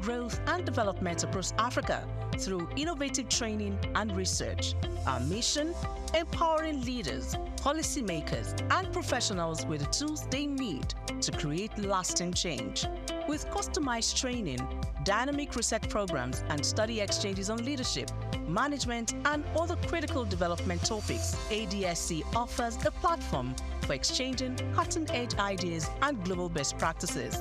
growth and development across Africa through innovative training and research. Our mission: empowering leaders, policymakers, and professionals with the tools they need to create lasting change. With customized training, dynamic research programs, and study exchanges on leadership, management, and other critical development topics, ADSC offers a platform for exchanging cutting-edge ideas and global best practices.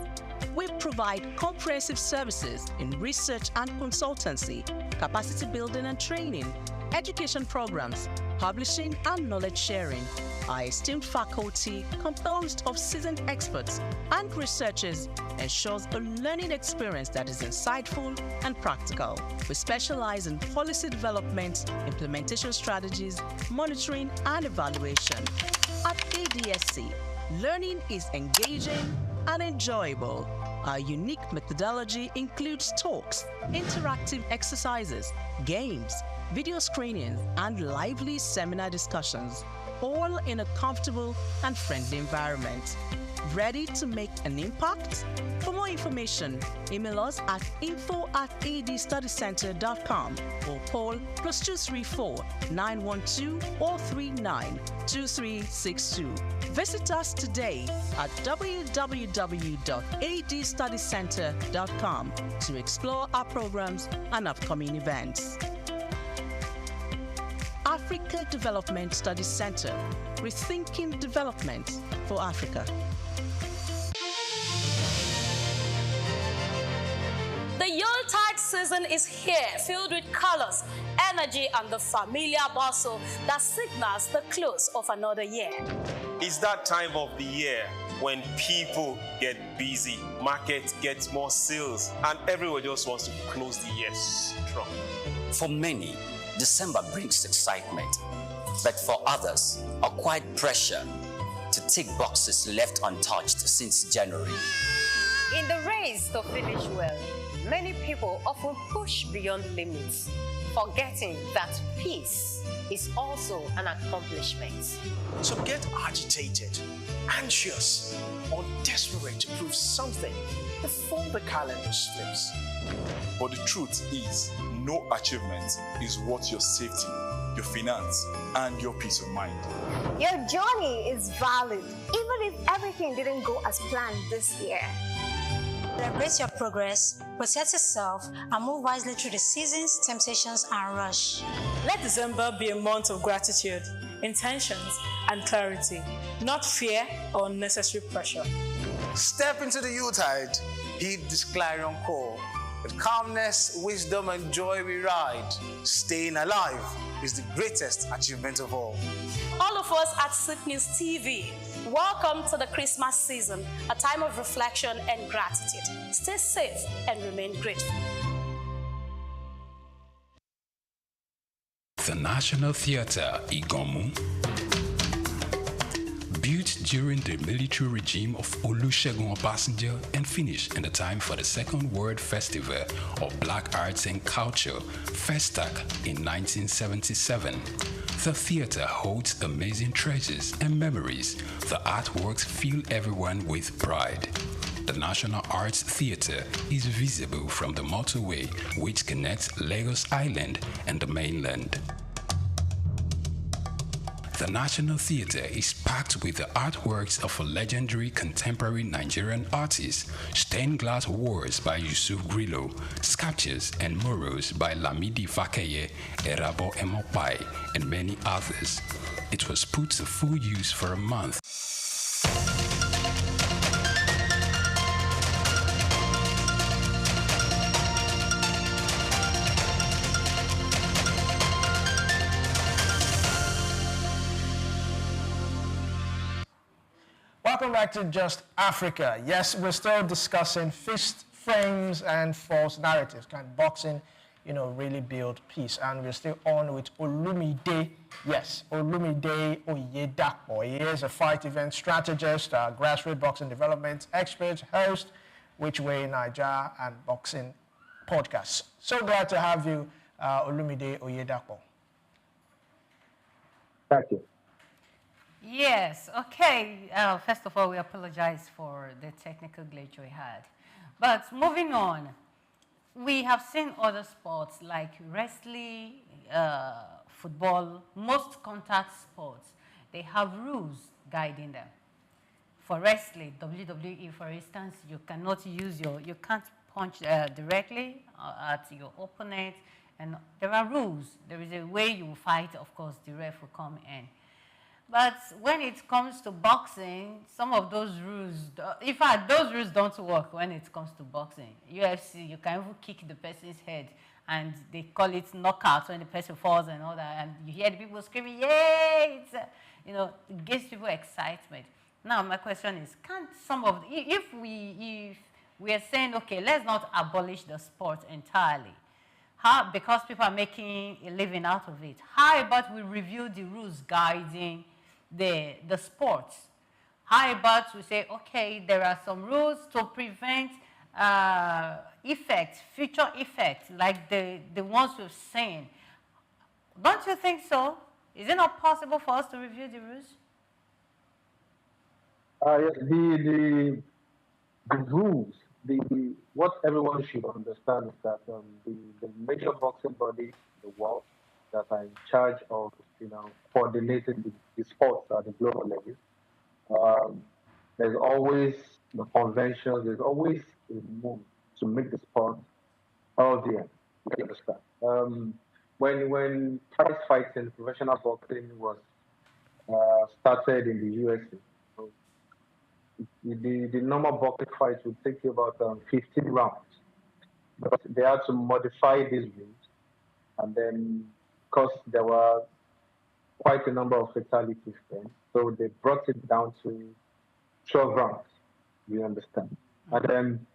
We provide comprehensive services in research and consultancy, capacity building and training, education programs, publishing, and knowledge sharing. Our esteemed faculty, composed of seasoned experts and researchers, ensures a learning experience that is insightful and practical. We specialize in policy development, implementation strategies, monitoring, and evaluation. At ADSC, learning is engaging and enjoyable. Our unique methodology includes talks, interactive exercises, games, video screenings, and lively seminar discussions, all in a comfortable and friendly environment. Ready to make an impact? For more information, email us at info@adstudycenter.com or call +234 912 439 2362. Visit us today at www.adstudycenter.com to explore our programs and upcoming events. Africa Development Studies Center, rethinking development for Africa. The Yuletide season is here, filled with colors, energy, and the familiar bustle that signals the close of another year. It's that time of the year when people get busy, market gets more sales, and everyone just wants to close the year strong. For many, December brings excitement, but for others, a quiet pressure to tick boxes left untouched since January. In the race to finish well, many people often push beyond limits, forgetting that peace is also an accomplishment. Some get agitated, anxious, or desperate to prove something before the calendar slips. But the truth is, no achievement is worth your safety, your finance, and your peace of mind. Your journey is valid, even if everything didn't go as planned this year. Celebrate your progress, protect yourself, and move wisely through the seasons, temptations, and rush. Let December be a month of gratitude, intentions, and clarity, not fear or unnecessary pressure. Step into the Yuletide, heed this clarion call. With calmness, wisdom, and joy we ride. Staying alive is the greatest achievement of all. All of us at SOUQ News TV, welcome to the Christmas season, a time of reflection and gratitude. Stay safe and remain grateful. The National Theatre, Igomu. Built during the military regime of Olusegun Obasanjo and finished in the time for the Second World Festival of Black Arts and Culture, FESTAC, in 1977. The theatre holds amazing treasures and memories. The artworks fill everyone with pride. The National Arts Theatre is visible from the motorway which connects Lagos Island and the mainland. The National Theatre is packed with the artworks of a legendary contemporary Nigerian artist, stained glass walls by Yusuf Grillo, sculptures and murals by Lamidi Fakeye, Erabo Emopai, and many others. It was put to full use for a month. Welcome back to Just Africa. Yes, we're still discussing fist frames and false narratives. Can boxing, really build peace? And we're still on with Olumide. Yes, Olumide Oyedapo. He is a fight event strategist, grassroots boxing development expert, host, Which Way Niger, and boxing podcasts. So glad to have you, Olumide Oyedapo. Thank you. Yes, okay. First of all, we apologize for the technical glitch we had. But moving on, we have seen other sports like wrestling, football, most contact sports. They have rules guiding them. For wrestling, WWE, for instance, you cannot you can't punch directly at your opponent, and there are rules. There is a way you fight, of course, the ref will come in. But when it comes to boxing, some of those rules, in fact, those rules don't work when it comes to boxing. UFC, you can even kick the person's head, and they call it knockout when the person falls and all that, and you hear the people screaming, yay! It's, it gives people excitement. Now, my question is, can't some of, if we are saying, okay, let's not abolish the sport entirely, because people are making a living out of it, how about we review the rules guiding the sports? How about we say, okay, there are some rules to prevent future effects, like the ones we've seen. Don't you think so? Is it not possible for us to review the rules? The rules, what everyone should understand is that the major boxing body in the world that are in charge of coordinating the sports at the global level, there's always the conventions, there's always a move to make the sport healthier. You understand? When prize fighting, professional boxing was started in the USA, the normal boxing fight would take you about 15 rounds. But they had to modify these rules, and then because there were quite a number of fatalities then, so they brought it down to 12 rounds. You understand? And then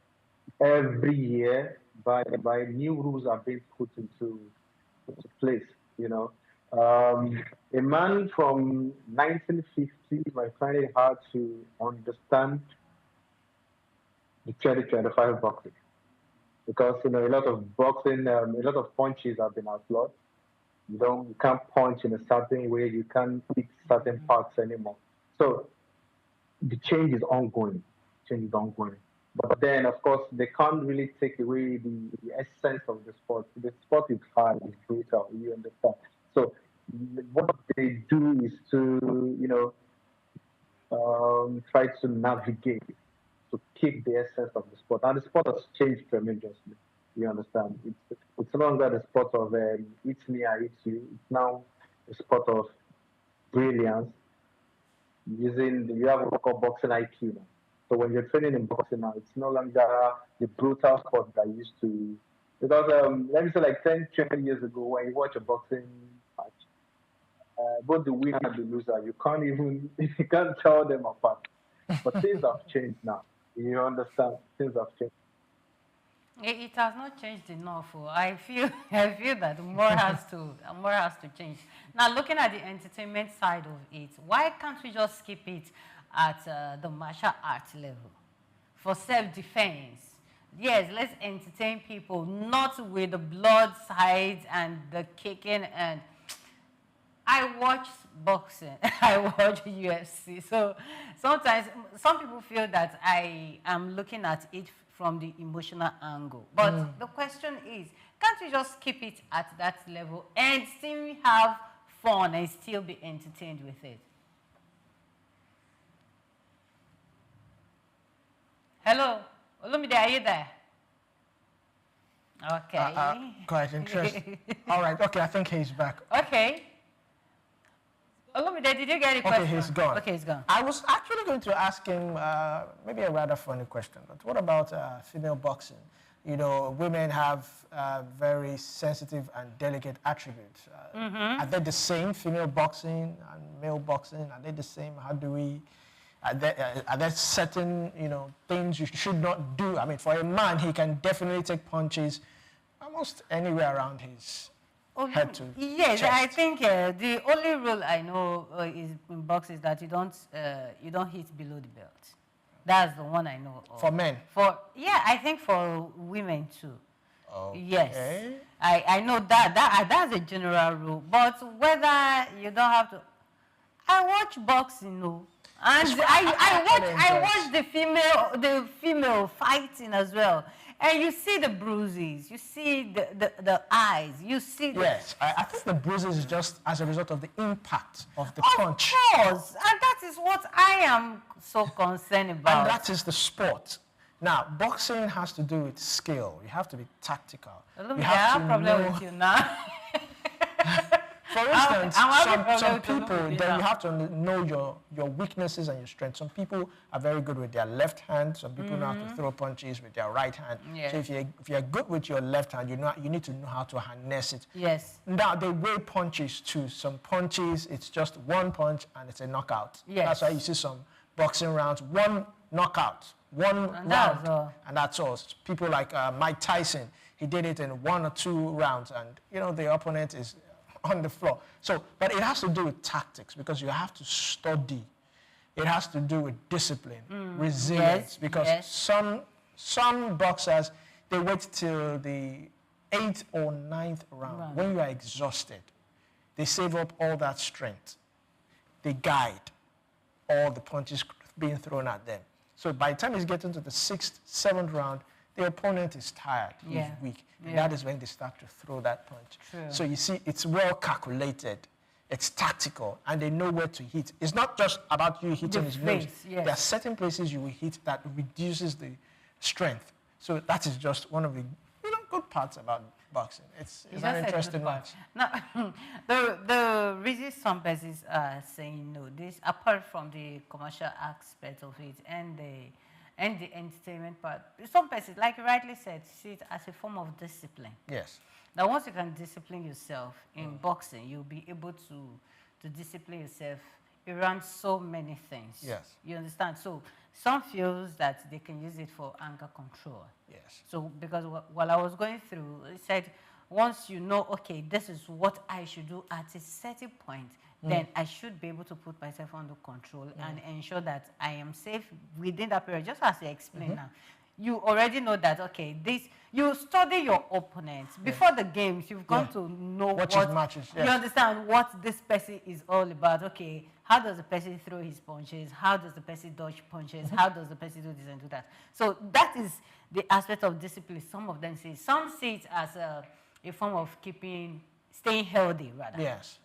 every year, by new rules are being put into place. A man from 1950 might find it hard to understand the 2025 boxing because a lot of boxing, a lot of punches have been outlawed. You can't punch in a certain way. You can't hit certain parts anymore. So the change is ongoing. But then, of course, they can't really take away the essence of the sport. The sport is hard, it's brutal, you understand. So what they do is to, try to navigate, to keep the essence of the sport. And the sport has changed tremendously, you understand. It's no longer the sport of it's me, I eat you. It's now a sport of brilliance. You have what we call boxing IQ now. So when you're training in boxing now, it's no longer the brutal sport that used to. Because let me say like 10, 20 years ago, when you watch a boxing match, both the winner and the loser, you can't tell them apart. But things have changed now. You understand? Things have changed. It has not changed enough. I feel that more has to change. Now, looking at the entertainment side of it, why can't we just keep it at the martial arts level for self-defense? Yes, let's entertain people, not with the blood side and the kicking. And I watch boxing, I watch UFC. So sometimes some people feel that I am looking at it from the emotional angle. But the question is, can't we just keep it at that level and still have fun and still be entertained with it? Hello, Olumide, are you there? Okay. Quite interesting. All right, okay, I think he's back. Okay. Olumide, did you get a question? Okay, he's gone. Okay, he's gone. I was actually going to ask him maybe a rather funny question, but what about female boxing? Women have very sensitive and delicate attributes. Are they the same, female boxing and male boxing? Are they the same? How do we... Are there certain, things you should not do? I mean, for a man, he can definitely take punches almost anywhere around his head to Yes, chest. I think the only rule I know is in boxing is that you don't hit below the belt. That's the one I know of. For men? I think for women too. Okay. Yes, I know that's a general rule. But whether you don't have to, I watch boxing, and I watch the female fighting as well. And you see the bruises, you see the eyes, you see the... Yes, I think the bruises is just as a result of the impact of the punch. Of course, and that is what I am so concerned about. And that is the sport. Now, boxing has to do with skill. You have to be tactical. Look, I have a problem with you now. For instance, some people, then you have to know your weaknesses and your strengths. Some people are very good with their left hand. Some people know how to throw punches with their right hand. Yes. So if you're good with your left hand, you need to know how to harness it. Yes. Now, they weigh punches too. Some punches, it's just one punch and it's a knockout. Yes. That's why you see some boxing rounds, one knockout, one round, and that's all. People like Mike Tyson, he did it in 1 or 2 rounds, and the opponent is on the floor. So, but it has to do with tactics because you have to study. It has to do with discipline, resilience, because some boxers, they wait till the 8th or 9th round when you are exhausted. They save up all that strength. They guide all the punches being thrown at them. So by the time he's getting to the 6th, 7th round, the opponent is tired, he's weak. And that is when they start to throw that punch. True. So you see, it's well calculated, it's tactical, and they know where to hit. It's not just about you hitting his nose. There are certain places you will hit that reduces the strength. So that is just one of the good parts about boxing. It's an interesting match. Now, the reason some persons are saying no, this apart from the commercial aspect of it and the entertainment part, some persons, like you rightly said, see it as a form of discipline. Yes. Now, once you can discipline yourself in boxing, you'll be able to discipline yourself around so many things. Yes. You understand? So some feels that they can use it for anger control. Yes. So because while I was going through, it said, once you know, okay, this is what I should do at a certain point, then I should be able to put myself under control and ensure that I am safe within that period. Just as you explained now, you already know that, okay, you study your opponents. Before the games, you've gone to know what matches. You understand what this person is all about. Okay, how does the person throw his punches? How does the person dodge punches? How does the person do this and do that? So that is the aspect of discipline. Some of them see. Some see it as a form of staying healthy, rather. Yes.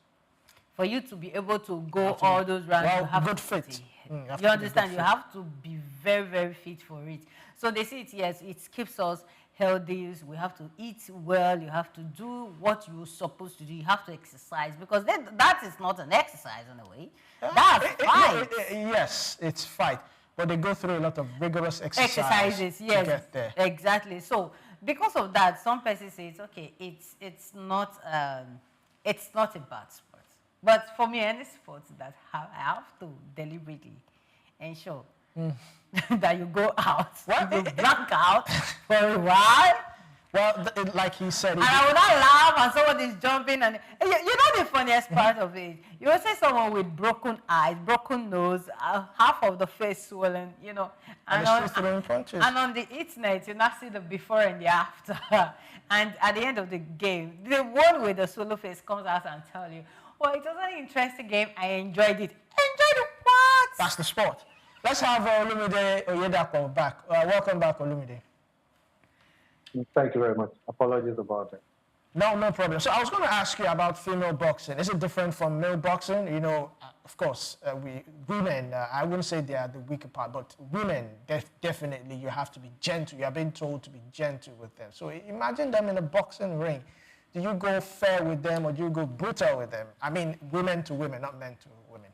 For you to be able to go all those rounds, you have good to fit. You understand? You have to be very, very fit for it. So they say it, yes, it keeps us healthy. We have to eat well. You have to do what you're supposed to do. You have to exercise because that is not an exercise in a way. That's fight. Yes, it's fight. But they go through a lot of rigorous exercises yes, to get there. Exactly. So because of that, some persons say it's okay. It's not a bad sport. But for me, any sport that I have to deliberately ensure that you go out, you go blank out for a while. Well, like he said, and I will not laugh and someone is jumping. And you know the funniest part of it? You will see someone with broken eyes, broken nose, half of the face swollen, and on the internet, you now see the before and the after. And at the end of the game, the one with the swollen face comes out and tells you, well, it was an interesting game. I enjoyed it. Enjoyed it what? That's the sport. Let's have Olumide Oyedapo back. Welcome back, Olumide. Thank you very much. Apologies about that. No problem. So I was going to ask you about female boxing. Is it different from male boxing? Of course, women, I wouldn't say they are the weaker part, but women, definitely you have to be gentle. You are being told to be gentle with them. So imagine them in a boxing ring. Do you go fair with them or do you go brutal with them? I mean, women to women, not men to women.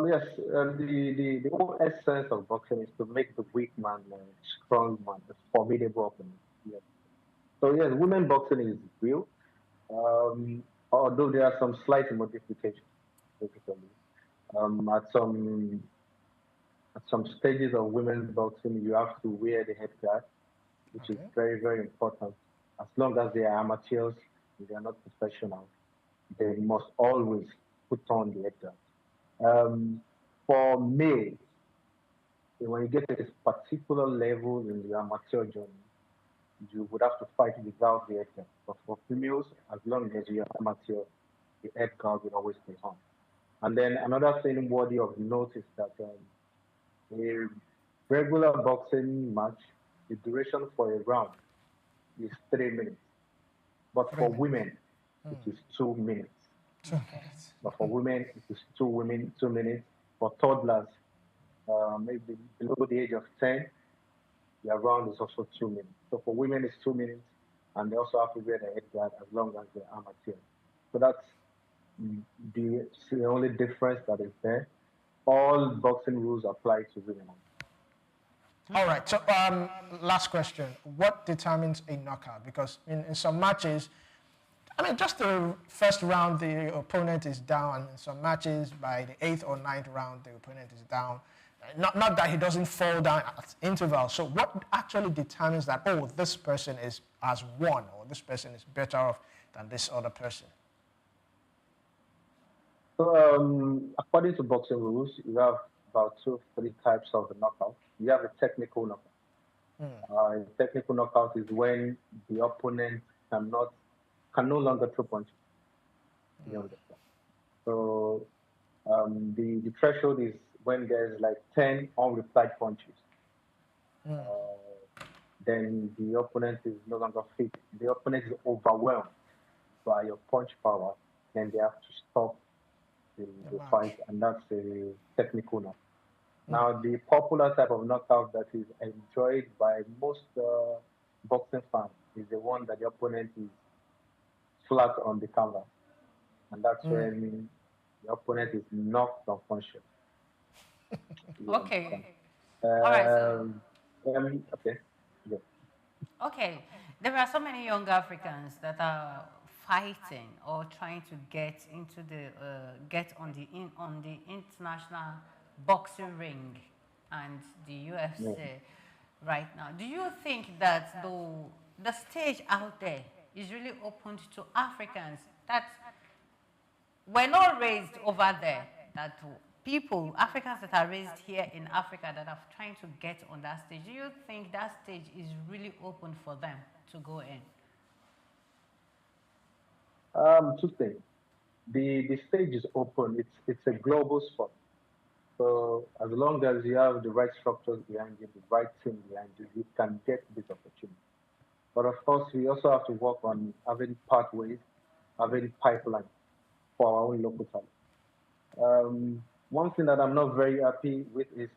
Yes, the whole essence of boxing is to make the weak man a strong man, a formidable opponent. Yes. So yes, women boxing is real, although there are some slight modifications, basically. At some stages of women's boxing, you have to wear the headguard, which is very, very important. As long as they are amateurs, they are not professional, they must always put on the headguard. For males, when you get to this particular level in the amateur journey, you would have to fight without the headguard. But for females, as long as you are amateur, the headguard will always stay on. And then another thing worthy of note is that Regular boxing match, the duration for a round is 3 minutes. But for women, it is 2 minutes. 2 minutes. But for women, it is 2 minutes. For toddlers, maybe below the age of 10, the round is also 2 minutes. So for women, it's 2 minutes, and they also have to wear the head guard as long as they're amateur. So that's the only difference that is there. All boxing rules apply to women. All right, so last question. What determines a knockout? Because in some matches, I mean, just the first round, the opponent is down. In some matches, by the 8th or 9th round, the opponent is down. Not that he doesn't fall down at intervals. So what actually determines that, oh, this person has won, or this person is better off than this other person? So according to boxing rules, you have about 2 or 3 types of the knockout. You have a technical knockout. A technical knockout is when the opponent can no longer throw punches. You understand? So the threshold is when there's like 10 unreplied punches. Then the opponent is no longer fit. The opponent is overwhelmed by your punch power. Then they have to stop the fight, and that's a technical knockout. Now, the popular type of knockout that is enjoyed by most boxing fans is the one that the opponent is flat on the canvas. And that's when the opponent is knocked unconscious. Okay. All right. So, okay. Yeah. okay. There are so many young Africans that are fighting or trying to get into get on the international boxing ring and the UFC right now. Do you think that the stage out there is really opened to Africans that were not raised over there, that Africans that are raised here in Africa that are trying to get on that stage? Do you think that stage is really open for them to go in? 2 things. The stage is open. It's a global sport. So as long as you have the right structures behind you, the right team behind you, you can get this opportunity. But of course, we also have to work on having pathways, having pipelines for our own local talent. One thing that I'm not very happy with is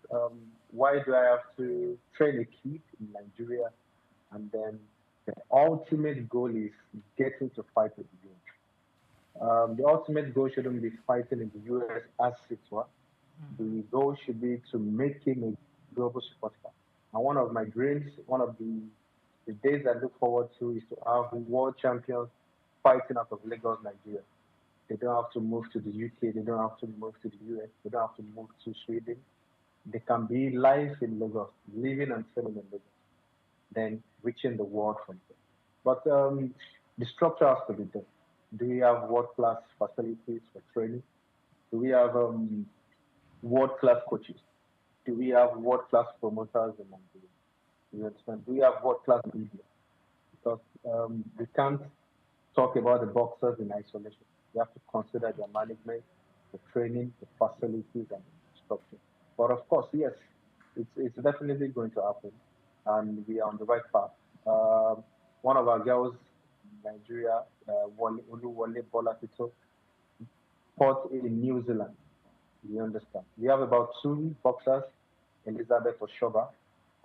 why do I have to train a kid in Nigeria, and then the ultimate goal is getting to fight in the US. The ultimate goal shouldn't be fighting in the US as it were. The goal should be to make him a global superstar. And one of my dreams, one of the days I look forward to is to have world champions fighting out of Lagos, Nigeria. They don't have to move to the UK, they don't have to move to the US, they don't have to move to Sweden. They can be live in Lagos, living and selling in Lagos, then reaching the world from there. But the structure has to be done. Do we have world-class facilities for training? Do we have world-class coaches? Do we have world-class promoters in Nigeria? Do you understand? Do we have world-class media? Because we can't talk about the boxers in isolation. We have to consider their management, the training, the facilities, and the structure. But of course, yes, it's definitely going to happen, and we are on the right path. One of our girls in Nigeria, Oluwole Bolatito, fought in New Zealand. You understand? We have about 2 boxers, Elizabeth Oshoba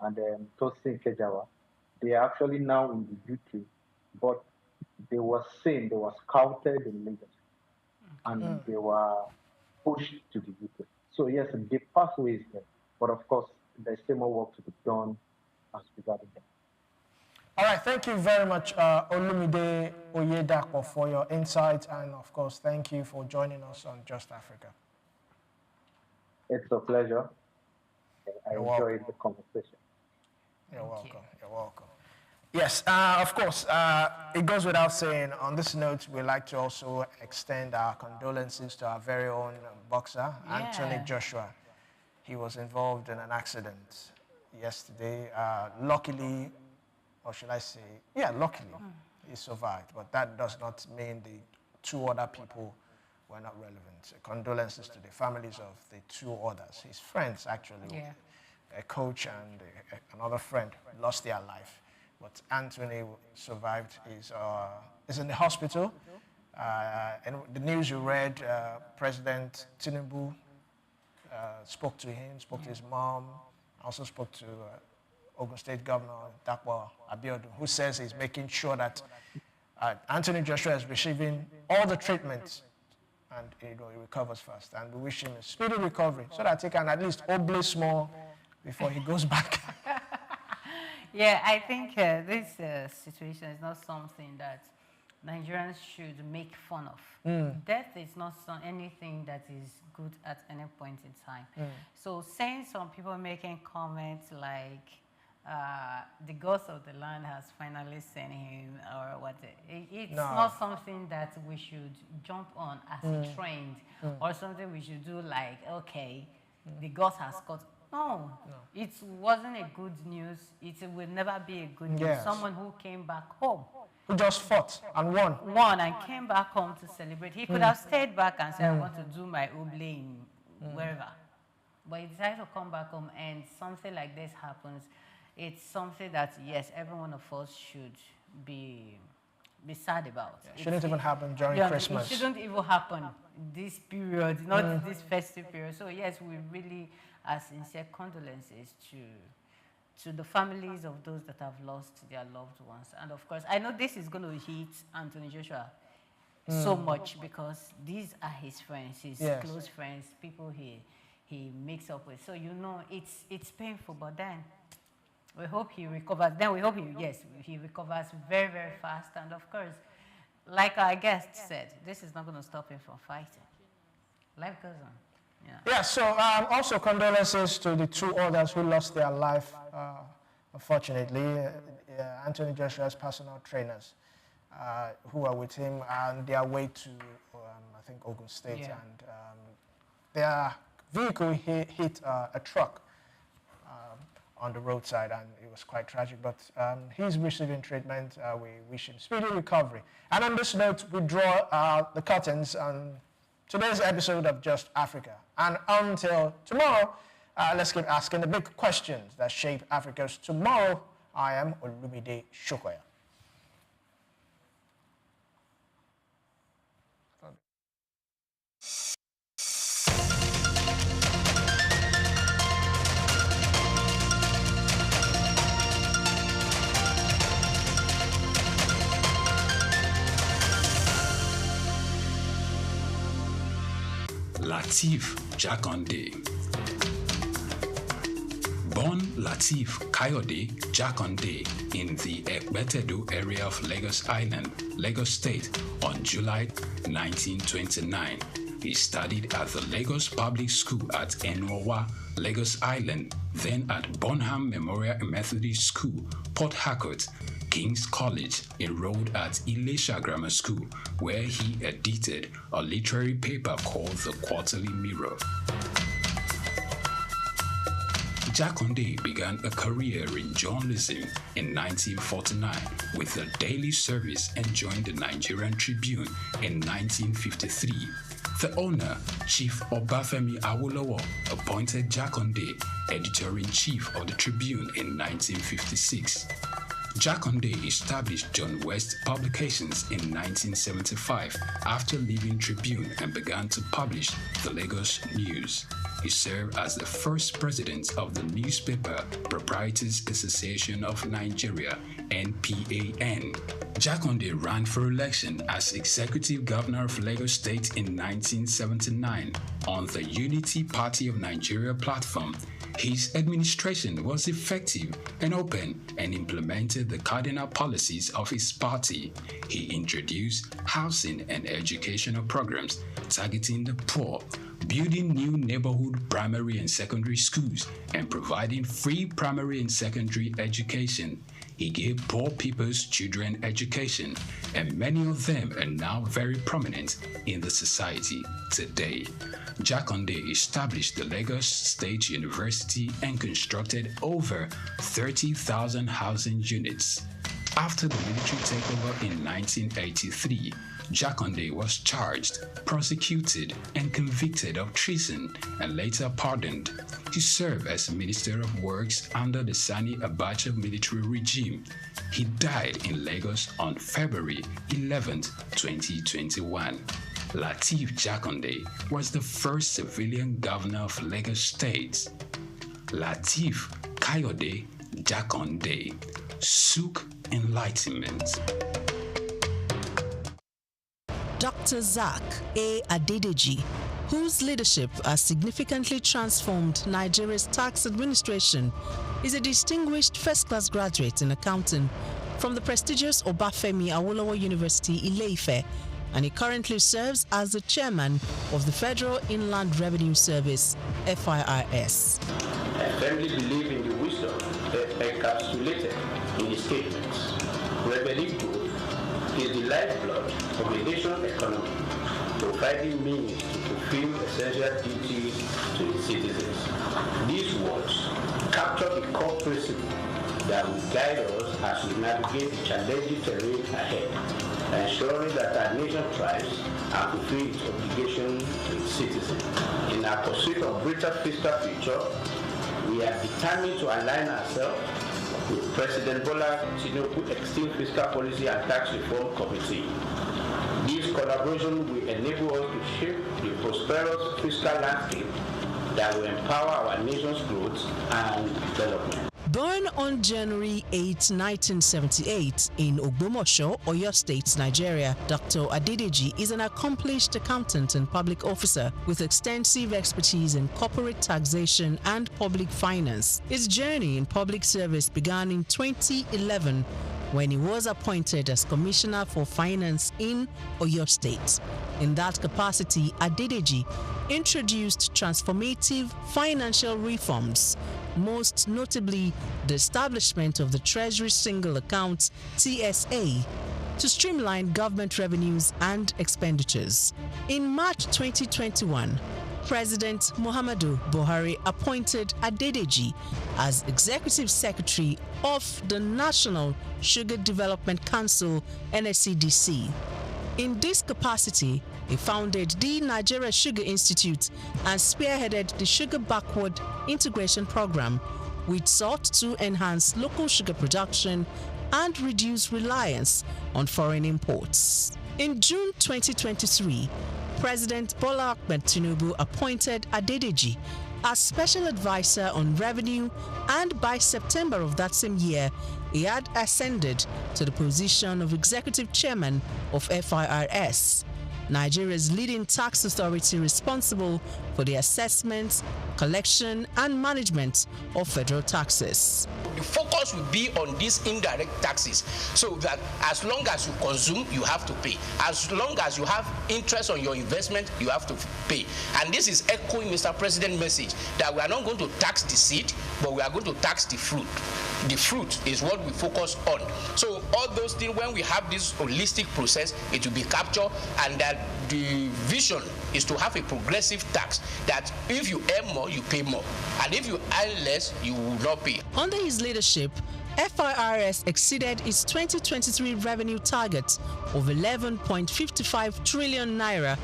and Tosin Kejawa. They are actually now in the UK, but they were scouted in Lagos, and they were pushed to the UK. So yes, the pathway is there, but of course, there's still more work to be done as regarding that. All right, thank you very much, Olumide Oyedako, for your insights, and of course, thank you for joining us on Just Africa. It's a pleasure. I enjoyed the conversation. You're welcome. You're welcome. Yes, of course, it goes without saying, on this note, we'd like to also extend our condolences to our very own boxer, Anthony Joshua. He was involved in an accident yesterday. Luckily, or should I say, luckily, he survived. But that does not mean the 2 other people were not relevant. Condolences to the families of the 2 others, his friends, actually, a coach and another friend lost their life. But Anthony survived. He's in the hospital. And the news you read, President Tinubu spoke to him, spoke to his mom, also spoke to Ogun State Governor Dapo Abiodun, who says he's making sure that Anthony Joshua is receiving all the treatment and he recovers fast. And we wish him a speedy recovery so that he can at least oblige more before he goes back. Yeah, I think this situation is not something that Nigerians should make fun of. Death is not anything that is good at any point in time. So saying some people making comments like the ghost of the land has finally seen him or what, it's not something that we should jump on as a trend or something we should do like, okay, the ghost has got. No, it wasn't a good news. It will never be a good news. Yes. Someone who came back home. Who just fought and won. Won and came back home to celebrate. He could have stayed back and said, I want to do my oblate in wherever. But he decided to come back home and something like this happens. It's something that, yes, every one of us should be sad about. It shouldn't even happen during Christmas. It shouldn't even happen this period, not this festive period. So yes, we really are sincere condolences to the families of those that have lost their loved ones. And of course, I know this is going to hit Anthony Joshua so much because these are his friends, his close friends, people he makes up with. So you know it's painful, but then we hope he recovers. Then we hope he recovers very, very fast. And of course, like our guest said, this is not going to stop him from fighting. Life goes on. Yeah, so also condolences to the two others who lost their life, unfortunately. Anthony Joshua's personal trainers who are with him on their way to, I think, Ogun State. And their vehicle hit a truck on the roadside, and it was quite tragic. But he's receiving treatment. We wish him speedy recovery. And on this note, we draw the curtains on today's episode of Just Africa. And until tomorrow, let's keep asking the big questions that shape Africa's tomorrow. I am Olumide Shokoya. Lateef Jakande. Born Lateef Kayode Jakande in the Ekbetedo area of Lagos Island, Lagos State on July 1929. He studied at the Lagos Public School at Enwawa, Lagos Island, then at Bonham Memorial Methodist School, Port Harcourt, King's College, enrolled at Ilesha Grammar School, where he edited a literary paper called The Quarterly Mirror. Jakande began a career in journalism in 1949 with the Daily Service and joined the Nigerian Tribune in 1953. The owner, Chief Obafemi Awolowo, appointed Jakande editor-in-chief of the Tribune in 1956. Jakande established John West Publications in 1975 after leaving Tribune and began to publish the Lagos News. He served as the first president of the Newspaper Proprietors Association of Nigeria, NPAN. Jakande ran for election as Executive Governor of Lagos State in 1979 on the Unity Party of Nigeria platform. His administration was effective and open and implemented the cardinal policies of his party. He introduced housing and educational programs targeting the poor, building new neighborhood primary and secondary schools, and providing free primary and secondary education. He gave poor people's children education, and many of them are now very prominent in the society today. Jakande established the Lagos State University and constructed over 30,000 housing units. After the military takeover in 1983, Jakande was charged, prosecuted, and convicted of treason and later pardoned. He served as Minister of Works under the Sani Abacha military regime. He died in Lagos on February 11, 2021. Lateef Jakande was the first civilian governor of Lagos State. Lateef Kayode Jakande, SOUQ Enlightenment. Dr. SOUQ A. Adedeji, whose leadership has significantly transformed Nigeria's tax administration, is a distinguished first-class graduate in accounting from the prestigious Obafemi Awolowo University, Ile-Ife, and he currently serves as the chairman of the Federal Inland Revenue Service, FIRS. I firmly believe in the wisdom encapsulated in the statements. Revenue growth is the lifeblood of the national economy, providing means to fulfill essential duties to its citizens. These words capture the core principle that will guide us as we navigate the challenging terrain ahead, ensuring that our nation thrives and fulfills its obligation to its citizens. In our pursuit of greater fiscal future, we are determined to align ourselves with President Bola Tinubu's Extreme Fiscal Policy and Tax Reform Committee. This collaboration will enable us to shape the prosperous fiscal landscape that will empower our nation's growth and development. Born on January 8, 1978 in Ogbomoso, Oyo State, Nigeria, Dr. Adedeji is an accomplished accountant and public officer with extensive expertise in corporate taxation and public finance. His journey in public service began in 2011 when he was appointed as Commissioner for Finance in Oyo State. In that capacity, Adedeji introduced transformative financial reforms, most notably the establishment of the Treasury Single Account (TSA) to streamline government revenues and expenditures. In March 2021, President Muhammadu Buhari appointed Adedeji as Executive Secretary of the National Sugar Development Council (NSCDC). In this capacity, he founded the Nigeria Sugar Institute and spearheaded the Sugar Backward Integration Program, which sought to enhance local sugar production and reduce reliance on foreign imports. In June 2023, President Bola Ahmed Tinubu appointed Adedeji as Special Advisor on Revenue, and by September of that same year, he had ascended to the position of Executive Chairman of FIRS, Nigeria's leading tax authority responsible for the assessment, collection, and management of federal taxes. The focus will be on these indirect taxes, so that as long as you consume, you have to pay. As long as you have interest on your investment, you have to pay. And this is echoing Mr. President's message that we are not going to tax the seed, but we are going to tax the fruit. The fruit is what we focus on. So all those things, when we have this holistic process, it will be captured, and that the vision is to have a progressive tax, that if you earn more, you pay more, and if you earn less, you will not pay. Under his leadership, FIRS exceeded its 2023 revenue target of 11.55 trillion naira.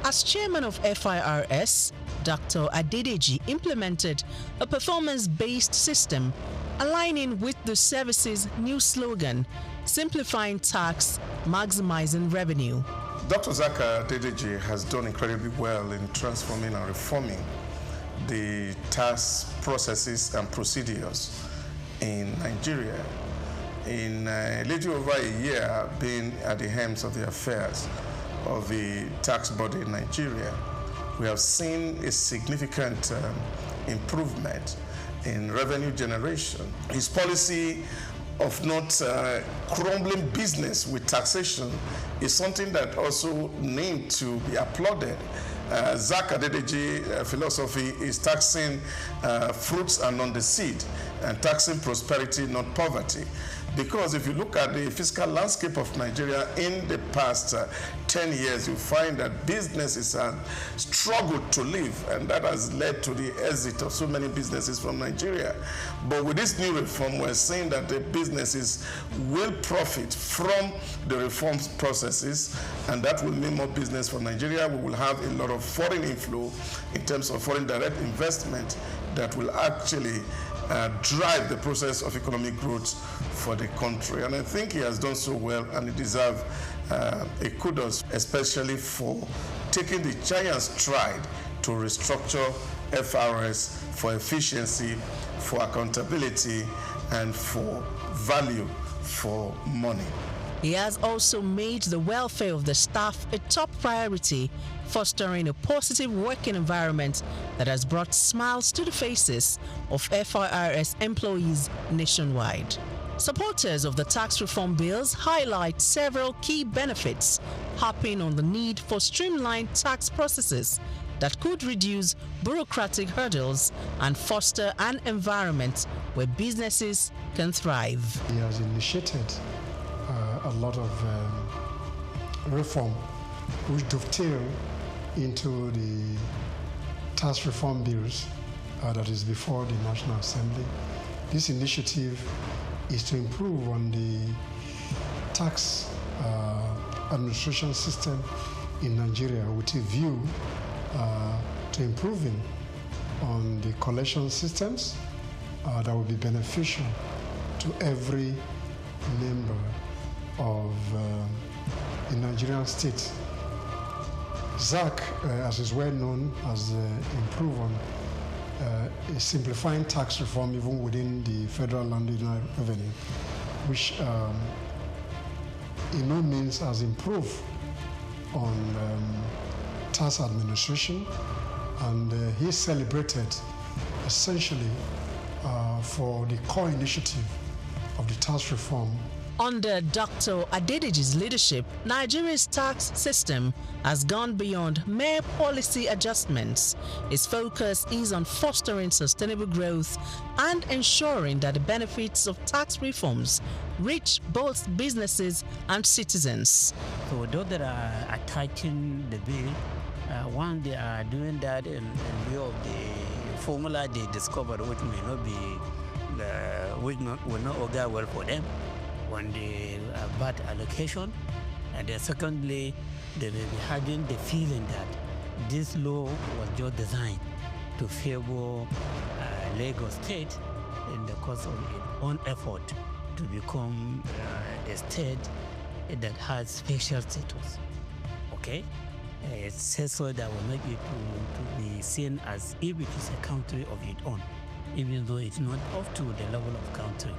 As chairman of FIRS, Dr. Adedeji implemented a performance-based system aligning with the service's new slogan, simplifying tax, maximizing revenue. Dr. SOUQ Adedeji has done incredibly well in transforming and reforming the tax processes and procedures in Nigeria. In a little over a year being at the helm of the affairs of the tax body in Nigeria, we have seen a significant improvement in revenue generation. His policy of not crumbling business with taxation is something that also needs to be applauded. SOUQ Adedeji philosophy is taxing fruits and not the seed. and taxing prosperity, not poverty. Because if you look at the fiscal landscape of Nigeria in the past 10 years, you find that businesses have struggled to live, and that has led to the exit of so many businesses from Nigeria. But with this new reform, we're saying that the businesses will profit from the reform processes, and that will mean more business for Nigeria. We will have a lot of foreign inflow in terms of foreign direct investment that will actually drive the process of economic growth for the country. And I think he has done so well, and he deserves a kudos, especially for taking the giant stride to restructure FRS for efficiency, for accountability, and for value for money. He has also made the welfare of the staff a top priority, fostering a positive working environment that has brought smiles to the faces of FIRS employees nationwide. Supporters of the tax reform bills highlight several key benefits, harping on the need for streamlined tax processes that could reduce bureaucratic hurdles and foster an environment where businesses can thrive. He has initiated a lot of reform which dovetail into the tax reform bills that is before the National Assembly. This initiative is to improve on the tax administration system in Nigeria with a view to improving on the collection systems that will be beneficial to every member of the Nigerian state. SOUQ, as is well known, has improved on simplifying tax reform even within the federal land revenue, which in no means has improved on tax administration, and he celebrated essentially for the core initiative of the tax reform. Under Dr. Adedeji's leadership, Nigeria's tax system has gone beyond mere policy adjustments. Its focus is on fostering sustainable growth and ensuring that the benefits of tax reforms reach both businesses and citizens. So those that are attaching the bill, one, they are doing that in view of the formula they discovered, which may not be, will not augur well for them on the bad allocation. And then secondly, they may be having the feeling that this law was just designed to favor Lagos State in the course of its own effort to become a state that has special status. Okay? It says so that will make it to be seen as if it is a country of its own, even though it's not up to the level of country,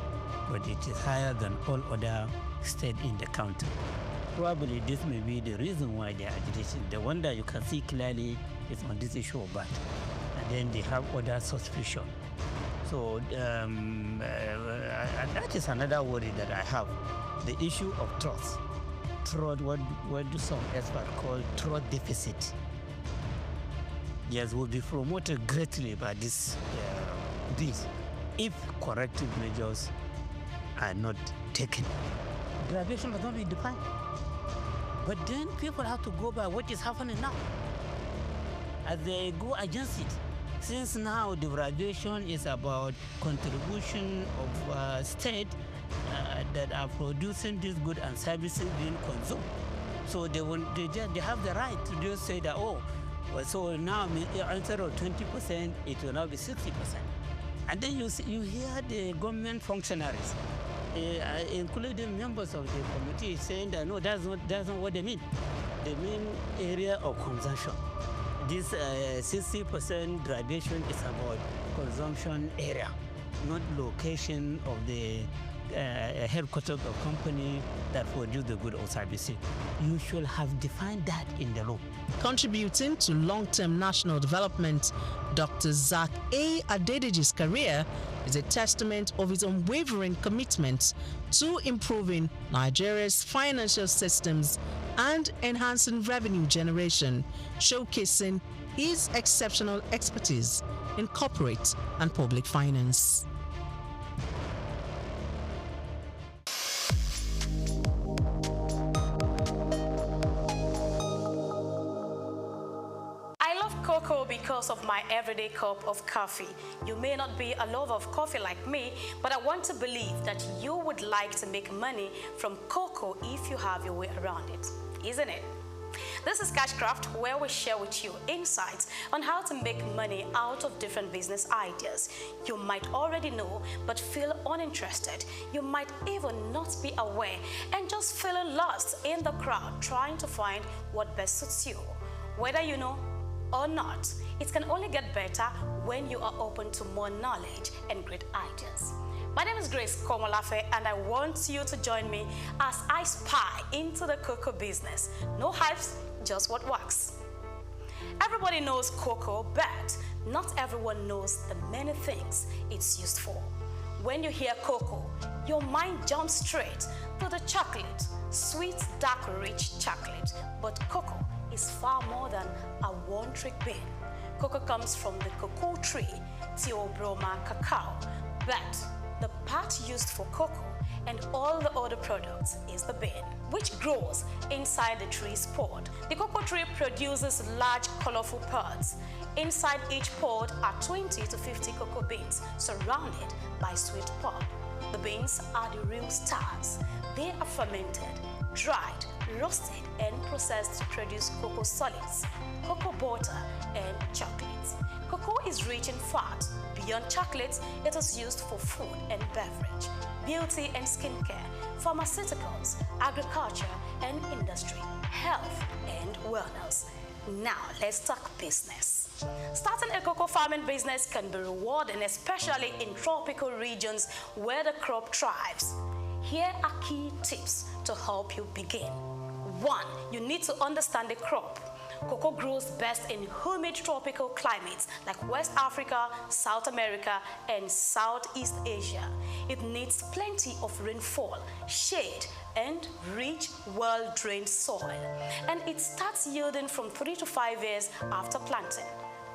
but it is higher than all other states in the country. Probably this may be the reason why they are agitating. The one that you can see clearly is on this issue of VAT, and then they have other suspicion. So that is another worry that I have. The issue of trust. Trust, what do some experts call trust deficit. Yes, will be promoted greatly by this if corrective measures are not taken. Graduation has not been defined. But then people have to go by what is happening now. As they go against it. Since now the graduation is about contribution of state that are producing these goods and services being consumed. So they have the right to just say that, oh, well, so now instead of 20%, it will now be 60%. And then you hear the government functionaries, including members of the committee, saying that no, that's not what they mean. They mean area of consumption. This 60% graduation is about consumption area, not location of the headquarters of company that produce the good or services. You should have defined that in the law. Contributing to long-term national development, Dr. SOUQ Adedeji's career is a testament of his unwavering commitment to improving Nigeria's financial systems and enhancing revenue generation, showcasing his exceptional expertise in corporate and public finance. because of my everyday cup of coffee. You may not be a lover of coffee like me, but I want to believe that you would like to make money from cocoa if you have your way around it, isn't it? This is Cashcraft, where we share with you insights on how to make money out of different business ideas. You might already know, but feel uninterested. You might even not be aware and just feeling lost in the crowd trying to find what best suits you. Whether you know or not, it can only get better when you are open to more knowledge and great ideas. My name is Grace Komolafe, and I want you to join me as I spy into the cocoa business. No hypes, just what works. Everybody knows cocoa, but not everyone knows the many things it's used for. When you hear cocoa, your mind jumps straight to the chocolate, sweet, dark, rich chocolate. But cocoa is far more than a one-trick bean. Cocoa comes from the cocoa tree, Theobroma cacao, but the part used for cocoa and all the other products is the bean, which grows inside the tree's pod. The cocoa tree produces large, colorful pods. Inside each pod are 20 to 50 cocoa beans surrounded by sweet pod. The beans are the real stars. They are fermented, dried, roasted, and processed to produce cocoa solids, cocoa butter, and chocolates. Cocoa is rich in fat. Beyond chocolate, it is used for food and beverage, beauty and skincare, pharmaceuticals, agriculture and industry, health and wellness. Now, let's talk business. Starting a cocoa farming business can be rewarding, especially in tropical regions where the crop thrives. Here are key tips to help you begin. 1. You need to understand the crop. Cocoa grows best in humid tropical climates like West Africa, South America, and Southeast Asia. It needs plenty of rainfall, shade, and rich, well-drained soil. And it starts yielding from 3 to 5 years after planting.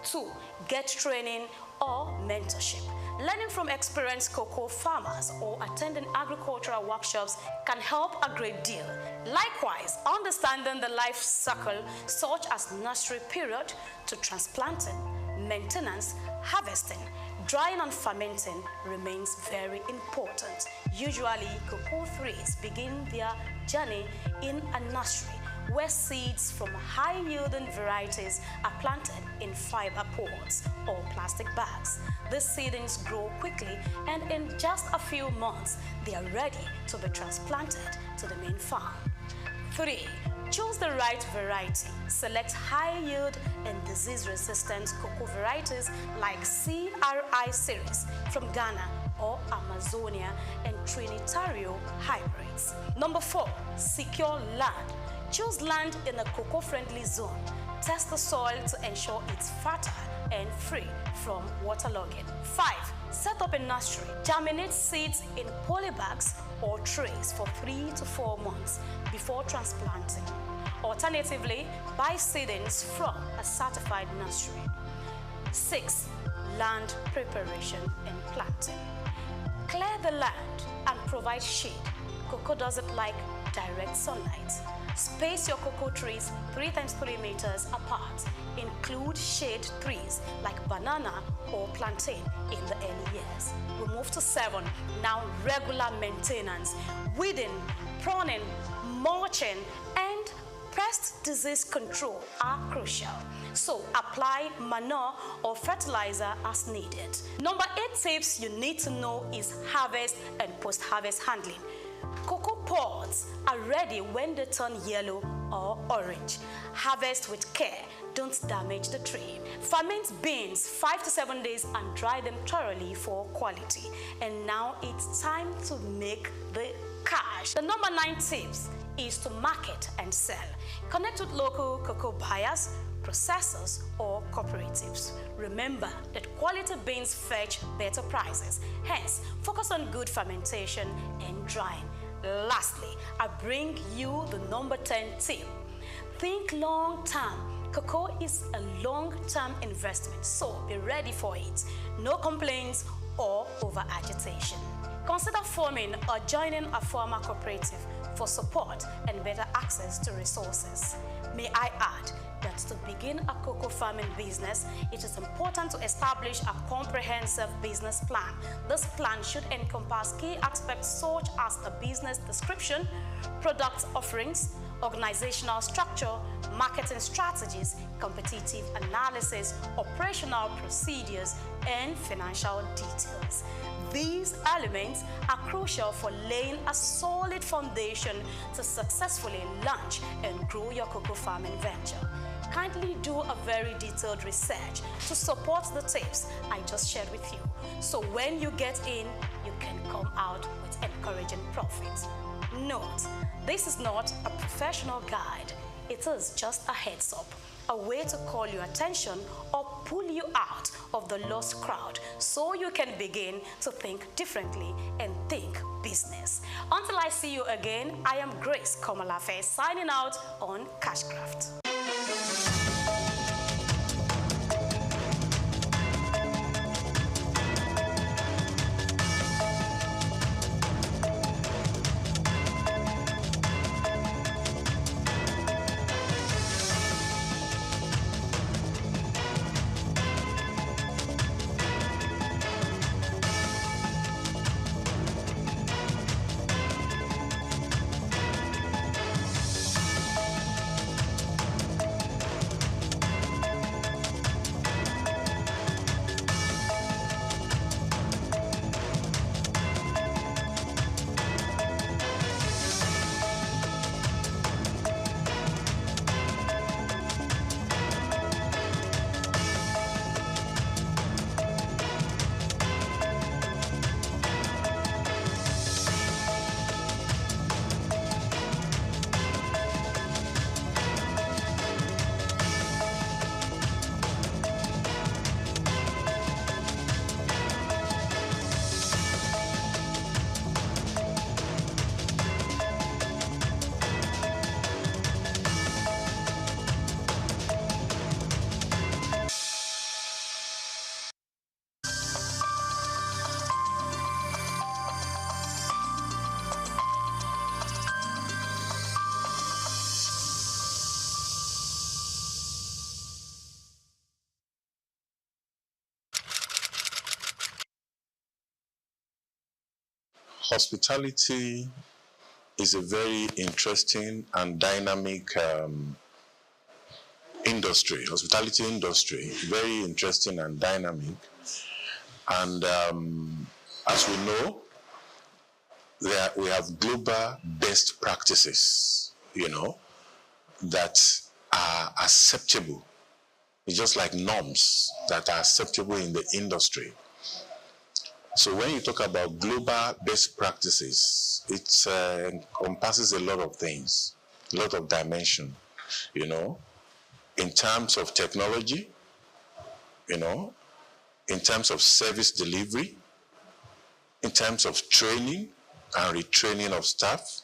2. Get training or mentorship. Learning from experienced cocoa farmers or attending agricultural workshops can help a great deal. Likewise, understanding the life cycle, such as nursery period to transplanting, maintenance, harvesting, drying and fermenting remains very important. Usually, cocoa trees begin their journey in a nursery where seeds from high-yielding varieties are planted in fiber pods or plastic bags. These seedlings grow quickly, and in just a few months, they are ready to be transplanted to the main farm. 3. Choose the right variety. Select high-yield and disease-resistant cocoa varieties like CRI series from Ghana or Amazonia and Trinitario hybrids. Number 4. Secure land. Choose land in a cocoa-friendly zone. Test the soil to ensure it's fertile and free from waterlogging. 5. Set up a nursery. Germinate seeds in polybags or trays for 3 to 4 months before transplanting. Alternatively, buy seedlings from a certified nursery. 6. Land preparation and planting. Clear the land and provide shade. Cocoa doesn't like direct sunlight. Space your cocoa trees 3 times 3 meters apart. Include shade trees like banana or plantain in the early years. We move to 7. Now, regular maintenance. Weeding, pruning, mulching, and pest disease control are crucial. So apply manure or fertilizer as needed. Number 8 tips you need to know is harvest and post-harvest handling. Cocoa pods are ready when they turn yellow or orange. Harvest with care. Don't damage the tree. Ferment beans 5 to 7 days and dry them thoroughly for quality. And now it's time to make the cash. The number 9 tips is to market and sell. Connect with local cocoa buyers, processors, or cooperatives. Remember that quality beans fetch better prices. Hence, focus on good fermentation and drying. Lastly, I bring you the number 10 tip. Think long term. Cocoa is a long-term investment, so be ready for it. No complaints or over-agitation. Consider forming or joining a farmer cooperative for support and better access to resources. May I add that to begin a cocoa farming business, it is important to establish a comprehensive business plan. This plan should encompass key aspects such as the business description, product offerings, organizational structure, marketing strategies, competitive analysis, operational procedures, and financial details. These elements are crucial for laying a solid foundation to successfully launch and grow your cocoa farming venture. Kindly do a very detailed research to support the tips I just shared with you. So when you get in, you can come out with encouraging profits. Note, this is not a professional guide. It is just a heads up, a way to call your attention or pull you out of the lost crowd so you can begin to think differently and think business. Until I see you again, I am Grace Komalafe signing out on Cashcraft. Hospitality is a very interesting and dynamic industry. Hospitality industry, very interesting and dynamic. And as we know, we have global best practices, that are acceptable. It's just like norms that are acceptable in the industry. So when you talk about global best practices, it encompasses a lot of things, a lot of dimension, in terms of technology, in terms of service delivery, in terms of training and retraining of staff,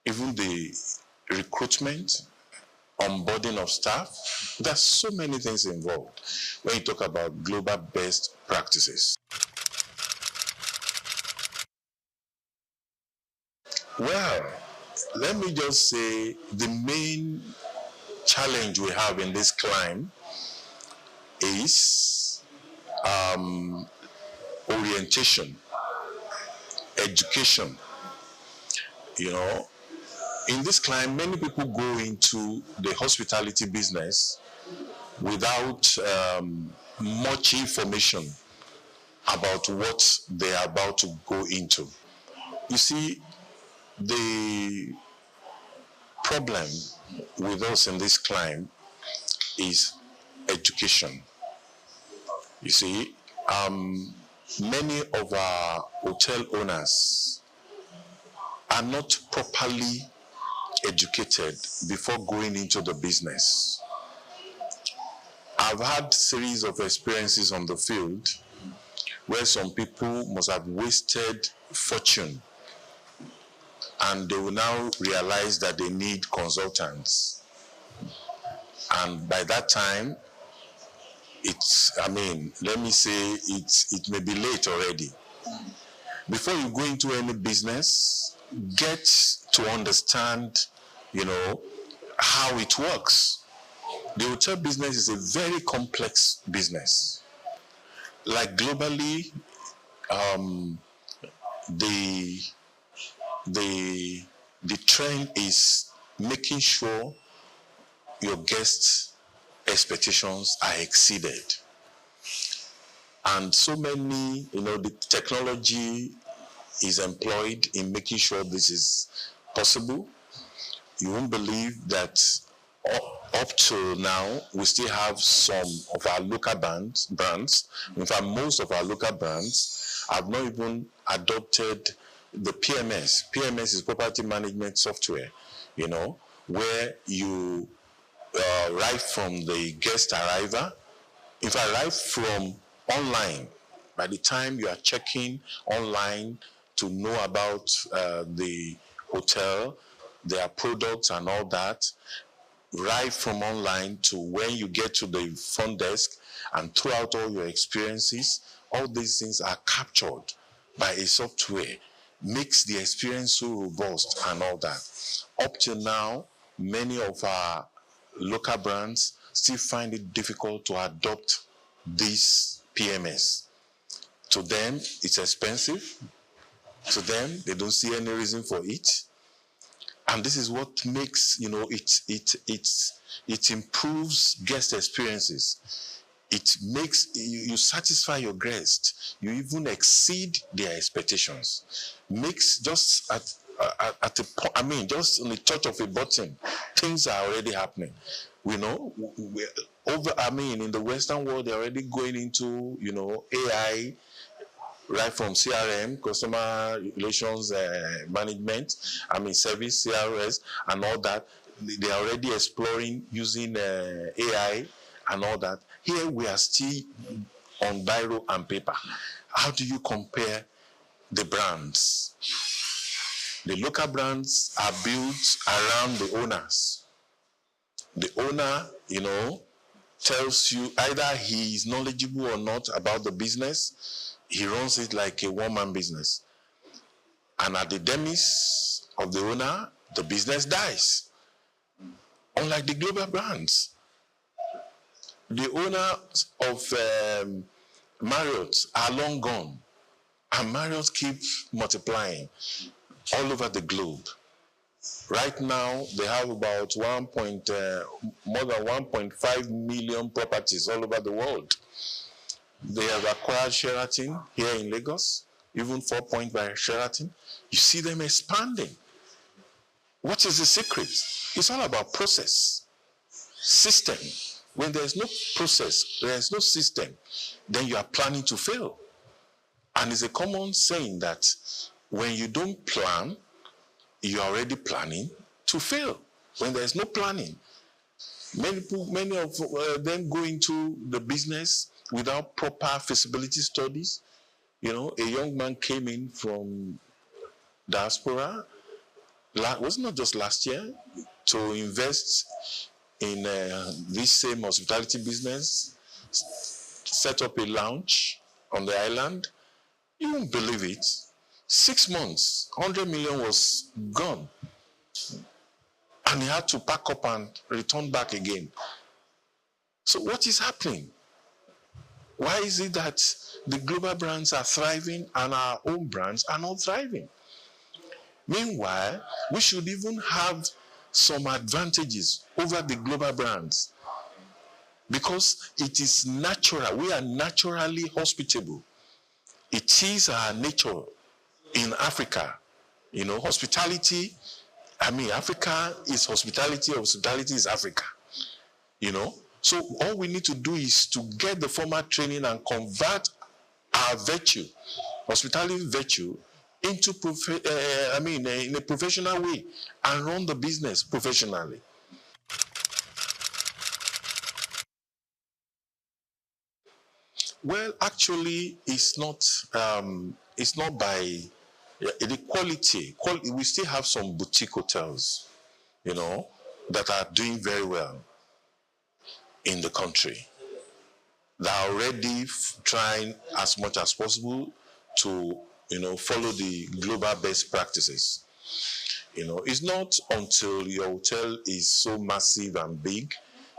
even the recruitment, onboarding of staff. There's so many things involved when you talk about global best practices. Well, let me just say the main challenge we have in this climb is orientation, education. In this climb, many people go into the hospitality business without much information about what they are about to go into. You see, the problem with us in this climb is education. You see, many of our hotel owners are not properly educated before going into the business. I've had series of experiences on the field where some people must have wasted fortune and they will now realize that they need consultants. And by that time, let me say it may be late already. Before you go into any business, get to understand, how it works. The hotel business is a very complex business. Like globally, the trend is making sure your guests' expectations are exceeded. And so many, the technology is employed in making sure this is possible. You won't believe that up to now, we still have some of our local brands. In fact, most of our local brands have not even adopted the PMS. PMS is property management software, where you right from the guest arrival, in fact, right from online, by the time you are checking online to know about the hotel, their products and all that, right from online to when you get to the front desk and throughout all your experiences, all these things are captured by a software, makes the experience so robust and all that. Up till now, many of our local brands still find it difficult to adopt this PMS. To them, it's expensive. To them, they don't see any reason for it. And this is what makes, it improves guest experiences. It makes you satisfy your guests. You even exceed their expectations. Makes just at a point, just on the touch of a button, things are already happening. In the Western world, they're already going into, AI, right from CRM, customer relations management, service, CRS, and all that. They're already exploring using AI and all that. Here we are still on biro and paper. How do you compare the brands? The local brands are built around the owners. The owner, tells you either he is knowledgeable or not about the business. He runs it like a one-man business. And at the demise of the owner, the business dies. Unlike the global brands. The owners of Marriott are long gone. And Marriott keeps multiplying all over the globe. Right now, they have about more than 1.5 million properties all over the world. They have acquired Sheraton here in Lagos, even 4 Point by Sheraton. You see them expanding. What is the secret? It's all about process, system. When there's no process, there's no system, then you are planning to fail. And it's a common saying that when you don't plan, you're already planning to fail. When there's no planning, many of them go into the business without proper feasibility studies. A young man came in from diaspora, was not just last year, to invest in this same hospitality business, set up a lounge on the island. You won't believe it. 6 months, 100 million was gone. And he had to pack up and return back again. So what is happening? Why is it that the global brands are thriving and our own brands are not thriving? Meanwhile, we should even have some advantages over the global brands because it is natural. We are naturally hospitable. It is our nature in Africa. Hospitality, Africa is hospitality, hospitality is Africa. So all we need to do is to get the formal training and convert our virtue, hospitality virtue, into in a professional way and run the business professionally. Well, actually, it's not by the quality. We still have some boutique hotels, that are doing very well in the country. They are already trying as much as possible to, follow the global best practices. It's not until your hotel is so massive and big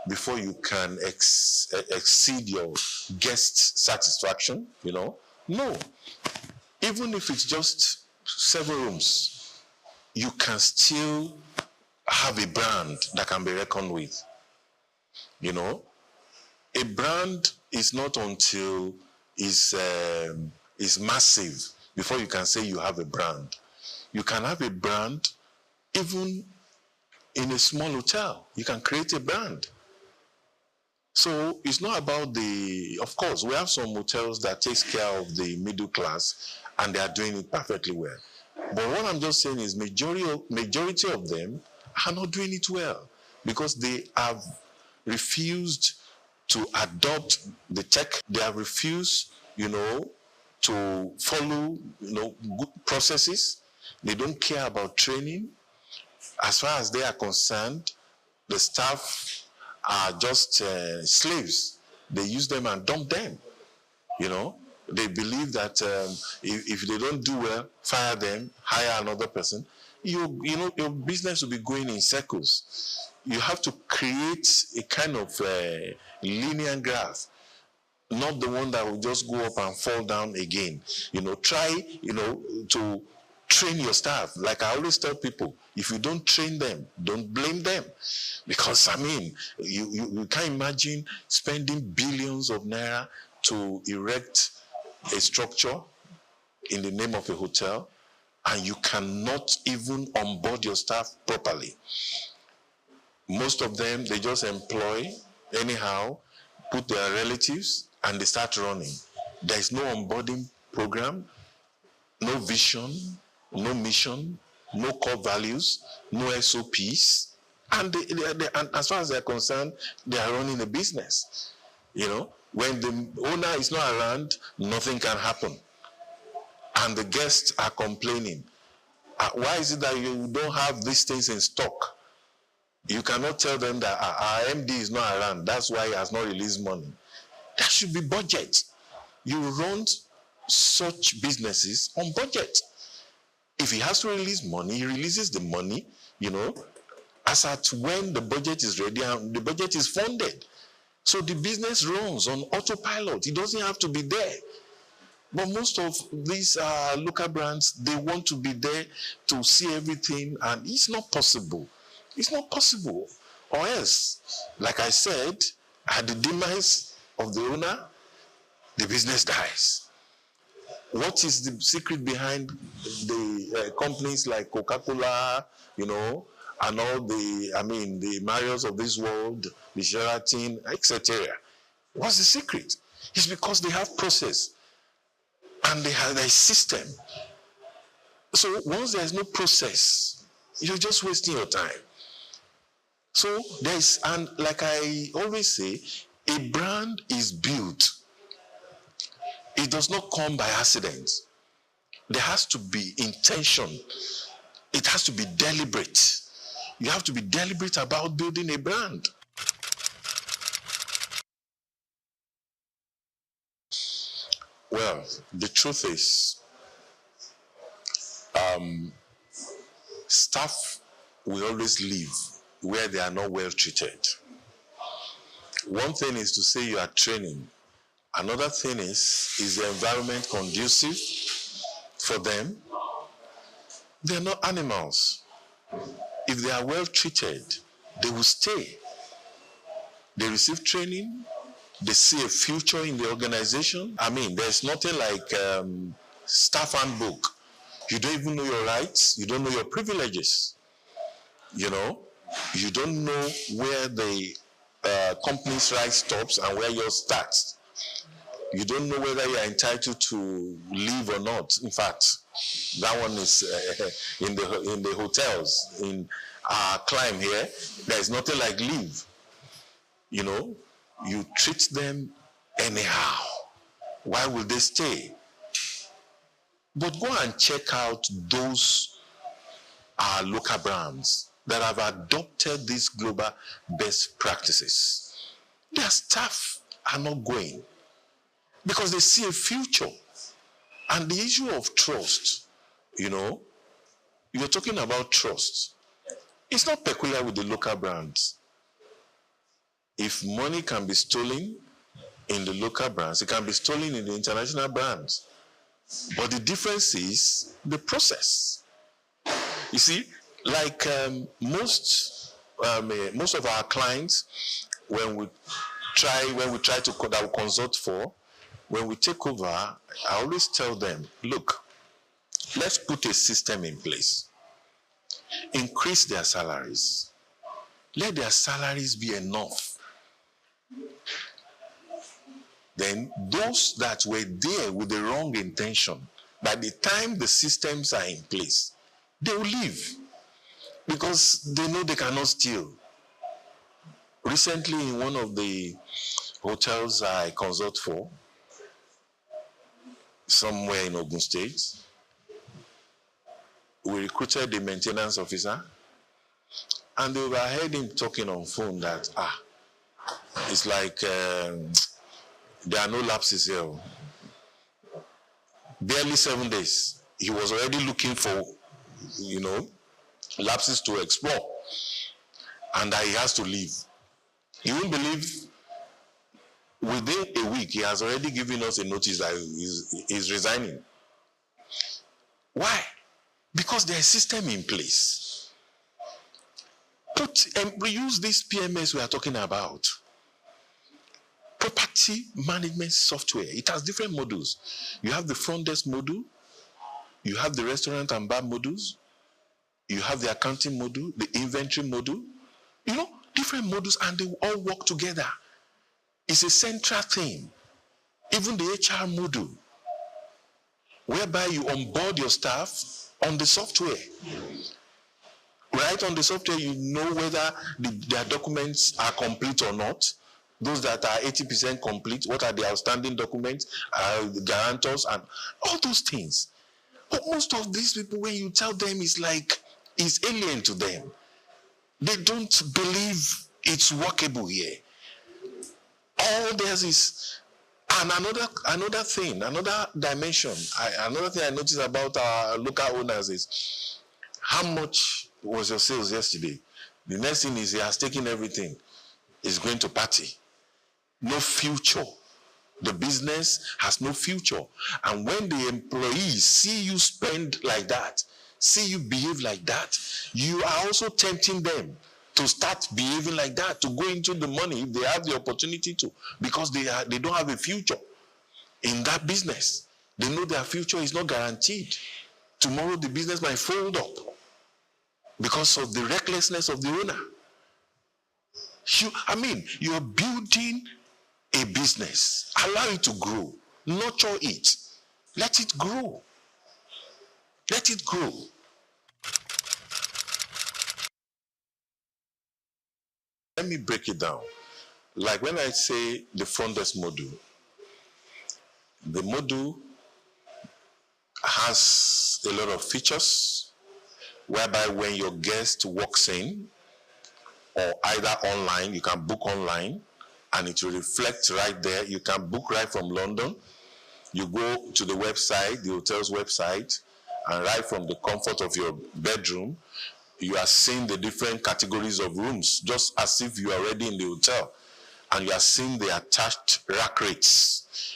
before you can exceed your guest satisfaction, No. Even if it's just several rooms, you can still have a brand that can be reckoned with. A brand is not until it's massive before you can say you have a brand. You can have a brand even in a small hotel. You can create a brand. So it's not about of course, we have some hotels that takes care of the middle class and they are doing it perfectly well. But what I'm just saying is majority of them are not doing it well because they have refused to adopt the tech. They have refused, to follow, good processes. They don't care about training. As far as they are concerned, the staff are just slaves. They use them and dump them. They believe that if they don't do well, fire them, hire another person. Your business will be going in circles. You have to create a kind of linear graph, not the one that will just go up and fall down again. Try, to train your staff. Like I always tell people, if you don't train them, don't blame them. Because, you can't imagine spending billions of naira to erect a structure in the name of a hotel, and you cannot even onboard your staff properly. Most of them, they just employ anyhow, put their relatives, and they start running. There is no onboarding program, no vision, no mission, no core values, no SOPs, and and as far as they're concerned, they are running a business. When the owner is not around, nothing can happen. And the guests are complaining. Why is it that you don't have these things in stock? You cannot tell them that our MD is not around, that's why he has not released money. That should be budget. You run such businesses on budget. If he has to release money, he releases the money, as at when the budget is ready and the budget is funded. So the business runs on autopilot. It doesn't have to be there. But most of these local brands, they want to be there to see everything, and it's not possible. It's not possible. Or else, like I said, at the demise of the owner, the business dies. What is the secret behind the companies like Coca-Cola, and all the Marriotts of this world, the Sheraton, etc.? What's the secret? It's because they have process and they have a system. So once there's no process, you're just wasting your time. So and like I always say, a brand is built. It does not come by accident. There has to be intention. It has to be deliberate. You have to be deliberate about building a brand. Well, the truth is, staff will always live where they are not well treated. One thing is to say you are training. Another thing is the environment conducive for them? They're not animals. If they are well treated, they will stay. They receive training. They see a future in the organization. There's nothing like staff handbook. You don't even know your rights. You don't know your privileges. You don't know where the company's right stops and where yours starts. You don't know whether you are entitled to leave or not. In fact, that one is in the hotels. In our climb here, there is nothing like leave. You treat them anyhow. Why will they stay? But go and check out those local brands that have adopted these global best practices. Their staff are not going because they see a future. And the issue of trust, you're talking about trust. It's not peculiar with the local brands. If money can be stolen in the local brands, it can be stolen in the international brands. But the difference is the process. You see, like most of our clients, when we try to that we consult for, when we take over, I always tell them, look, let's put a system in place. Increase their salaries. Let their salaries be enough. Then those that were there with the wrong intention, by the time the systems are in place, they will leave because they know they cannot steal. Recently, in one of the hotels I consult for, somewhere in Ogun State, we recruited the maintenance officer, and they overheard him talking on phone that, it's like there are no lapses here. Barely 7 days. He was already looking for, lapses to explore, and that he has to leave. You won't believe, within a week, he has already given us a notice that he's resigning. Why? Because there's a system in place. We use this PMS we are talking about. Property management software. It has different modules. You have the front desk module, you have the restaurant and bar modules, you have the accounting module, the inventory module, different modules, and they all work together. It's a central thing. Even the HR module, whereby you onboard your staff on the software. Right on the software, you know whether their documents are complete or not. Those that are 80% complete, what are the outstanding documents, the guarantors, and all those things. But most of these people, when you tell them, it's alien to them. They don't believe it's workable here. All theirs is, and another thing, another dimension, another thing I noticed about our local owners is, how much was your sales yesterday? The next thing is he has taken everything. He's going to party. No future. The business has no future. And when the employees see you spend like that, see you behave like that, you are also tempting them to start behaving like that, to go into the money if they have the opportunity to, because they don't have a future in that business. They know their future is not guaranteed. Tomorrow the business might fold up because of the recklessness of the owner. You're building a business. Allow it to grow. Nurture it. Let it grow. Let it grow. Let me break it down. Like when I say the front desk module, the module has a lot of features whereby when your guest walks in, or either online, you can book online, and it will reflect right there. You can book right from London. You go to the website, the hotel's website, and right from the comfort of your bedroom, you are seeing the different categories of rooms, just as if you are already in the hotel. And you are seeing the attached rack rates.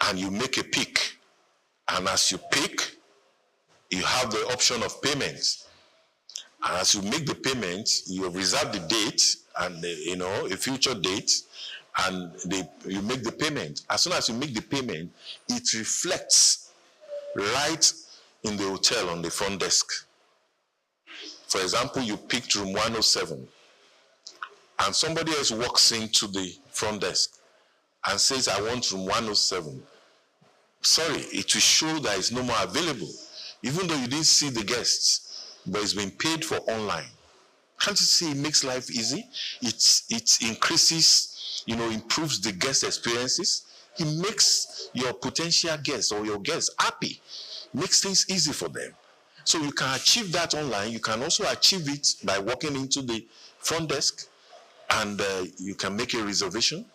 And you make a pick. And as you pick, you have the option of payment. And as you make the payment, you have reserved the date and a future date, and you make the payment. As soon as you make the payment, it reflects right in the hotel on the front desk. For example, you picked room 107, and somebody else walks into the front desk and says, I want room 107. Sorry, it will show that it's no more available, even though you didn't see the guests, but it's been paid for online. Can't you see it makes life easy? It increases, improves the guest experiences. It makes your potential guests or your guests happy, makes things easy for them. So you can achieve that online. You can also achieve it by walking into the front desk, and you can make a reservation.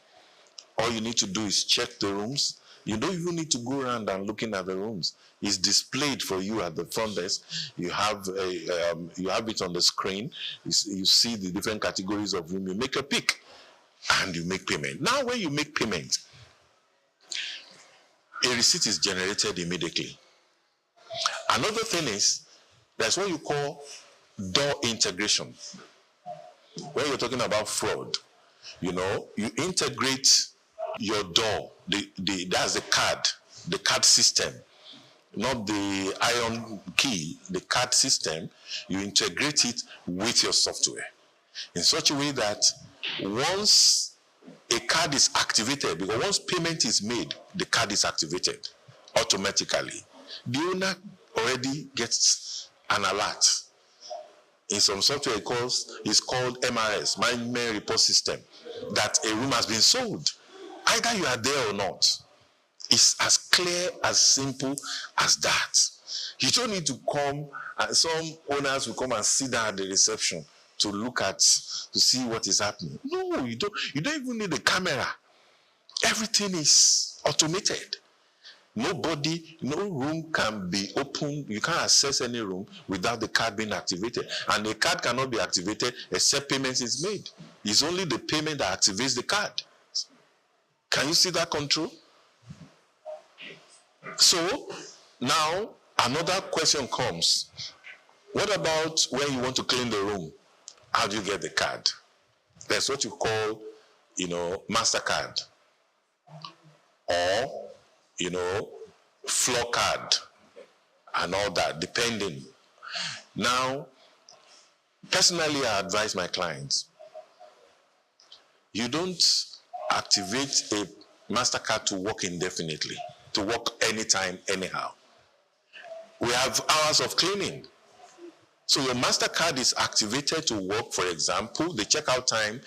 All you need to do is check the rooms, You don't even need to go around and looking at the rooms. It's displayed for you at the front desk. You have it on the screen. You see the different categories of room. You make a pick and you make payment. Now, when you make payment, a receipt is generated immediately. Another thing is, that's what you call door integration. When you're talking about fraud, you integrate your door, that's the card system, not the iron key, the card system. You integrate it with your software in such a way that once a card is activated, because once payment is made, the card is activated automatically. The owner already gets an alert. In some software, it's called MRS, Management Report System, that a room has been sold. Either you are there or not. It's as clear, as simple as that. You don't need to come, and some owners will come and sit down at the reception to see what is happening. No, you don't even need a camera. Everything is automated. No room can be opened. You can't access any room without the card being activated. And the card cannot be activated except payment is made. It's only the payment that activates the card. Can you see that control? So now another question comes. What about when you want to clean the room? How do you get the card? That's what you call, MasterCard. Or, floor card and all that, depending. Now, personally, I advise my clients, you don't activate a MasterCard to work indefinitely, to work anytime, anyhow. We have hours of cleaning. So your MasterCard is activated to work, for example, the checkout time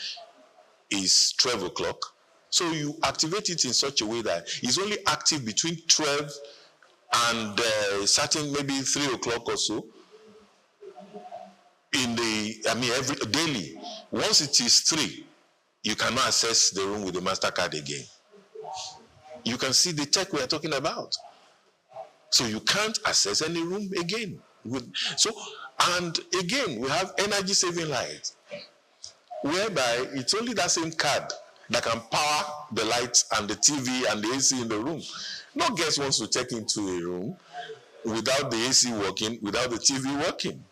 is 12 o'clock. So you activate it in such a way that it's only active between 12 and maybe 3 o'clock or so. Every daily. Once it is 3, you cannot access the room with the MasterCard again. You can see the tech we are talking about. So you can't access any room again. And again, we have energy saving lights, whereby it's only that same card that can power the lights and the TV and the AC in the room. No guest wants to check into a room without the AC working, without the TV working.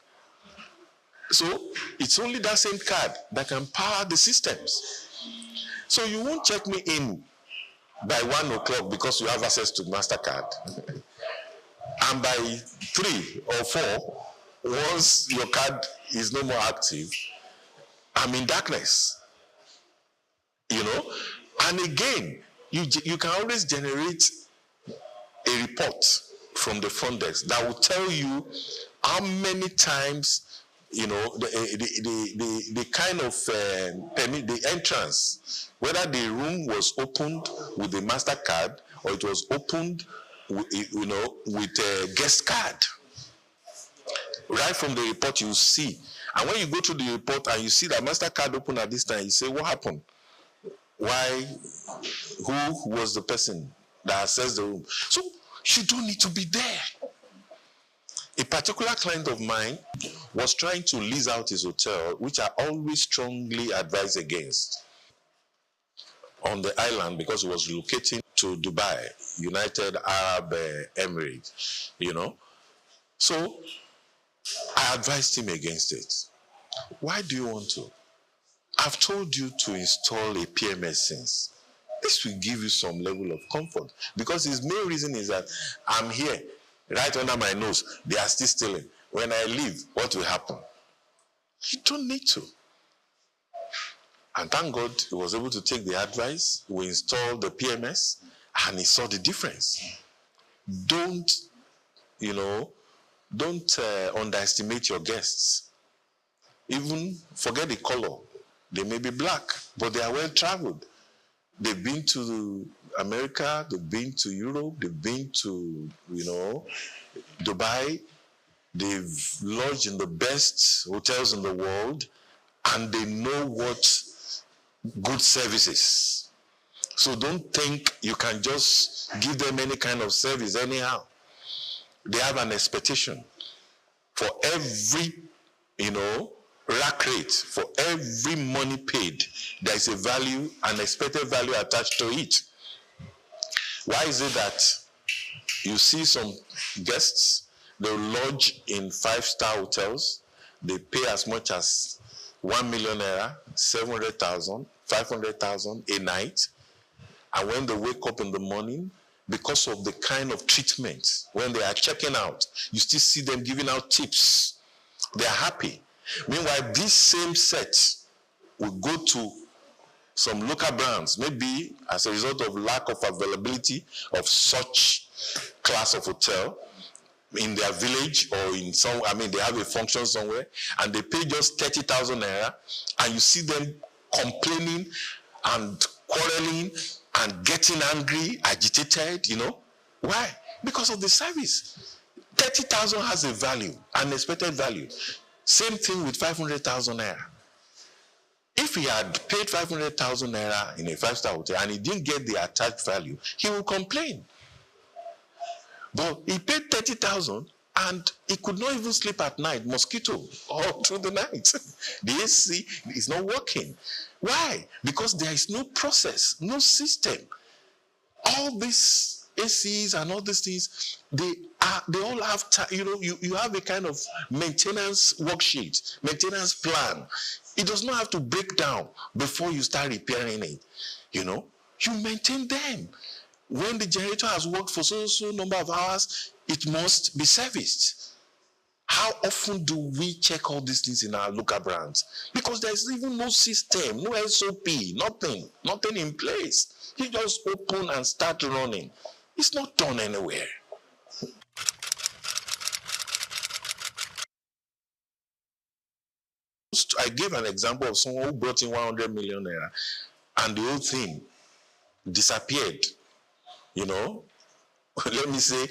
So it's only that same card that can power the systems. So you won't check me in by 1 o'clock because you have access to MasterCard. And by 3 or 4, once your card is no more active, I'm in darkness. And again, you can always generate a report from the front desk that will tell you how many times, the kind of the entrance, whether the room was opened with the MasterCard or it was opened with a guest card. Right from the report you see. And when you go to the report and you see that MasterCard open at this time, you say, what happened? Why? Who was the person that accessed the room? So you don't need to be there. A particular client of mine was trying to lease out his hotel, which I always strongly advise against, on the island because he was relocating to Dubai, United Arab Emirates, So I advised him against it. Why do you want to? I've told you to install a PMS since. This will give you some level of comfort because his main reason is that I'm here, right under my nose. They are still stealing. When I leave, what will happen? You don't need to. And thank God he was able to take the advice. We installed the PMS and he saw the difference. Don't underestimate your guests. Even forget the color. They may be black, but they are well traveled. They've been to America, they've been to Europe, they've been to, Dubai. They've lodged in the best hotels in the world, and they know what good service is. So don't think you can just give them any kind of service anyhow. They have an expectation. For every, rack rate, for every money paid, there is a value, an expected value attached to it. Why is it that you see some guests, they'll lodge in 5-star hotels, they pay as much as 1 million naira, 700,000, 500,000 a night, and when they wake up in the morning, because of the kind of treatment, when they are checking out, you still see them giving out tips. They are happy. Meanwhile, this same set will go to some local brands, maybe as a result of lack of availability of such class of hotel in their village or in some, they have a function somewhere, and they pay just 30,000 naira, and you see them complaining and quarreling and getting angry, agitated, Why? Because of the service. 30,000 has a value, an expected value. Same thing with 500,000 naira. If he had paid 500,000 naira in a 5-star hotel and he didn't get the attached value, he will complain. But he paid 30,000 and he could not even sleep at night, mosquito, all through the night. The AC is not working. Why? Because there is no process, no system. All these ACs and all these things, they all have, you have a kind of maintenance worksheet, maintenance plan. It does not have to break down before you start repairing it. You maintain them. When the generator has worked for so number of hours, it must be serviced. How often do we check all these things in our local brands? Because there's even no system, no SOP, nothing in place. You just open and start running. It's not done anywhere. I gave an example of someone who brought in 100 million naira and the whole thing disappeared. Let me say,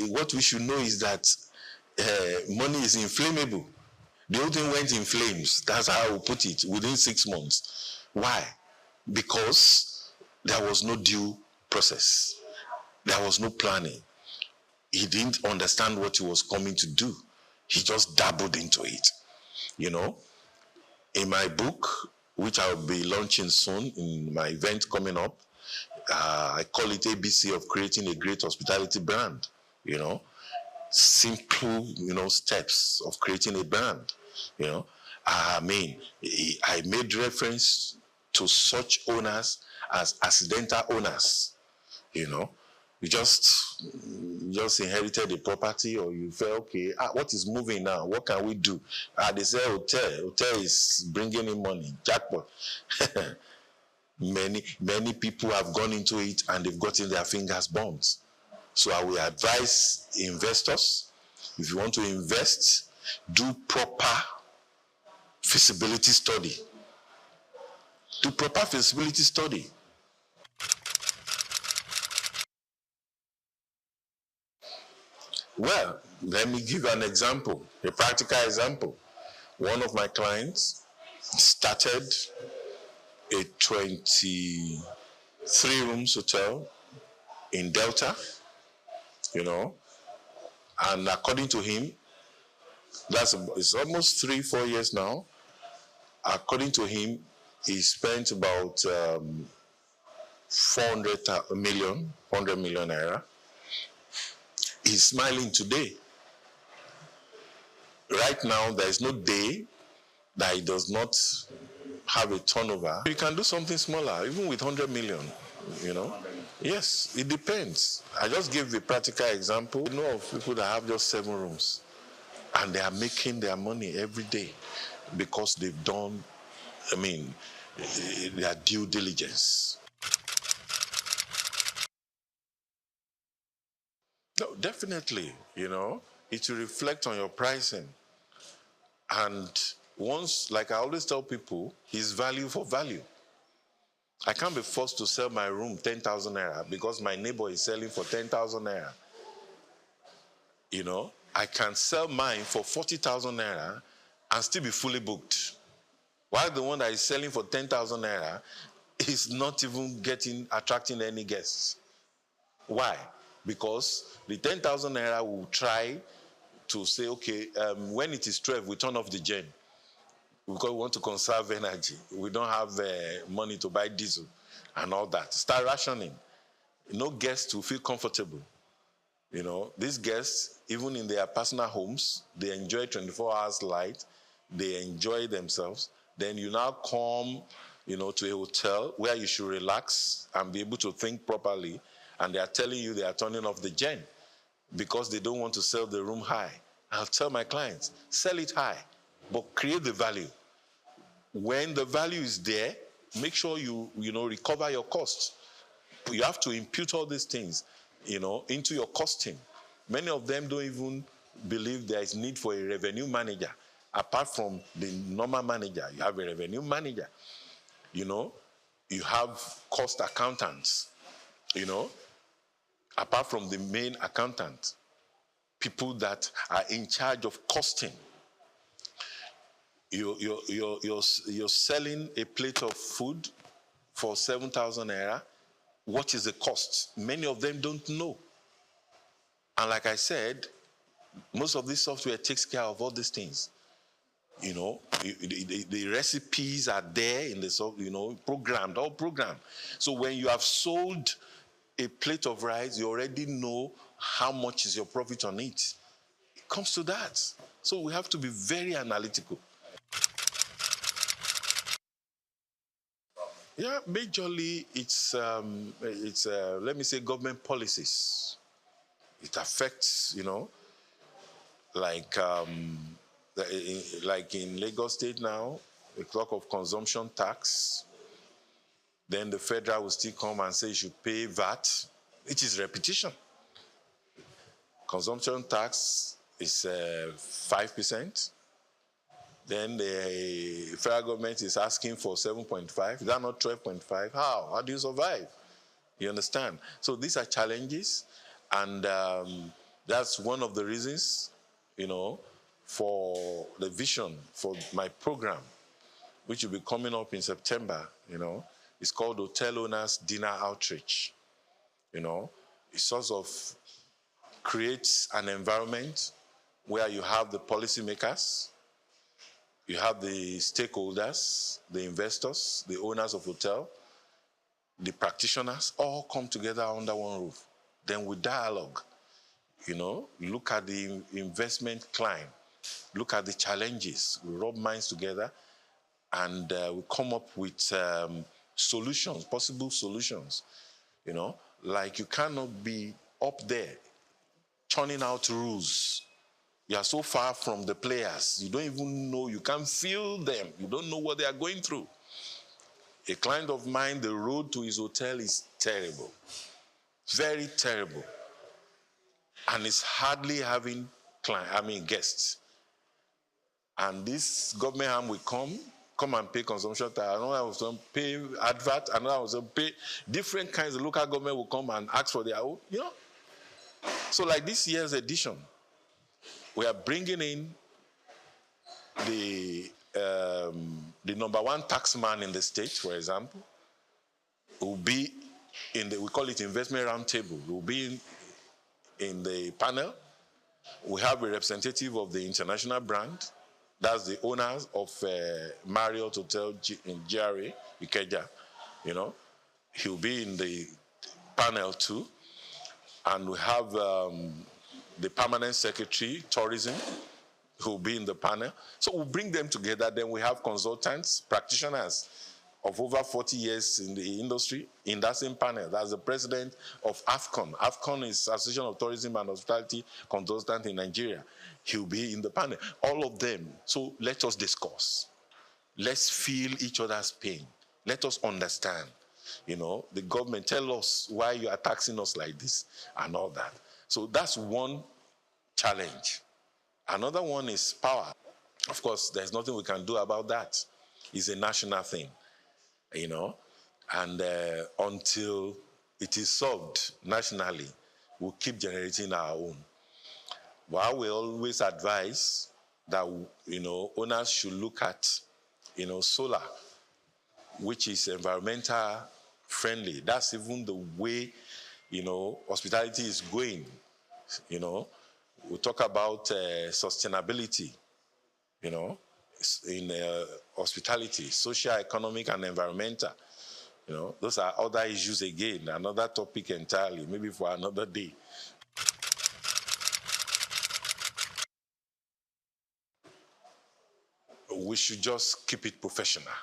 what we should know is that money is inflammable. The whole thing went in flames. That's how I will put it, within 6 months. Why? Because there was no due process. There was no planning. He didn't understand what he was coming to do. He just dabbled into it. In my book, which I'll be launching soon in my event coming up, I call it ABC of creating a great hospitality brand. Simple, steps of creating a brand. I made reference to such owners as accidental owners. You just inherited a property, or you felt, okay, what is moving now? What can we do? They say hotel is bringing in money, jackpot. Many people have gone into it and they've gotten their fingers burnt. So I will advise investors, if you want to invest, do proper feasibility study. Do proper feasibility study. Well, let me give you an example, a practical example. One of my clients started a 23-room hotel in Delta, and according to him, it's almost 3-4 years now. According to him, he spent about 400 million naira. He's smiling today. Right now, there is no day that he does not have a turnover. You can do something smaller, even with 100 million, Yes, it depends. I just gave a practical example. I know of people that have just 7 rooms, and they are making their money every day because they've done, their due diligence. No, definitely, it will reflect on your pricing. And once, like I always tell people, is value for value. I can't be forced to sell my room 10,000 naira because my neighbor is selling for 10,000 naira. I can sell mine for 40,000 naira and still be fully booked. While the one that is selling for 10,000 naira is not even attracting any guests. Why? Because the 10,000 naira will try to say, okay, when it is 12, we turn off the gen because we want to conserve energy. We don't have money to buy diesel and all that. Start rationing. No guests will feel comfortable. You know, these guests, even in their personal homes, they enjoy 24 hours light. They enjoy themselves. Then you now come, you know, to a hotel where you should relax and be able to think properly. And they are telling you they are turning off the gen because they don't want to sell the room high. I'll tell my clients, sell it high, but create the value. When the value is there, make sure you recover your costs. You have to impute all these things, you know, into your costing. Many of them don't even believe there is need for a revenue manager. Apart from the normal manager, you have a revenue manager. You know, you have cost accountants, you know, apart from the main accountant, people that are in charge of costing. You're selling a plate of food for 7,000 naira. What is the cost? Many of them don't know. And like I said, most of this software takes care of all these things. You know, the recipes are there in the software, you know, all programmed. So when you have sold a plate of rice, you already know how much is your profit on it. It comes to that. So we have to be very analytical. Yeah, majorly it's let me say government policies. It affects, you know, like in Lagos State now, the clock of consumption tax. Then the federal will still come and say you should pay VAT, which is repetition. Consumption tax is 5%. Then the federal government is asking for 7.5. Is that not 12.5? How? How do you survive? You understand? So these are challenges, and that's one of the reasons, you know, for the vision for my program, which will be coming up in September, you know. It's called Hotel Owners Dinner Outreach. You know, it sort of creates an environment where you have the policymakers, you have the stakeholders, the investors, the owners of hotel, the practitioners, all come together under one roof. Then we dialogue, you know, look at the investment climb, look at the challenges, we rub minds together, and we come up with solutions, possible solutions, you know, like you cannot be up there churning out rules. You are so far from the players. You don't even know, you can't feel them. You don't know what they are going through. A client of mine, the road to his hotel is terrible, very terrible. And it's hardly having guests. And this government arm will come and pay consumption tax. Another was to pay advert, another was to pay different kinds of local government will come and ask for their own, you know. So like this year's edition, we are bringing in the number one taxman in the state, for example, who will be in we call it investment roundtable, who will be in the panel. We have a representative of the international brand. That's the owners of Marriott Hotel in GRA, Ikeja, you know. He'll be in the panel too. And we have the permanent secretary, tourism, who'll be in the panel. So we'll bring them together. Then we have consultants, practitioners of over 40 years in the industry in that same panel. That's the president of AFCON. AFCON is Association of Tourism and Hospitality Consultants in Nigeria. He'll be in the panel. All of them. So let us discuss. Let's feel each other's pain. Let us understand. You know, the government, tell us why you are taxing us like this and all that. So that's one challenge. Another one is power. Of course, there's nothing we can do about that. It's a national thing, you know. And until it is solved nationally, we'll keep generating our own. But we always advise that, you know, owners should look at, you know, solar. which is environmental friendly. That's even the way, hospitality is going. We talk about sustainability, in hospitality, social, economic, and environmental. Those are other issues again, another topic entirely, maybe for another day. We should just keep it professional.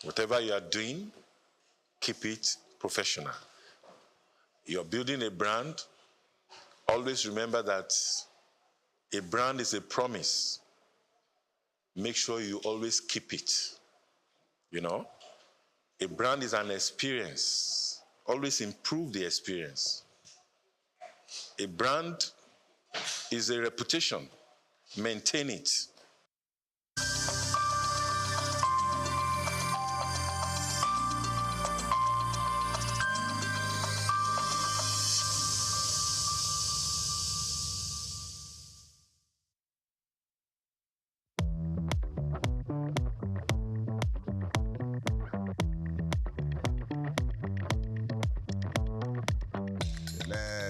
Whatever you are doing, keep it professional. You're building a brand, always remember that a brand is a promise. Make sure you always keep it. A brand is an experience. Always improve the experience. A brand is a reputation. Maintain it.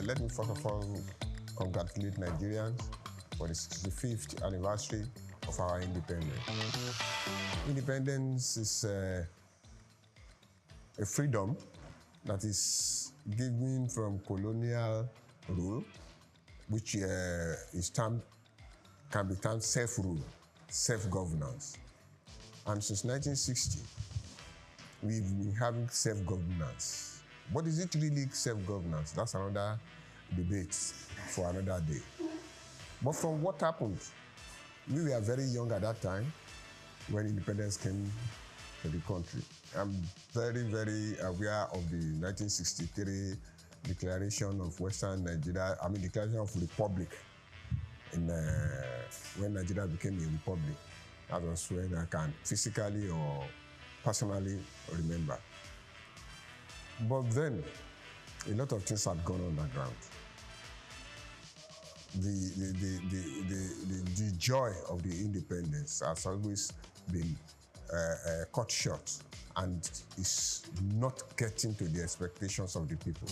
Let me first of all congratulate Nigerians for the 65th anniversary of our independence. Independence is a freedom that is given from colonial rule, which can be termed self-rule, self-governance. And since 1960, we've been having self-governance. What is it really self-governance? That's another debate for another day. But from what happened, we were very young at that time when independence came to the country. I'm very, very aware of the 1963 declaration of Western Nigeria, declaration of republic when Nigeria became a republic. That was when I can physically or personally remember. But then, a lot of things had gone underground. The joy of the independence has always been cut short and is not getting to the expectations of the people.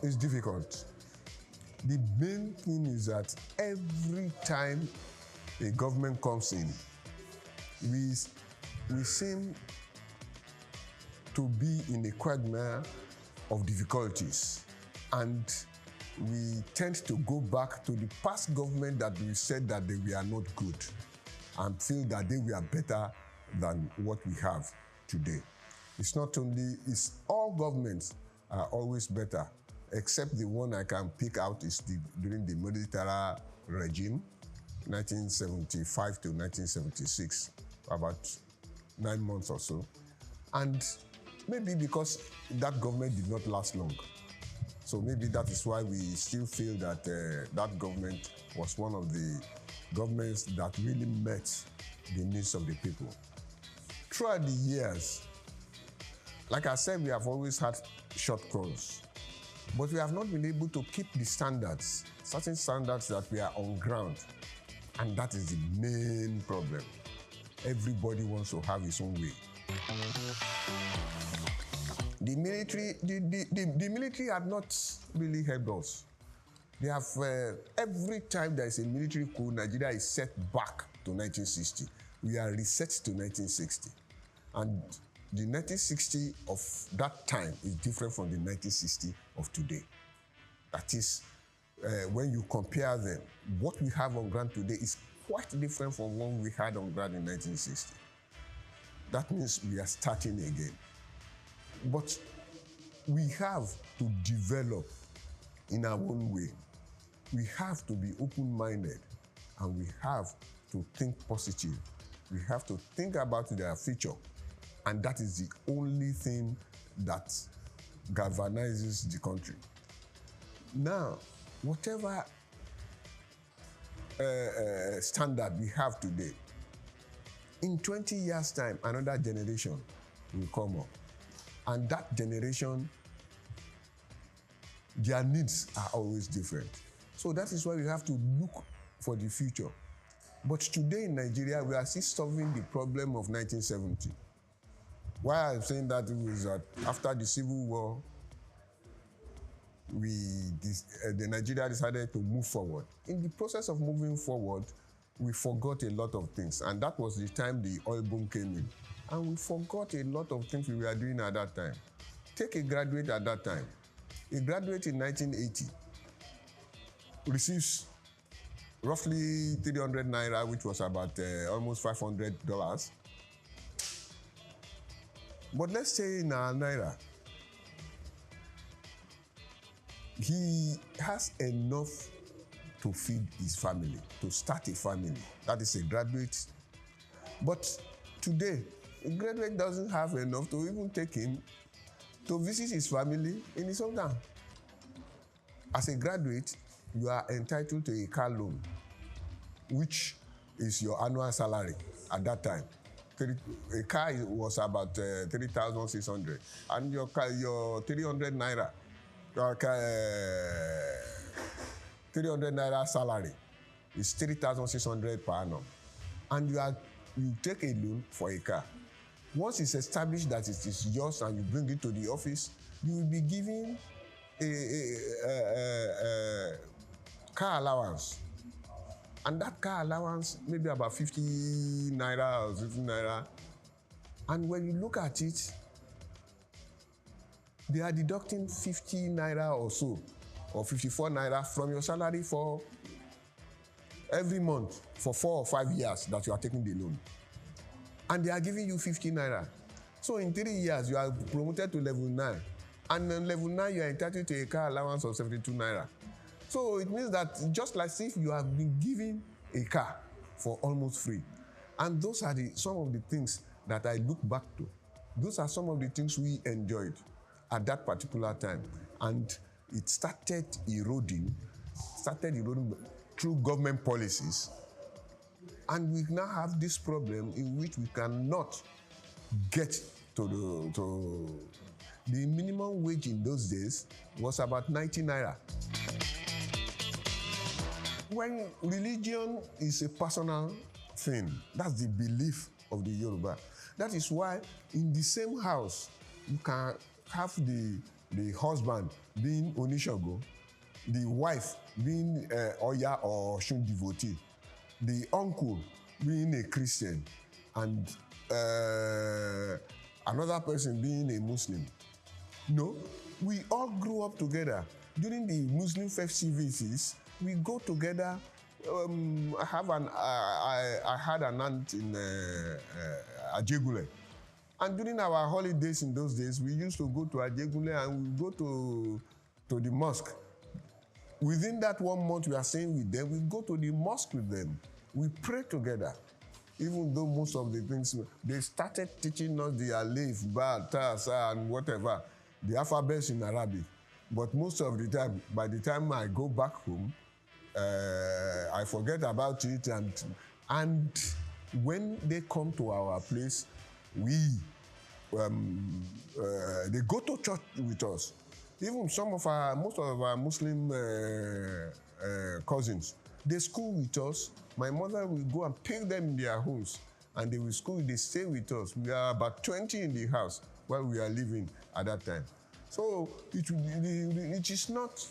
It's difficult. The main thing is that every time a government comes in, we seem to be in a quagmire of difficulties, and we tend to go back to the past government that we said that they were not good and feel that they were better than what we have today. It's not only, all governments are always better, except the one I can pick out is during the military regime, 1975 to 1976, about 9 months or so. And maybe because that government did not last long. So maybe that is why we still feel that that government was one of the governments that really met the needs of the people. Throughout the years, like I said, we have always had shortcomings, but we have not been able to keep the standards, certain standards that we are on ground, and that is the main problem. Everybody wants to have his own way. The military have not really helped us. They have, every time there is a military coup, Nigeria is set back to 1960. We are reset to 1960. And the 1960 of that time is different from the 1960 of today. That is, when you compare them, what we have on ground today is quite different from what we had on ground in 1960. That means we are starting again. But we have to develop in our own way. We have to be open-minded, and we have to think positive. We have to think about their future, and that is the only thing that galvanizes the country. Now, whatever standard we have today, in 20 years' time, another generation will come up. And that generation, their needs are always different. So that is why we have to look for the future. But today in Nigeria, we are still solving the problem of 1970. Why I'm saying that is that after the Civil War, the Nigeria decided to move forward. In the process of moving forward, we forgot a lot of things, and that was the time the oil boom came in. And we forgot a lot of things we were doing at that time. Take a graduate at that time. A graduate in 1980 receives roughly 300 naira, which was about almost $500. But let's say in our naira, he has enough to feed his family, to start a family. That is a graduate. But today, a graduate doesn't have enough to even take him to visit his family in his hometown. As a graduate, you are entitled to a car loan, which is your annual salary at that time. A car was about 3,600, and your 300 naira, 300 naira salary is 3,600 per annum, and you take a loan for a car. Once it's established that it is yours and you bring it to the office, you will be given a car allowance. And that car allowance may be about 50 naira or 60 naira. And when you look at it, they are deducting 50 naira or so, or 54 naira from your salary for every month for 4 or 5 years that you are taking the loan. And they are giving you 50 naira. So in 3 years, you are promoted to level 9. And on level 9, you are entitled to a car allowance of 72 naira. So it means that just like if you have been given a car for almost free. And those are some of the things that I look back to. Those are some of the things we enjoyed at that particular time. And it started eroding through government policies. And we now have this problem in which we cannot get to the minimum wage in those days was about 90 naira. When religion is a personal thing, that's the belief of the Yoruba. That is why in the same house, you can have the husband being Onishogo, the wife being Oya or Shun devotee, the uncle being a Christian, and another person being a Muslim. No, we all grew up together. During the Muslim festivities, we go together. I had an aunt in Ajegule. And during our holidays in those days, we used to go to Ajegule and we go to the mosque. Within that 1 month we are staying with them, we go to the mosque with them. We pray together. Even though most of the things, they started teaching us the alif, ba, ta, sa, and whatever, the alphabets in Arabic. But most of the time, by the time I go back home, I forget about it. And when they come to our place, they go to church with us. Even most of our Muslim cousins, they school with us. My mother will go and pick them in their homes, and they will school, they stay with us. We are about 20 in the house while we are living at that time. So it is not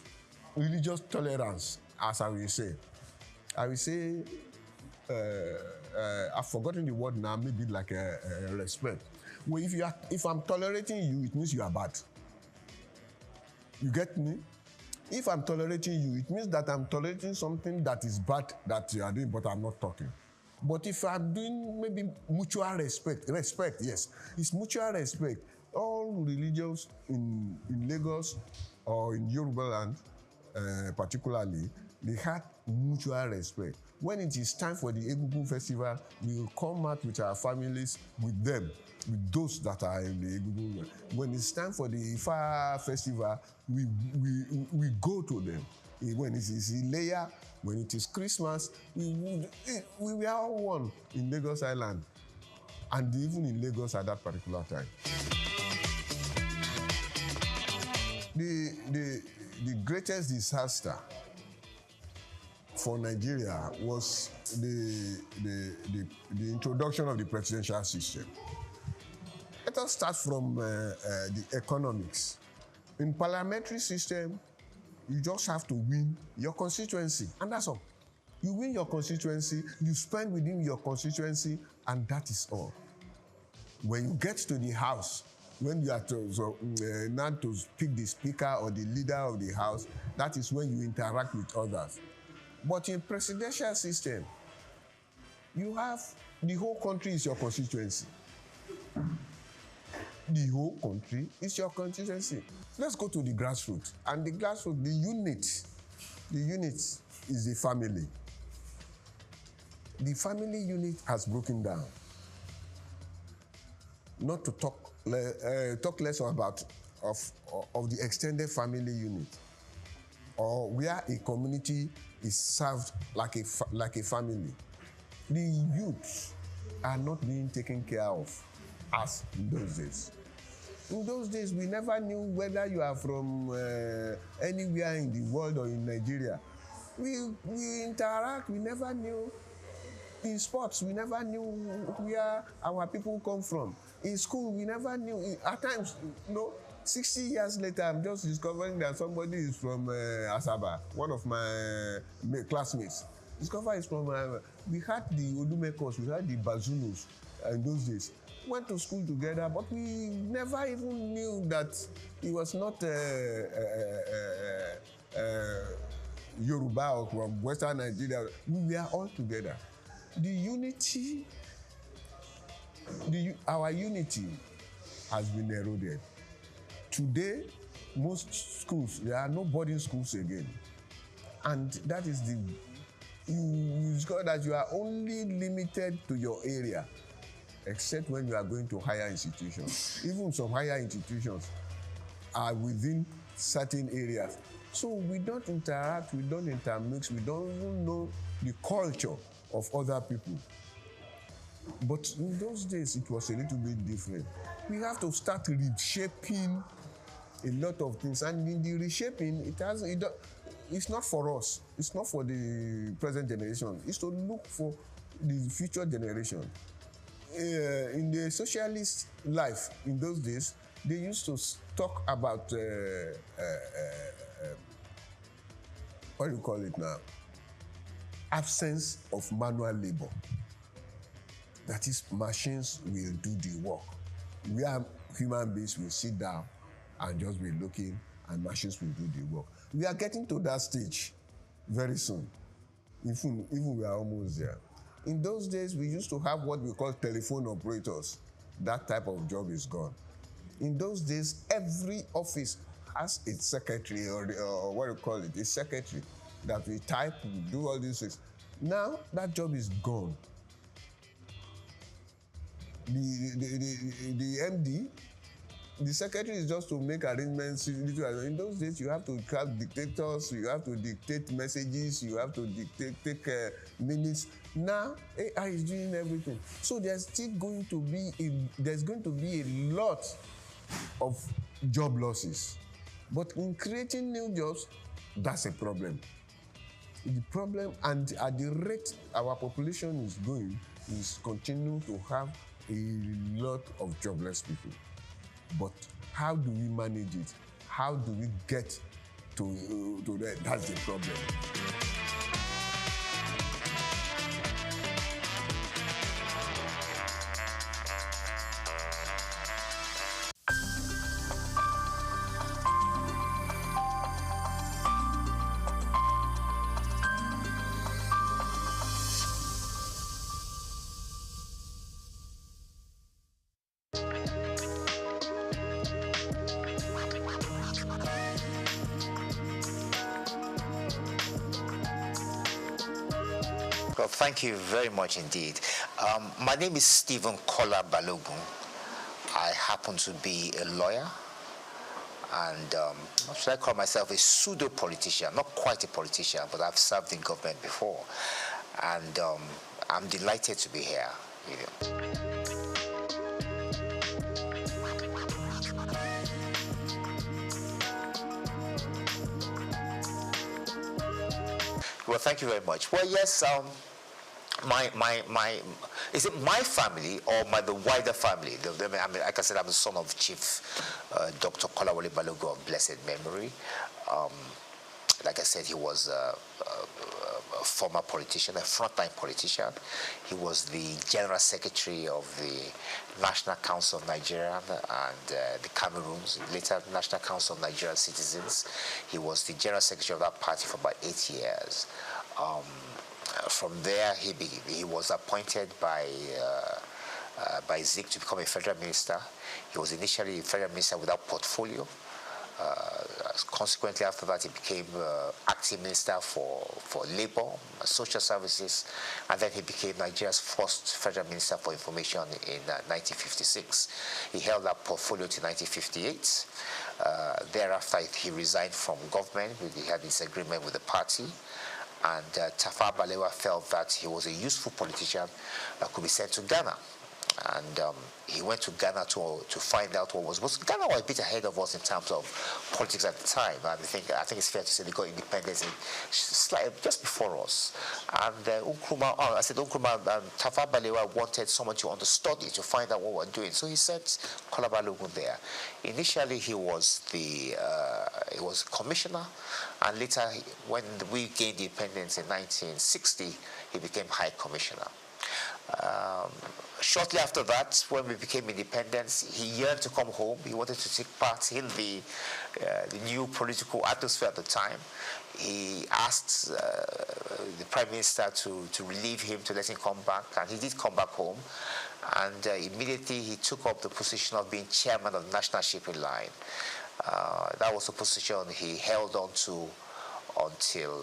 religious tolerance, as I will say. I will say, I've forgotten the word now, maybe like respect. Well, if I'm tolerating you, it means you are bad. You get me? If I'm tolerating you, it means that I'm tolerating something that is bad that you are doing, but I'm not talking. But if I'm doing maybe mutual respect, yes, it's mutual respect. All religions in Lagos or in Yoruba land, particularly, they had mutual respect. When it is time for the Egungun festival, we will come out with our families, with them, with those that are in the Egungun. When it's time for the Ifa festival, we go to them. When it is Ileya, when it is Christmas, we are all one in Lagos Island, and even in Lagos at that particular time. The greatest disaster for Nigeria was the introduction of the presidential system. Let us start from the economics. In parliamentary system, you just have to win your constituency, and that's all. You win your constituency, you spend within your constituency, and that is all. When you get to the house, when you are not to pick the speaker or the leader of the house, that is when you interact with others. But in presidential system, you have the whole country is your constituency. The whole country is your constituency. Let's go to the grassroots. And the grassroots, the unit is the family. The family unit has broken down. Not to talk less about of the extended family unit, or where a community is served like a family. The youths are not being taken care of as in those days. In those days, we never knew whether you are from anywhere in the world or in Nigeria. We interact, we never knew. In sports, we never knew where our people come from. In school, we never knew. At times, 60 years later, I'm just discovering that somebody is from Asaba, one of my classmates. Discover is from, we had the Odumakers, we had the Bazunus in those days. Went to school together, but we never even knew that he was not Yoruba or from Western Nigeria. We were all together. The unity, our unity has been eroded. Today, most schools, there are no boarding schools again. And that is you discover that you are only limited to your area, except when you are going to higher institutions. Even some higher institutions are within certain areas. So we don't interact, we don't intermix, we don't even know the culture of other people. But in those days, it was a little bit different. We have to start reshaping a lot of things. And in the reshaping, it's not for us. It's not for the present generation. It's to look for the future generation. In the socialist life, in those days, they used to talk about, what do you call it now? Absence of manual labor. That is, machines will do the work. We are human beings will sit down and just be looking, and machines will do the work. We are getting to that stage very soon. Even we are almost there. In those days, we used to have what we call telephone operators. That type of job is gone. In those days, every office has its secretary, or what do you call it, a secretary that we type, we do all these things. Now, that job is gone. The MD, the secretary is just to make arrangements. In those days, you have to have dictators, you have to dictate messages, you have to take minutes. Now, AI is doing everything. So there's going to be a lot of job losses. But in creating new jobs, that's a problem. The problem, and at the rate our population is going, is continue to have a lot of jobless people. But how do we manage it? How do we get to that? That's the problem. Well, thank you very much indeed. My name is Stephen Kola Balogun. I happen to be a lawyer, and should I call myself a pseudo-politician? Not quite a politician, but I've served in government before. And I'm delighted to be here with you. Well, thank you very much. Well, yes, is it my family or the wider family? I mean, like I said, I'm the son of Chief Dr. Kolawole Balogun of blessed memory. Like I said, he was a former politician, a frontline politician. He was the General Secretary of the National Council of Nigeria and the Cameroons, later National Council of Nigerian Citizens. He was the General Secretary of that party for about 8 years. From there, he was appointed by SOUQ to become a federal minister. He was initially a federal minister without portfolio. Consequently, after that, he became acting minister for labor, social services, and then he became Nigeria's first federal minister for information in 1956. He held that portfolio to 1958. Thereafter, he resigned from government. He had disagreement with the party. And Tafawa Balewa felt that he was a useful politician that could be sent to Ghana. And he went to Ghana to find out what was Ghana was a bit ahead of us in terms of politics at the time. And I think it's fair to say they got independence just before us. And Tafawa Balewa wanted someone to understudy to find out what we're doing. So he sent Kola Balogun there. Initially, he was commissioner, and later, when we gained independence in 1960, he became high commissioner. Shortly after that, when we became independent, he yearned to come home. He wanted to take part in the new political atmosphere at the time. He asked the Prime Minister to relieve him, to let him come back, and he did come back home. And immediately he took up the position of being chairman of the National Shipping Line. That was the position he held on to until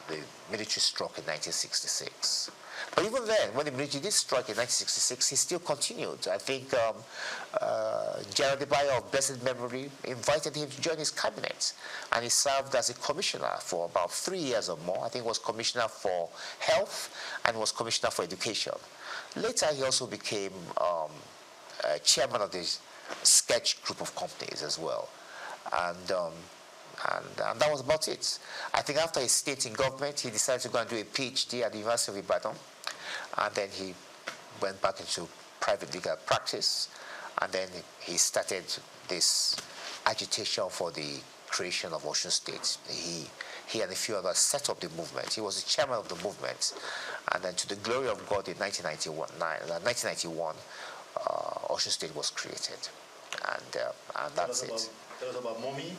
the military struck in 1966. But even then, when the military did strike in 1966, he still continued. I think General Debayo of blessed memory invited him to join his cabinet, and he served as a commissioner for about 3 years or more. I think he was commissioner for health and was commissioner for education. Later, he also became chairman of the Sketch group of companies as well. And that was about it. I think after his stint in government, he decided to go and do a PhD at the University of Ibadan. And then he went back into private legal practice. And then he started this agitation for the creation of Osun State. He and a few others set up the movement. He was the chairman of the movement. And then to the glory of God, in 1991, Osun State was created. And that's it. Tell us about mommy.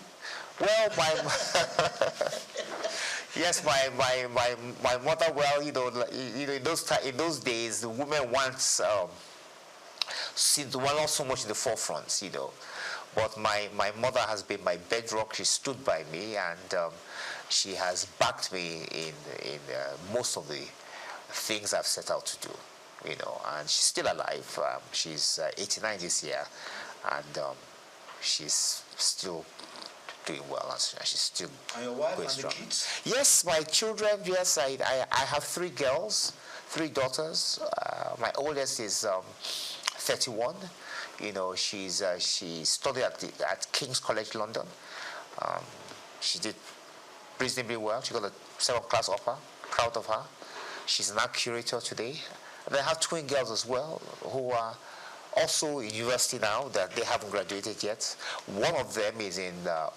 Well, yes, my mother. Well, in those days, the women weren't not so much in the forefront, But my mother has been my bedrock. She stood by me, and she has backed me in most of the things I've set out to do, And she's still alive. She's 89 this year, and she's still doing well, and she's still and your wife going and strong. The kids? Yes, my children. Yes, I have 3 girls, 3 daughters. My oldest is 31. She studied at King's College London. She did reasonably well. She got a 7th class upper. Proud of her. She's an art curator today. And I have twin girls as well who are also in university now, that they haven't graduated yet. One of them is in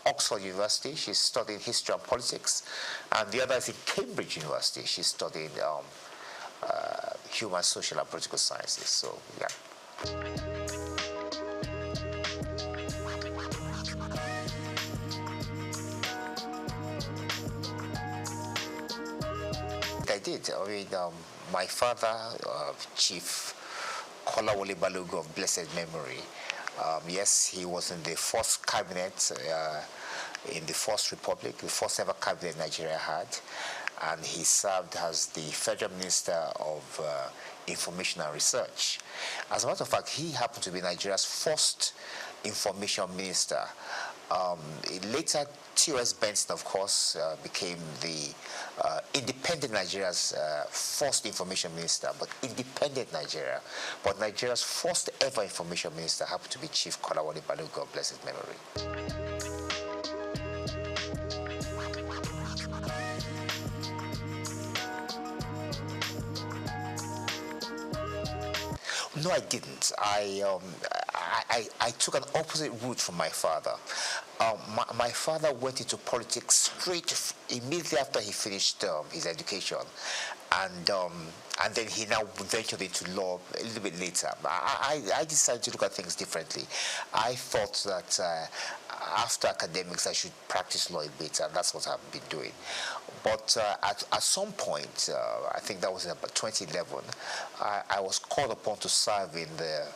Oxford University. She's studying history and politics. And the other is in Cambridge University. She's studying human, social, and political sciences. So, yeah. I did. I mean, my father, Chief Kolawole Balogun of blessed memory. Yes, he was in the first cabinet in the First Republic, the first ever cabinet Nigeria had, and he served as the Federal Minister of Information and Research. As a matter of fact, he happened to be Nigeria's first information minister. Later, T.O.S. Benson, of course, became the independent Nigeria's first information minister, but independent Nigeria. But Nigeria's first ever information minister happened to be Chief Kolawole Balogun of blessed memory. No, I didn't. I took an opposite route from my father. My father went into politics immediately after he finished his education, and then he now ventured into law a little bit later. I decided to look at things differently. I thought that after academics I should practice law a bit, and that's what I've been doing. But at some point, I think that was in about 2011, I was called upon to serve in the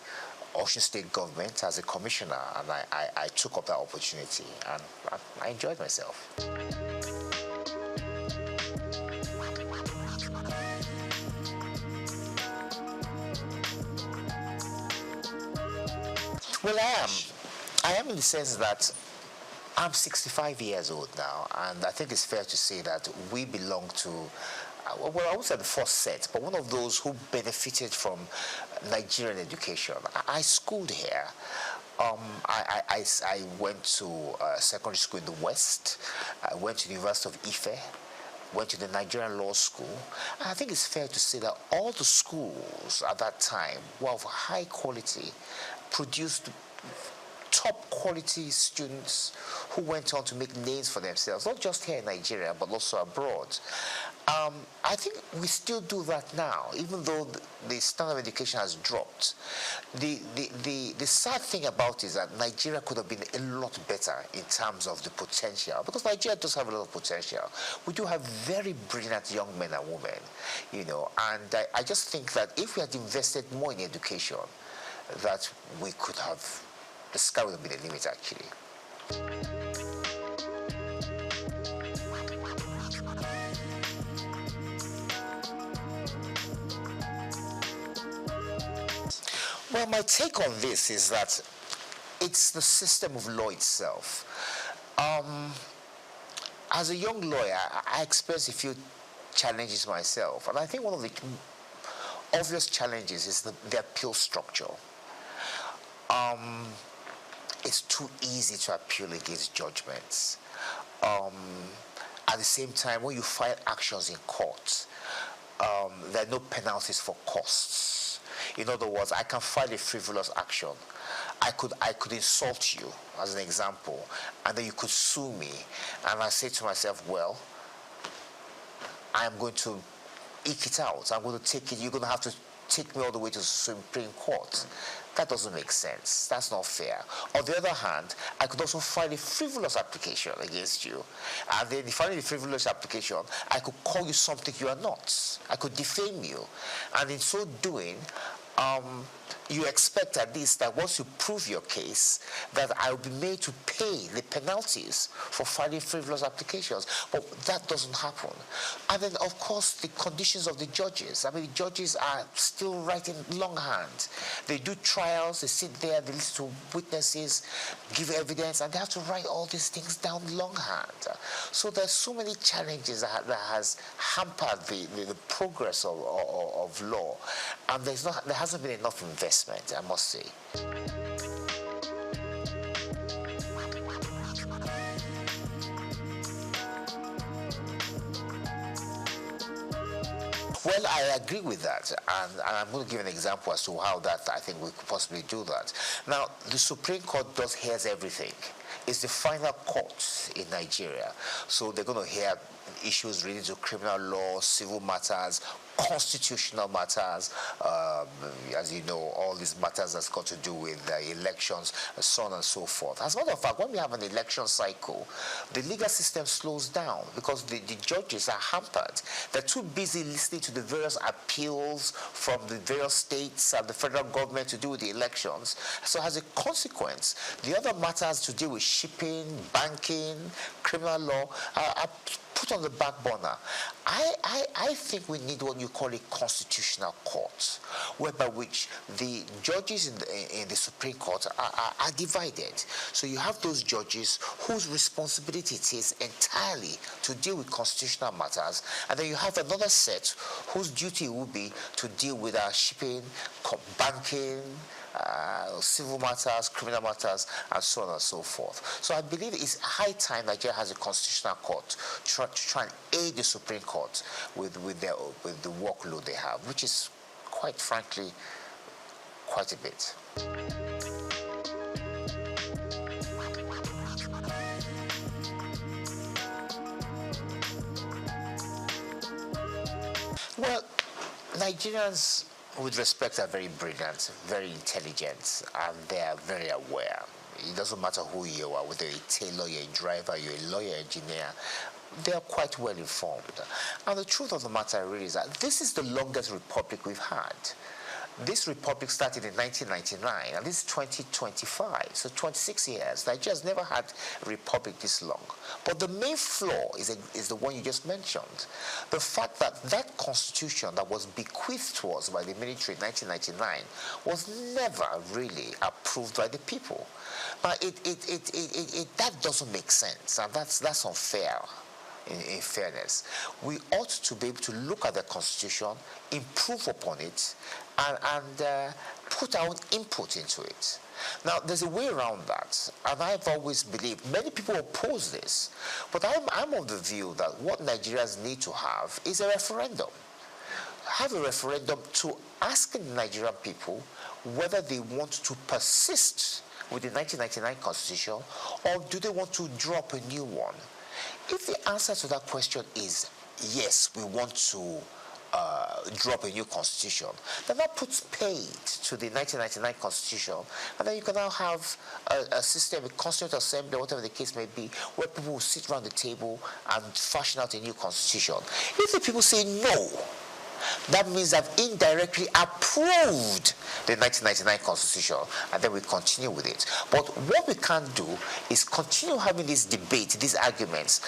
Ocean State government as a commissioner, and I took up that opportunity, and I enjoyed myself. Well, I am in the sense that I'm 65 years old now, and I think it's fair to say that we belong to, well, I would say the first set, but one of those who benefited from Nigerian education. I schooled here. I went to secondary school in the West. I went to the University of Ife, went to the Nigerian Law School. And I think it's fair to say that all the schools at that time were of high quality, produced top quality students who went on to make names for themselves, not just here in Nigeria, but also abroad. I think we still do that now, even though the standard of education has dropped. The sad thing about it is that Nigeria could have been a lot better in terms of the potential, because Nigeria does have a lot of potential. We do have very brilliant young men and women, you know, and I just think that if we had invested more in education, that we could have, the sky would have been the limit, actually. Well, my take on this is that it's the system of law itself. As a young lawyer, I experienced a few challenges myself, and I think one of the obvious challenges is the appeal structure. It's too easy to appeal against judgments. At the same time, when you file actions in court, there are no penalties for costs. In other words, I can file a frivolous action. I could insult you, as an example, and then you could sue me, and I say to myself, well, I'm going to eke it out. I'm going to take it. You're going to have to take me all the way to the Supreme Court. That doesn't make sense. That's not fair. On the other hand, I could also file a frivolous application against you. And then filing a frivolous application, I could call you something you are not. I could defame you. And in so doing, you expect at least that once you prove your case, that I will be made to pay the penalties for filing frivolous applications. But that doesn't happen. And then, of course, the conditions of the judges. I mean, the judges are still writing longhand. They do trials, they sit there, they listen to witnesses, give evidence, and they have to write all these things down longhand. So there's so many challenges that has hampered the progress of law. And there hasn't been enough investment, I must say. Well, I agree with that, and I'm going to give an example as to how that I think we could possibly do that. Now, the Supreme Court hears everything. It's the final court in Nigeria, so they're going to hear issues related to criminal law, civil matters, constitutional matters, as you know, all these matters that's got to do with elections, so on and so forth. As a matter of fact, when we have an election cycle, the legal system slows down because the judges are hampered. They're too busy listening to the various appeals from the various states and the federal government to do with the elections. So as a consequence, the other matters to deal with shipping, banking, criminal law are put on the back burner. I think we need what you call a constitutional court, whereby which the judges in the Supreme Court are divided. So you have those judges whose responsibility it is entirely to deal with constitutional matters, and then you have another set whose duty will be to deal with shipping, banking, civil matters, criminal matters, and so on and so forth. So I believe it's high time Nigeria has a constitutional court to try and aid the Supreme Court with the workload they have, which is quite frankly quite a bit. Well, Nigerians, with respect, are very brilliant, very intelligent, and they are very aware. It doesn't matter who you are, whether you're a tailor, you're a driver, you're a lawyer, engineer, they are quite well informed. And the truth of the matter really is that this is the longest republic we've had. This republic started in 1999, and this is 2025, so 26 years. Nigeria's never had a republic this long. But the main flaw is the one you just mentioned. The fact that that constitution that was bequeathed to us by the military in 1999 was never really approved by the people. Now, that doesn't make sense, and that's unfair. In fairness, we ought to be able to look at the constitution, improve upon it, and put our own input into it. Now, there's a way around that, and I've always believed, many people oppose this, but I'm of the view that what Nigerians need to have is a referendum. Have a referendum to ask the Nigerian people whether they want to persist with the 1999 constitution, or do they want to drop a new one. If the answer to that question is yes, we want to drop a new constitution, then that puts paid to the 1999 constitution, and then you can now have a system, a constituent assembly, whatever the case may be, where people will sit around the table and fashion out a new constitution. If the people say no, that means they've indirectly approved the 1999 constitution, and then we continue with it. But what we can't do is continue having this debate, these arguments.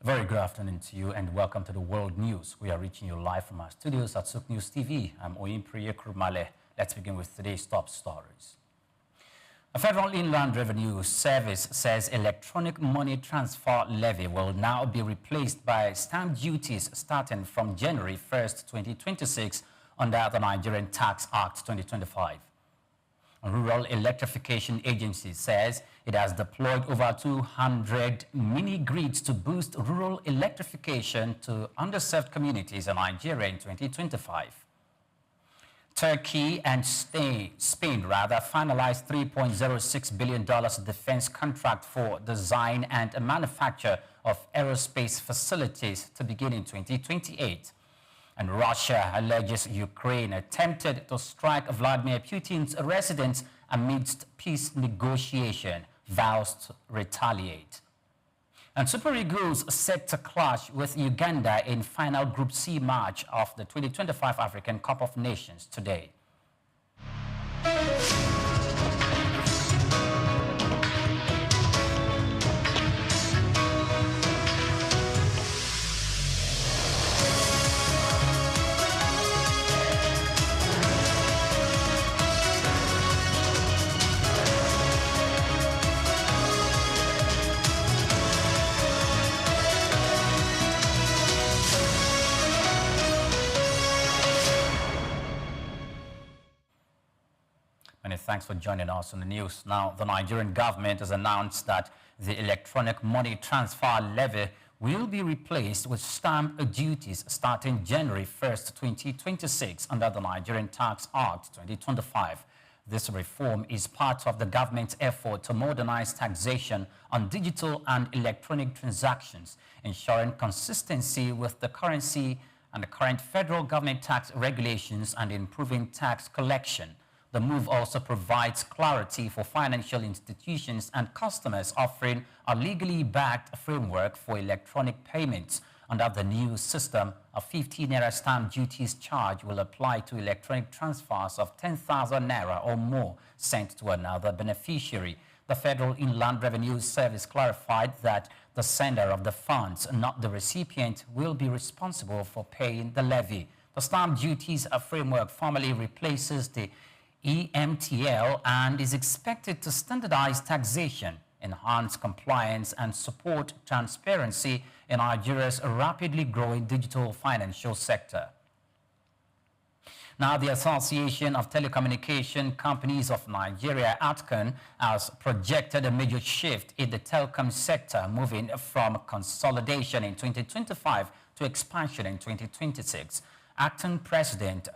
Very good afternoon to you and welcome to the World News. We are reaching you live from our studios at SOUQ News TV. I'm Oyinpriye Kurmale. Let's begin with today's top stories. A Federal Inland Revenue Service says electronic money transfer levy will now be replaced by stamp duties starting from January 1st, 2026 under the Nigerian Tax Act 2025. A Rural Electrification Agency says it has deployed over 200 mini-grids to boost rural electrification to underserved communities in Nigeria in 2025. Turkey and Spain finalized $3.06 billion defense contract for design and manufacture of aerospace facilities to begin in 2028. And Russia alleges Ukraine attempted to strike Vladimir Putin's residence amidst peace negotiation, vows to retaliate. And Super Eagles set to clash with Uganda in final Group C match of the 2025 African Cup of Nations today. Many thanks for joining us on the news. Now, the Nigerian government has announced that the electronic money transfer levy will be replaced with stamp duties starting January 1st, 2026 under the Nigerian Tax Act 2025. This reform is part of the government's effort to modernize taxation on digital and electronic transactions, ensuring consistency with the currency and the current federal government tax regulations and improving tax collection. The move also provides clarity for financial institutions and customers offering a legally backed framework for electronic payments. Under the new system, a 50 Naira stamp duties charge will apply to electronic transfers of 10,000 Naira or more sent to another beneficiary. The Federal Inland Revenue Service clarified that the sender of the funds, not the recipient, will be responsible for paying the levy. The stamp duties framework formally replaces the EMTL, and is expected to standardize taxation, enhance compliance, and support transparency in Nigeria's rapidly growing digital financial sector. Now, the Association of Telecommunication Companies of Nigeria, ATCON, has projected a major shift in the telecom sector, moving from consolidation in 2025 to expansion in 2026. ATCON President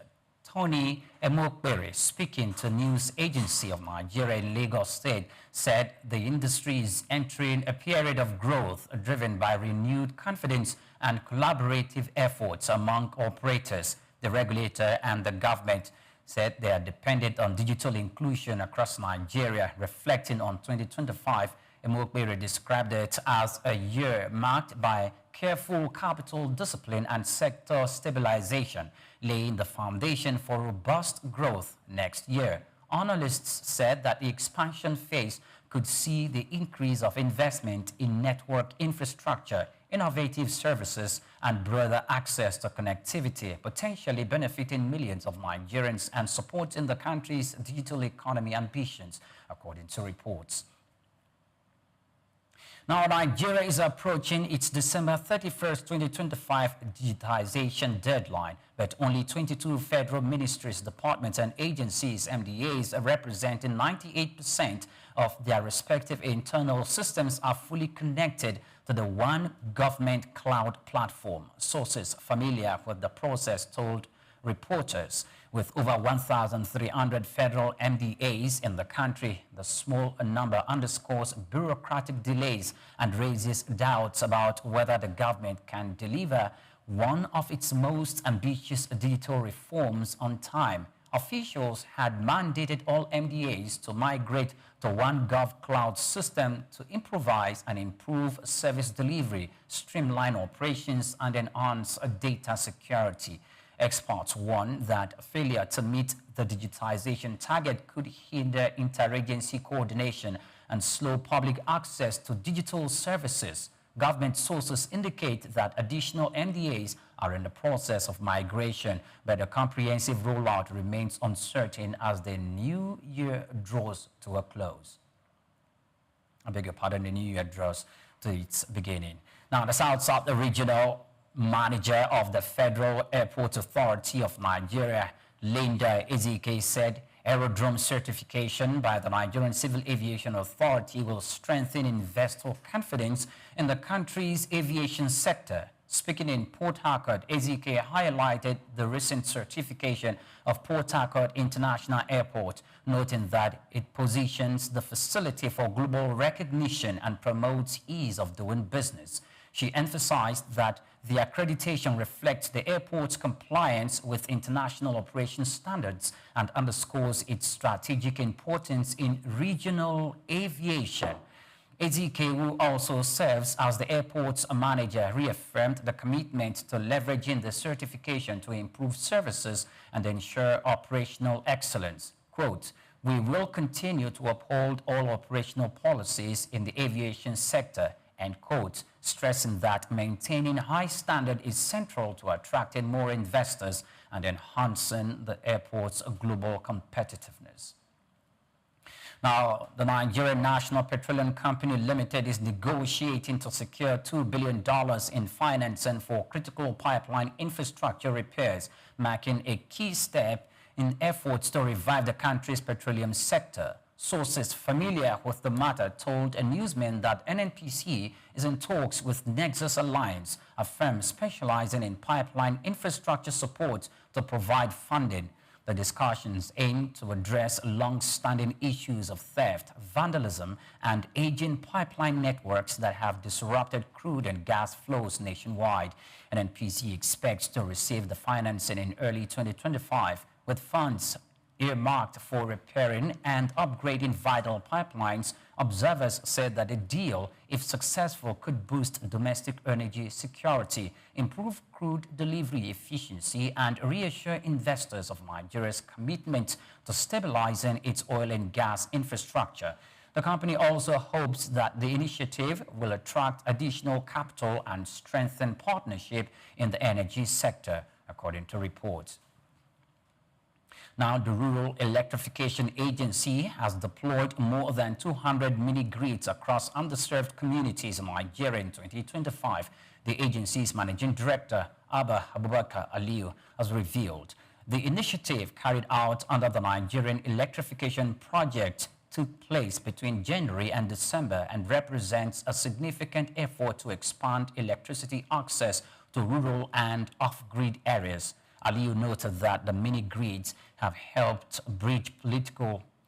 Tony Emokbere, speaking to News Agency of Nigeria in Lagos State, said the industry is entering a period of growth driven by renewed confidence and collaborative efforts among operators. The regulator and the government said they are dependent on digital inclusion across Nigeria. Reflecting on 2025, Emokbere described it as a year marked by careful capital discipline and sector stabilization, laying the foundation for robust growth next year. Analysts said that the expansion phase could see the increase of investment in network infrastructure, innovative services, and broader access to connectivity, potentially benefiting millions of Nigerians and supporting the country's digital economy ambitions, according to reports. Now, Nigeria is approaching its December 31st, 2025 digitization deadline, but only 22 federal ministries, departments, and agencies, MDAs, representing 98% of their respective internal systems are fully connected to the One Government Cloud platform. Sources familiar with the process told reporters. With over 1,300 federal MDAs in the country, the small number underscores bureaucratic delays and raises doubts about whether the government can deliver one of its most ambitious digital reforms on time. Officials had mandated all MDAs to migrate to One Gov Cloud system to improvise and improve service delivery, streamline operations, and enhance data security. Experts warn that failure to meet the digitization target could hinder interagency coordination and slow public access to digital services. Government sources indicate that additional MDAs are in the process of migration, but a comprehensive rollout remains uncertain as the new year draws to a close. I beg your pardon, the new year draws to its beginning. Now, the South Regional Manager of the Federal Airport Authority of Nigeria, Linda Ezike, said aerodrome certification by the Nigerian Civil Aviation Authority will strengthen investor confidence in the country's aviation sector. Speaking in Port Harcourt, Ezike highlighted the recent certification of Port Harcourt International Airport, noting that it positions the facility for global recognition and promotes ease of doing business. She emphasized that the accreditation reflects the airport's compliance with international operation standards and underscores its strategic importance in regional aviation. Ezike, who also serves as the airport's manager, reaffirmed the commitment to leveraging the certification to improve services and ensure operational excellence. Quote, "We will continue to uphold all operational policies in the aviation sector," end quote, stressing that maintaining high standard is central to attracting more investors and enhancing the airport's global competitiveness. Now, the Nigerian National Petroleum Company Limited is negotiating to secure $2 billion in financing for critical pipeline infrastructure repairs, marking a key step in efforts to revive the country's petroleum sector. Sources familiar with the matter told a newsman that NNPC is in talks with Nexus Alliance, a firm specializing in pipeline infrastructure support, to provide funding. The discussions aim to address long-standing issues of theft, vandalism, and aging pipeline networks that have disrupted crude and gas flows nationwide. NNPC expects to receive the financing in early 2025, with funds earmarked for repairing and upgrading vital pipelines. Observers said that a deal, if successful, could boost domestic energy security, improve crude delivery efficiency, and reassure investors of Nigeria's commitment to stabilizing its oil and gas infrastructure. The company also hopes that the initiative will attract additional capital and strengthen partnership in the energy sector, according to reports. Now, the Rural Electrification Agency has deployed more than 200 mini-grids across underserved communities in Nigeria in 2025. The agency's managing director, Abba Abubakar Aliyu, has revealed. The initiative, carried out under the Nigerian Electrification Project, took place between January and December and represents a significant effort to expand electricity access to rural and off-grid areas. Aliyu noted that the mini-grids have helped bridge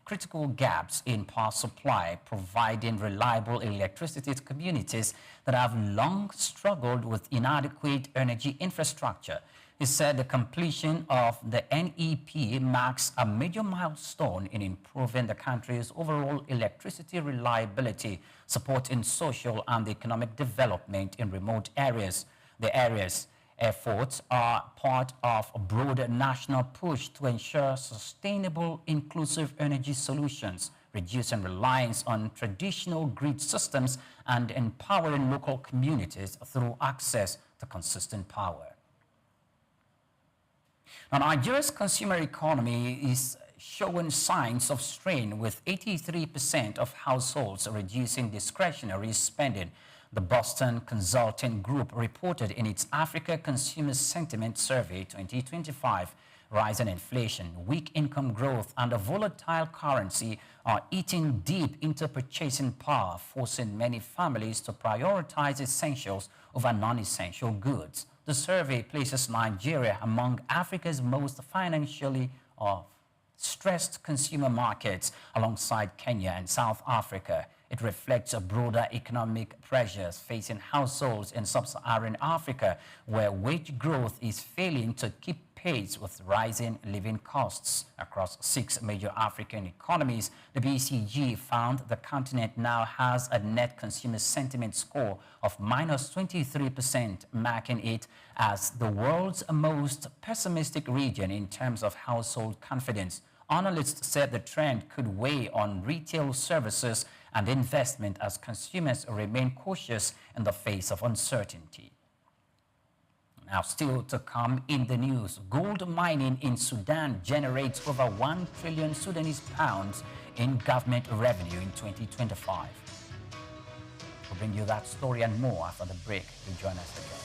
critical gaps in power supply, providing reliable electricity to communities that have long struggled with inadequate energy infrastructure. He said the completion of the NEP marks a major milestone in improving the country's overall electricity reliability, supporting social and economic development in remote areas. The area's efforts are part of a broader national push to ensure sustainable, inclusive energy solutions, reducing reliance on traditional grid systems and empowering local communities through access to consistent power. Now, Nigeria's consumer economy is showing signs of strain, with 83% of households reducing discretionary spending. The Boston Consulting Group reported in its Africa Consumer Sentiment Survey 2025. Rising inflation, weak income growth, and a volatile currency are eating deep into purchasing power, forcing many families to prioritize essentials over non-essential goods. The survey places Nigeria among Africa's most financially stressed consumer markets, alongside Kenya and South Africa. It reflects a broader economic pressures facing households in sub-Saharan Africa, where wage growth is failing to keep pace with rising living costs. Across 6 major African economies, the BCG found the continent now has a net consumer sentiment score of -23%, marking it as the world's most pessimistic region in terms of household confidence. Analysts said the trend could weigh on retail services and investment as consumers remain cautious in the face of uncertainty. Now, still to come in the news, gold mining in Sudan generates over 1 trillion Sudanese pounds in government revenue in 2025. We'll bring you that story and more after the break. Do join us again.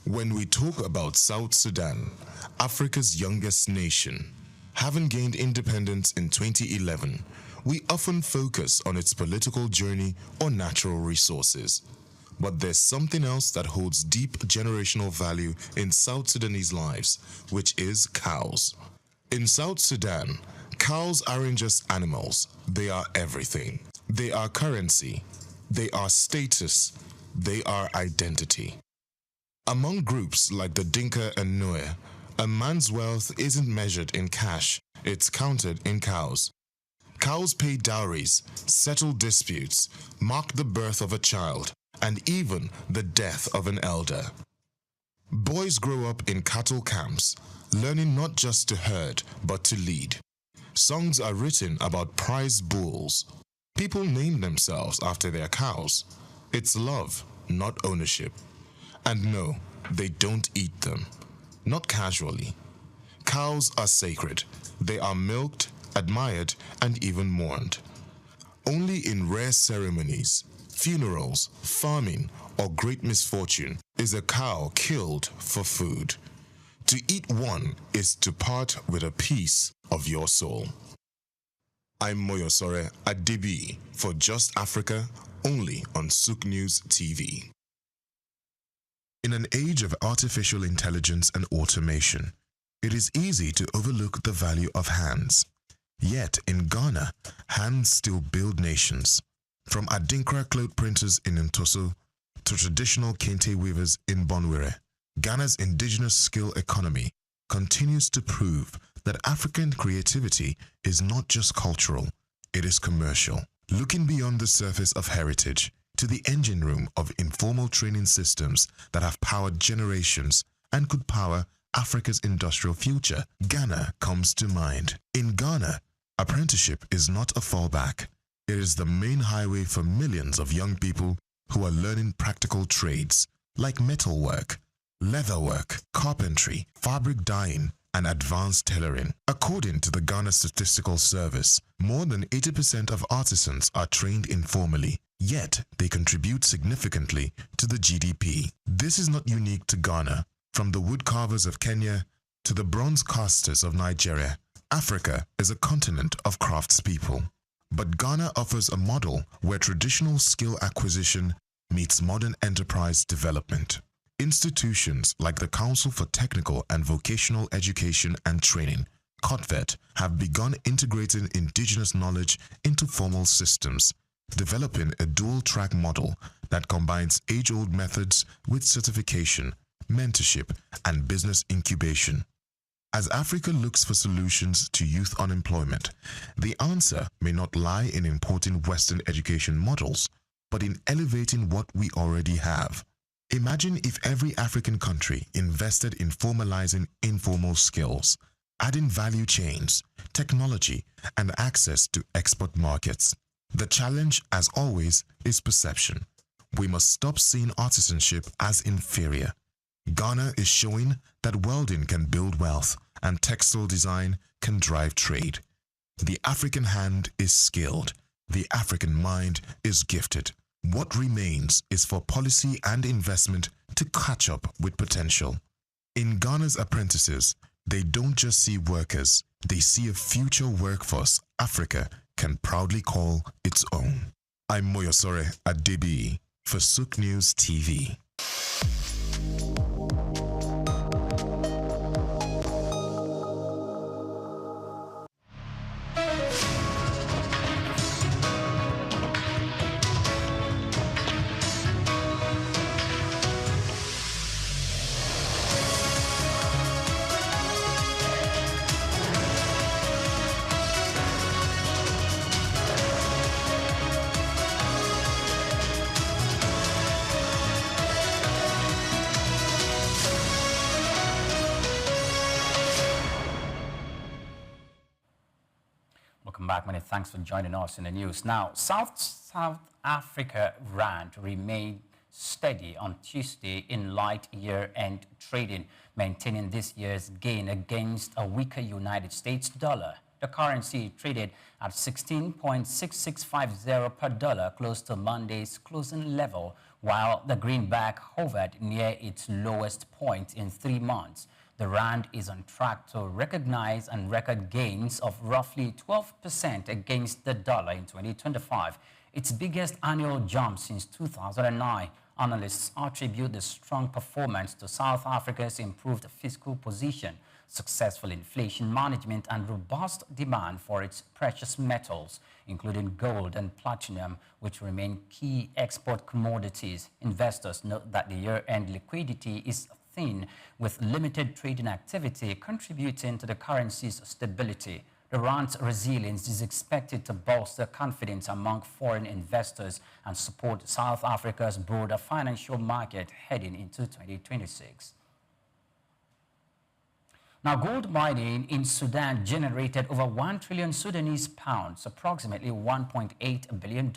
When we talk about South Sudan, Africa's youngest nation, having gained independence in 2011, we often focus on its political journey or natural resources. But there's something else that holds deep generational value in South Sudanese lives, which is cows. In South Sudan, cows aren't just animals, they are everything. They are currency, they are status, they are identity. Among groups like the Dinka and Nuer, a man's wealth isn't measured in cash, it's counted in cows. Cows pay dowries, settle disputes, mark the birth of a child, and even the death of an elder. Boys grow up in cattle camps, learning not just to herd, but to lead. Songs are written about prized bulls. People name themselves after their cows. It's love, not ownership. And no, they don't eat them. Not casually. Cows are sacred. They are milked, admired, and even mourned. Only in rare ceremonies, funerals, farming, or great misfortune is a cow killed for food. To eat one is to part with a piece of your soul. I'm Moyosore Adibi for Just Africa, only on SOUQ News TV. In an age of artificial intelligence and automation, it is easy to overlook the value of hands. Yet in Ghana, hands still build nations. From Adinkra cloth printers in Ntoso to traditional kente weavers in Bonwire, Ghana's indigenous skill economy continues to prove that African creativity is not just cultural, it is commercial. Looking beyond the surface of heritage, to the engine room of informal training systems that have powered generations and could power Africa's industrial future, Ghana comes to mind. In Ghana, apprenticeship is not a fallback. It is the main highway for millions of young people who are learning practical trades like metalwork, leatherwork, carpentry, fabric dyeing, and advanced tailoring. According to the Ghana Statistical Service, more than 80% of artisans are trained informally, yet they contribute significantly to the GDP. This is not unique to Ghana. From the woodcarvers of Kenya to the bronze casters of Nigeria, Africa is a continent of craftspeople. But Ghana offers a model where traditional skill acquisition meets modern enterprise development. Institutions like the Council for Technical and Vocational Education and Training, COTVET, have begun integrating indigenous knowledge into formal systems, developing a dual-track model that combines age-old methods with certification, mentorship, and business incubation. As Africa looks for solutions to youth unemployment, the answer may not lie in importing Western education models, but in elevating what we already have. Imagine if every African country invested in formalizing informal skills, adding value chains, technology, and access to export markets. The challenge, as always, is perception. We must stop seeing artisanship as inferior. Ghana is showing that welding can build wealth and textile design can drive trade. The African hand is skilled. The African mind is gifted. What remains is for policy and investment to catch up with potential. In Ghana's apprentices, they don't just see workers, they see a future workforce Africa can proudly call its own. I'm Moyosore Adebi for SOUQ News TV. Welcome back, many thanks for joining us in the news. Now, South Africa rand remained steady on Tuesday in light year-end trading, maintaining this year's gain against a weaker United States dollar. The currency traded at 16.6650 per dollar, close to Monday's closing level, while the greenback hovered near its lowest point in 3 months. The rand is on track to recognize and record gains of roughly 12% against the dollar in 2025, its biggest annual jump since 2009. Analysts attribute the strong performance to South Africa's improved fiscal position, successful inflation management, and robust demand for its precious metals, including gold and platinum, which remain key export commodities. Investors note that the year-end liquidity is thin, with limited trading activity contributing to the currency's stability. The rand's resilience is expected to bolster confidence among foreign investors and support South Africa's broader financial market heading into 2026. Now, gold mining in Sudan generated over 1 trillion Sudanese pounds, approximately $1.8 billion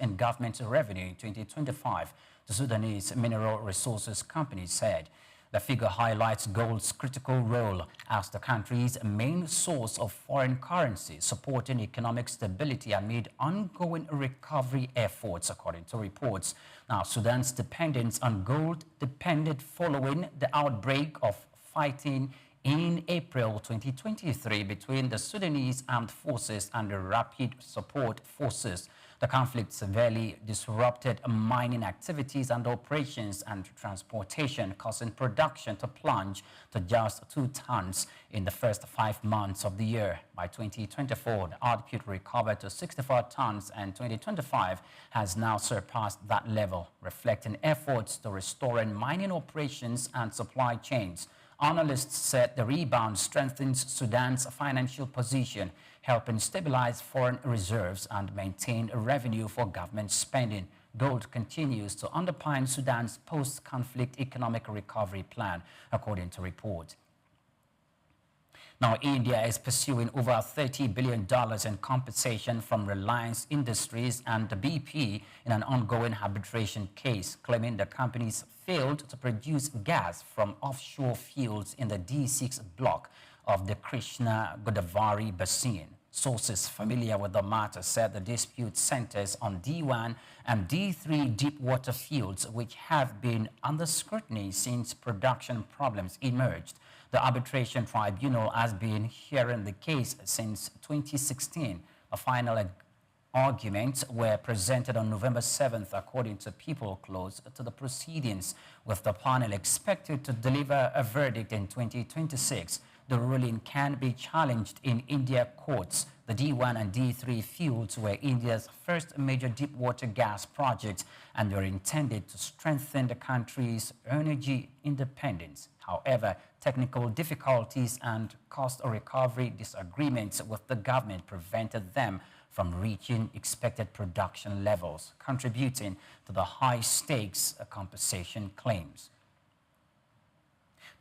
in government revenue in 2025, the Sudanese Mineral Resources Company said. The figure highlights gold's critical role as the country's main source of foreign currency, supporting economic stability amid ongoing recovery efforts, according to reports. Now, Sudan's dependence on gold depended following the outbreak of fighting in April 2023 between the Sudanese Armed Forces and the Rapid Support Forces. The conflict severely disrupted mining activities and operations and transportation, causing production to plunge to just 2 tons in the first 5 months of the year. By 2024, the output recovered to 64 tons, and 2025 has now surpassed that level, reflecting efforts to restore mining operations and supply chains. Analysts said the rebound strengthens Sudan's financial position, helping stabilize foreign reserves and maintain revenue for government spending. gold continues to underpin Sudan's post-conflict economic recovery plan, according to reports. Now, India is pursuing over $30 billion in compensation from Reliance Industries and the BP in an ongoing arbitration case, claiming the companies failed to produce gas from offshore fields in the D6 block of the Krishna Godavari Basin. Sources familiar with the matter said the dispute centers on D1 and D3 deep water fields, which have been under scrutiny since production problems emerged. The arbitration tribunal has been hearing the case since 2016. A final arguments were presented on November 7th, according to people close to the proceedings, with the panel expected to deliver a verdict in 2026. The ruling can be challenged in India courts. The D1 and D3 fields were India's first major deep water gas project and were intended to strengthen the country's energy independence. However, technical difficulties and cost recovery disagreements with the government prevented them from reaching expected production levels, contributing to the high stakes compensation claims.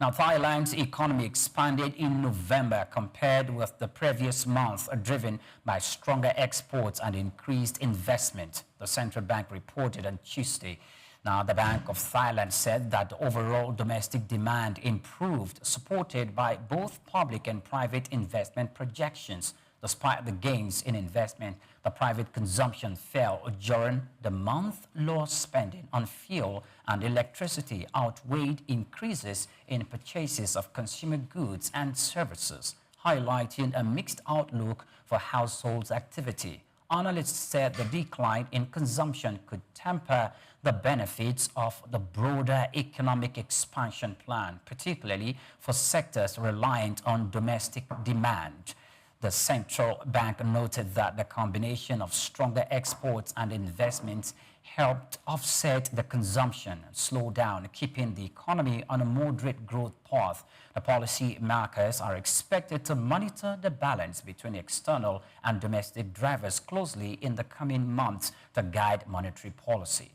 Now, Thailand's economy expanded in November compared with the previous month, driven by stronger exports and increased investment, the central bank reported on Tuesday. Now, the Bank of Thailand said that overall domestic demand improved, supported by both public and private investment projections. Despite the gains in investment, the private consumption fell during the month. Low spending on fuel and electricity outweighed increases in purchases of consumer goods and services, highlighting a mixed outlook for households' activity. Analysts said the decline in consumption could temper the benefits of the broader economic expansion plan, particularly for sectors reliant on domestic demand. The central bank noted that the combination of stronger exports and investments helped offset the consumption slowdown, keeping the economy on a moderate growth path. The policy makers are expected to monitor the balance between external and domestic drivers closely in the coming months to guide monetary policy.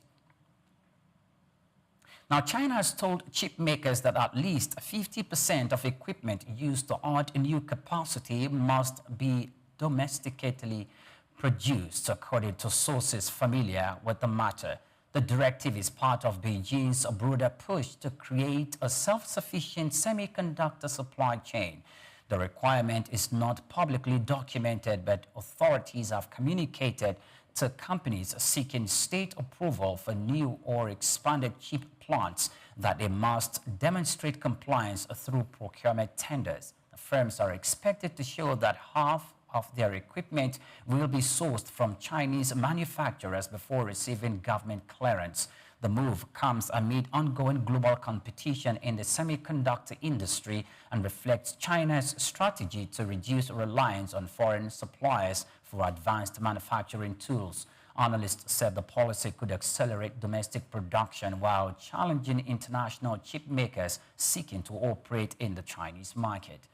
Now, China has told chip makers that at least 50% of equipment used to add new capacity must be domestically produced, according to sources familiar with the matter. The directive is part of Beijing's broader push to create a self-sufficient semiconductor supply chain. The requirement is not publicly documented, but authorities have communicated to companies seeking state approval for new or expanded chip plants that they must demonstrate compliance through procurement tenders. The firms are expected to show that half of their equipment will be sourced from Chinese manufacturers before receiving government clearance. The move comes amid ongoing global competition in the semiconductor industry and reflects China's strategy to reduce reliance on foreign suppliers for advanced manufacturing tools. Analysts said the policy could accelerate domestic production while challenging international chip makers seeking to operate in the Chinese market.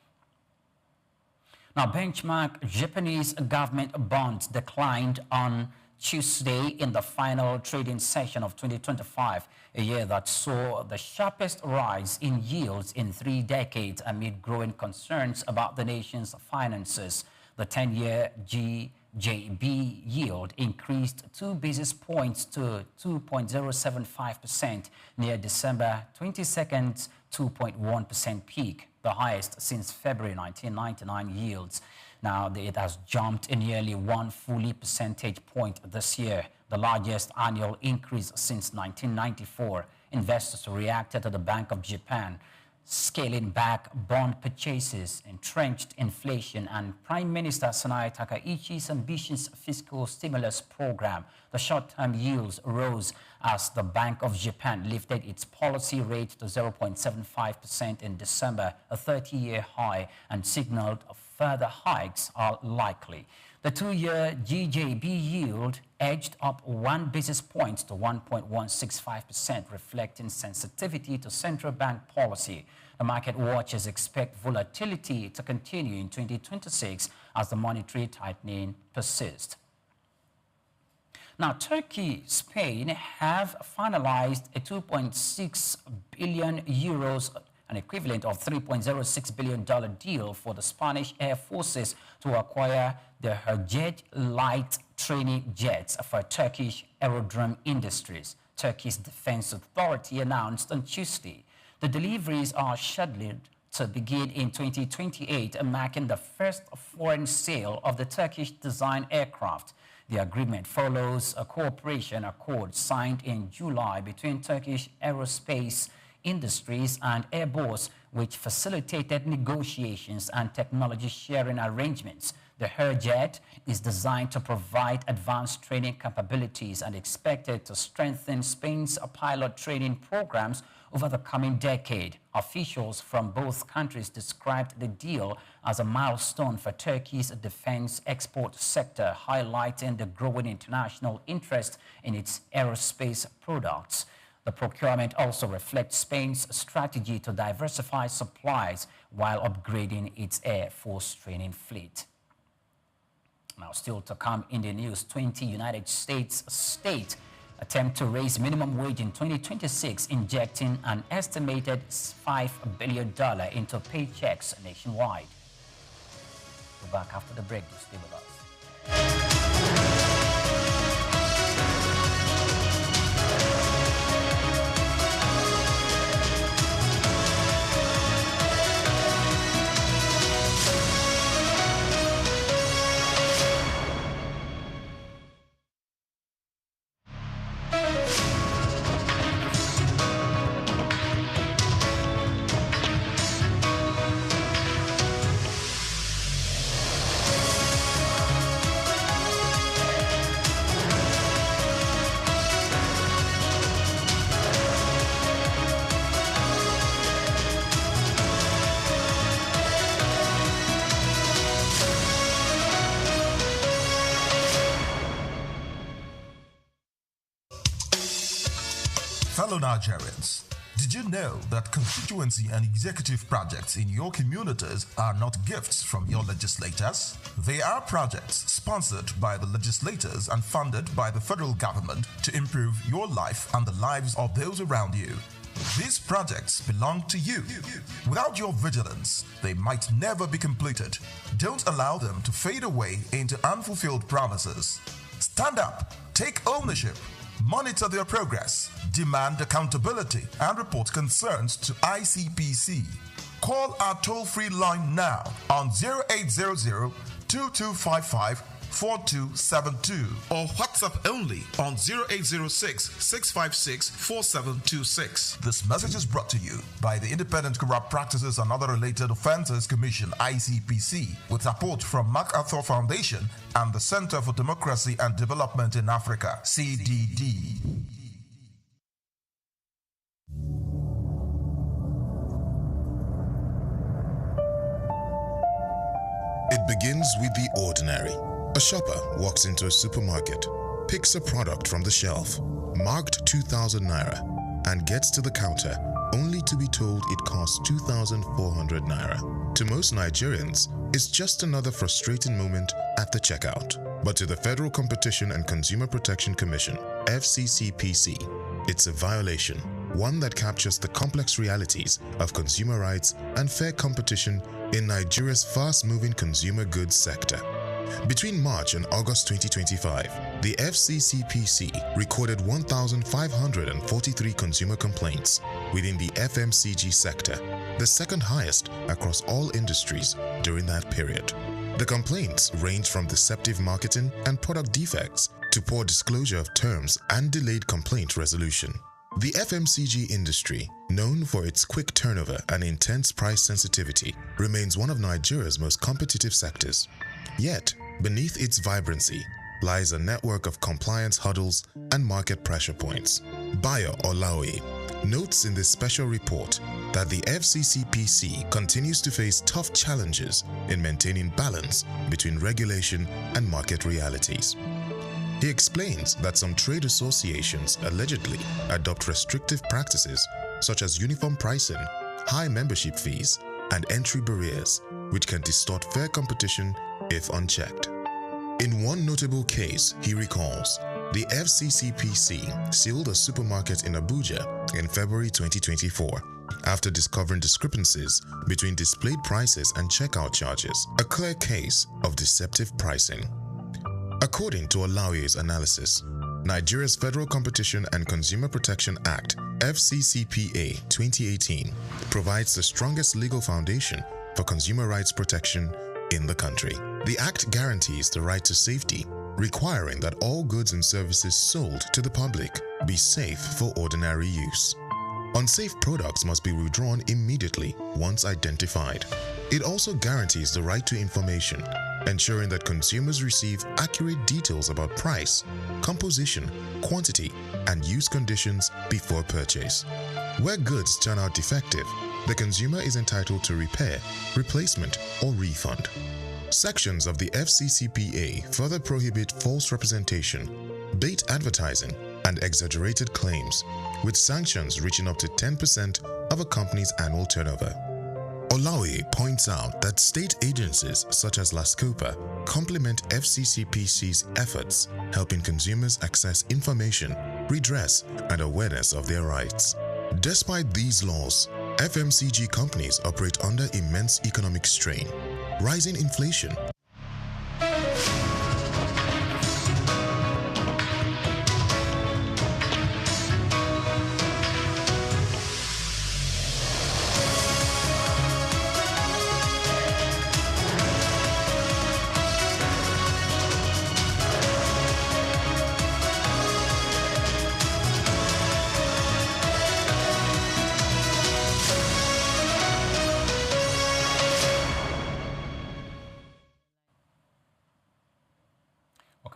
Now, benchmark Japanese government bonds declined on Tuesday in the final trading session of 2025, a year that saw the sharpest rise in yields in 3 decades amid growing concerns about the nation's finances. The 10-year JB yield increased 2 basis points to 2.075% near December 22nd's 2.1% peak, the highest since February 1999 yields. Now, it has jumped nearly 1 full percentage point this year, the largest annual increase since 1994. Investors reacted to the Bank of Japan scaling back bond purchases, entrenched inflation, and Prime Minister Sanae Takaichi's ambitious fiscal stimulus program. The short-term yields rose as the Bank of Japan lifted its policy rate to 0.75% in December, a 30-year high, and signaled further hikes are likely. The 2-year GJB yield edged up 1 basis point to 1.165%, reflecting sensitivity to central bank policy. The market watchers expect volatility to continue in 2026 as the monetary tightening persists. Now, Turkey, Spain have finalized a 2.6 billion euros, an equivalent of $3.06 billion deal for the Spanish Air Forces to acquire the Herjet light training jets for Turkish aerodrome industries. Turkey's Defense Authority announced on Tuesday. The deliveries are scheduled to begin in 2028, marking the first foreign sale of the Turkish-designed aircraft. The agreement follows a cooperation accord signed in July between Turkish Aerospace Industries and Airbus, which facilitated negotiations and technology sharing arrangements. The Herjet is designed to provide advanced training capabilities and expected to strengthen Spain's pilot training programs over the coming decade. Officials from both countries described the deal as a milestone for Turkey's defense export sector, highlighting the growing international interest in its aerospace products. The procurement also reflects Spain's strategy to diversify supplies while upgrading its Air Force training fleet. Now, still to come in the news, 20 United States states attempt to raise minimum wage in 2026, injecting an estimated $5 billion into paychecks nationwide. We're back after the break. Stay with us. Fellow Nigerians, did you know that constituency and executive projects in your communities are not gifts from your legislators? They are projects sponsored by the legislators and funded by the federal government to improve your life and the lives of those around you. These projects belong to you. Without your vigilance, they might never be completed. Don't allow them to fade away into unfulfilled promises. Stand up, take ownership, monitor their progress, demand accountability, and report concerns to ICPC. Call our toll-free line now on 0800-2255-4272 or WhatsApp only on 0806-656-4726. This message is brought to you by the Independent Corrupt Practices and Other Related Offences Commission, ICPC, with support from MacArthur Foundation and the Center for Democracy and Development in Africa, CDD. It begins with the ordinary. A shopper walks into a supermarket, picks a product from the shelf, marked 2,000 naira, and gets to the counter only to be told it costs 2,400 naira. To most Nigerians, it's just another frustrating moment at the checkout. But to the Federal Competition and Consumer Protection Commission, FCCPC, it's a violation, one that captures the complex realities of consumer rights and fair competition in Nigeria's fast-moving consumer goods sector. Between March and August 2025, the FCCPC recorded 1,543 consumer complaints within the FMCG sector, the second highest across all industries during that period. The complaints range from deceptive marketing and product defects to poor disclosure of terms and delayed complaint resolution. The FMCG industry, known for its quick turnover and intense price sensitivity, remains one of Nigeria's most competitive sectors. Yet, beneath its vibrancy lies a network of compliance hurdles and market pressure points. Bayo Olaoye notes in this special report that the FCCPC continues to face tough challenges in maintaining balance between regulation and market realities. He explains that some trade associations allegedly adopt restrictive practices such as uniform pricing, high membership fees, and entry barriers, which can distort fair competition if unchecked. In one notable case, he recalls, The FCCPC sealed a supermarket in Abuja in February 2024 after discovering discrepancies between displayed prices and checkout charges, a clear case of deceptive pricing. According to Olaoye's analysis, Nigeria's Federal Competition and Consumer Protection Act (FCCPA) 2018 provides the strongest legal foundation for consumer rights protection in the country. The Act guarantees the right to safety, requiring that all goods and services sold to the public be safe for ordinary use. Unsafe products must be withdrawn immediately once identified. It also guarantees the right to information, ensuring that consumers receive accurate details about price, composition, quantity, and use conditions before purchase. Where goods turn out defective, the consumer is entitled to repair, replacement, or refund. Sections of the FCCPA further prohibit false representation, bait advertising, and exaggerated claims, with sanctions reaching up to 10% of a company's annual turnover. Olaoye points out that state agencies such as LASCOPA complement FCCPC's efforts, helping consumers access information, redress, and awareness of their rights. Despite these laws, FMCG companies operate under immense economic strain, rising inflation,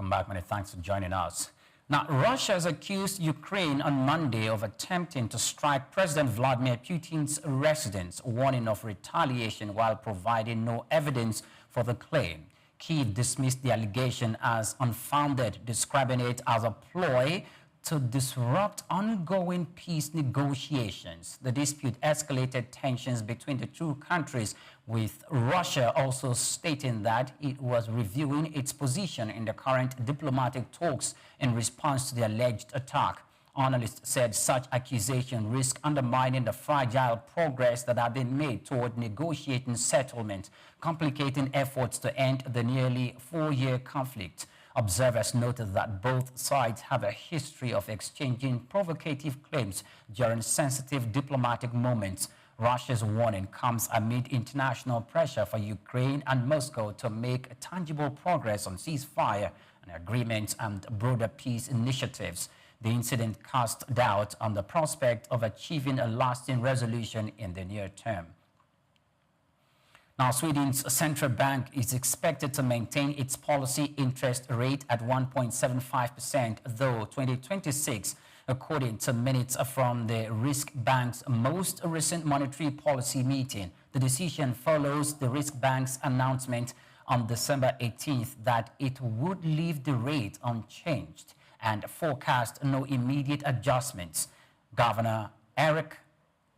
Welcome back, many thanks for joining us. Now, Russia has accused Ukraine on Monday of attempting to strike President Vladimir Putin's residence, warning of retaliation while providing no evidence for the claim. Kyiv dismissed the allegation as unfounded, describing it as a ploy to disrupt ongoing peace negotiations. The dispute escalated tensions between the two countries, with Russia also stating that it was reviewing its position in the current diplomatic talks in response to the alleged attack. Analysts said such accusation risk undermining the fragile progress that had been made toward negotiating settlement, complicating efforts to end the nearly 4-year conflict. Observers noted that both sides have a history of exchanging provocative claims during sensitive diplomatic moments. Russia's warning comes amid international pressure for Ukraine and Moscow to make tangible progress on ceasefire and agreements and broader peace initiatives. The incident cast doubt on the prospect of achieving a lasting resolution in the near term. Now, Sweden's central bank is expected to maintain its policy interest rate at 1.75%, though 2026, according to minutes from the Riksbank's most recent monetary policy meeting. The decision follows the Riksbank's announcement on December 18th that it would leave the rate unchanged and forecast no immediate adjustments. Governor Eric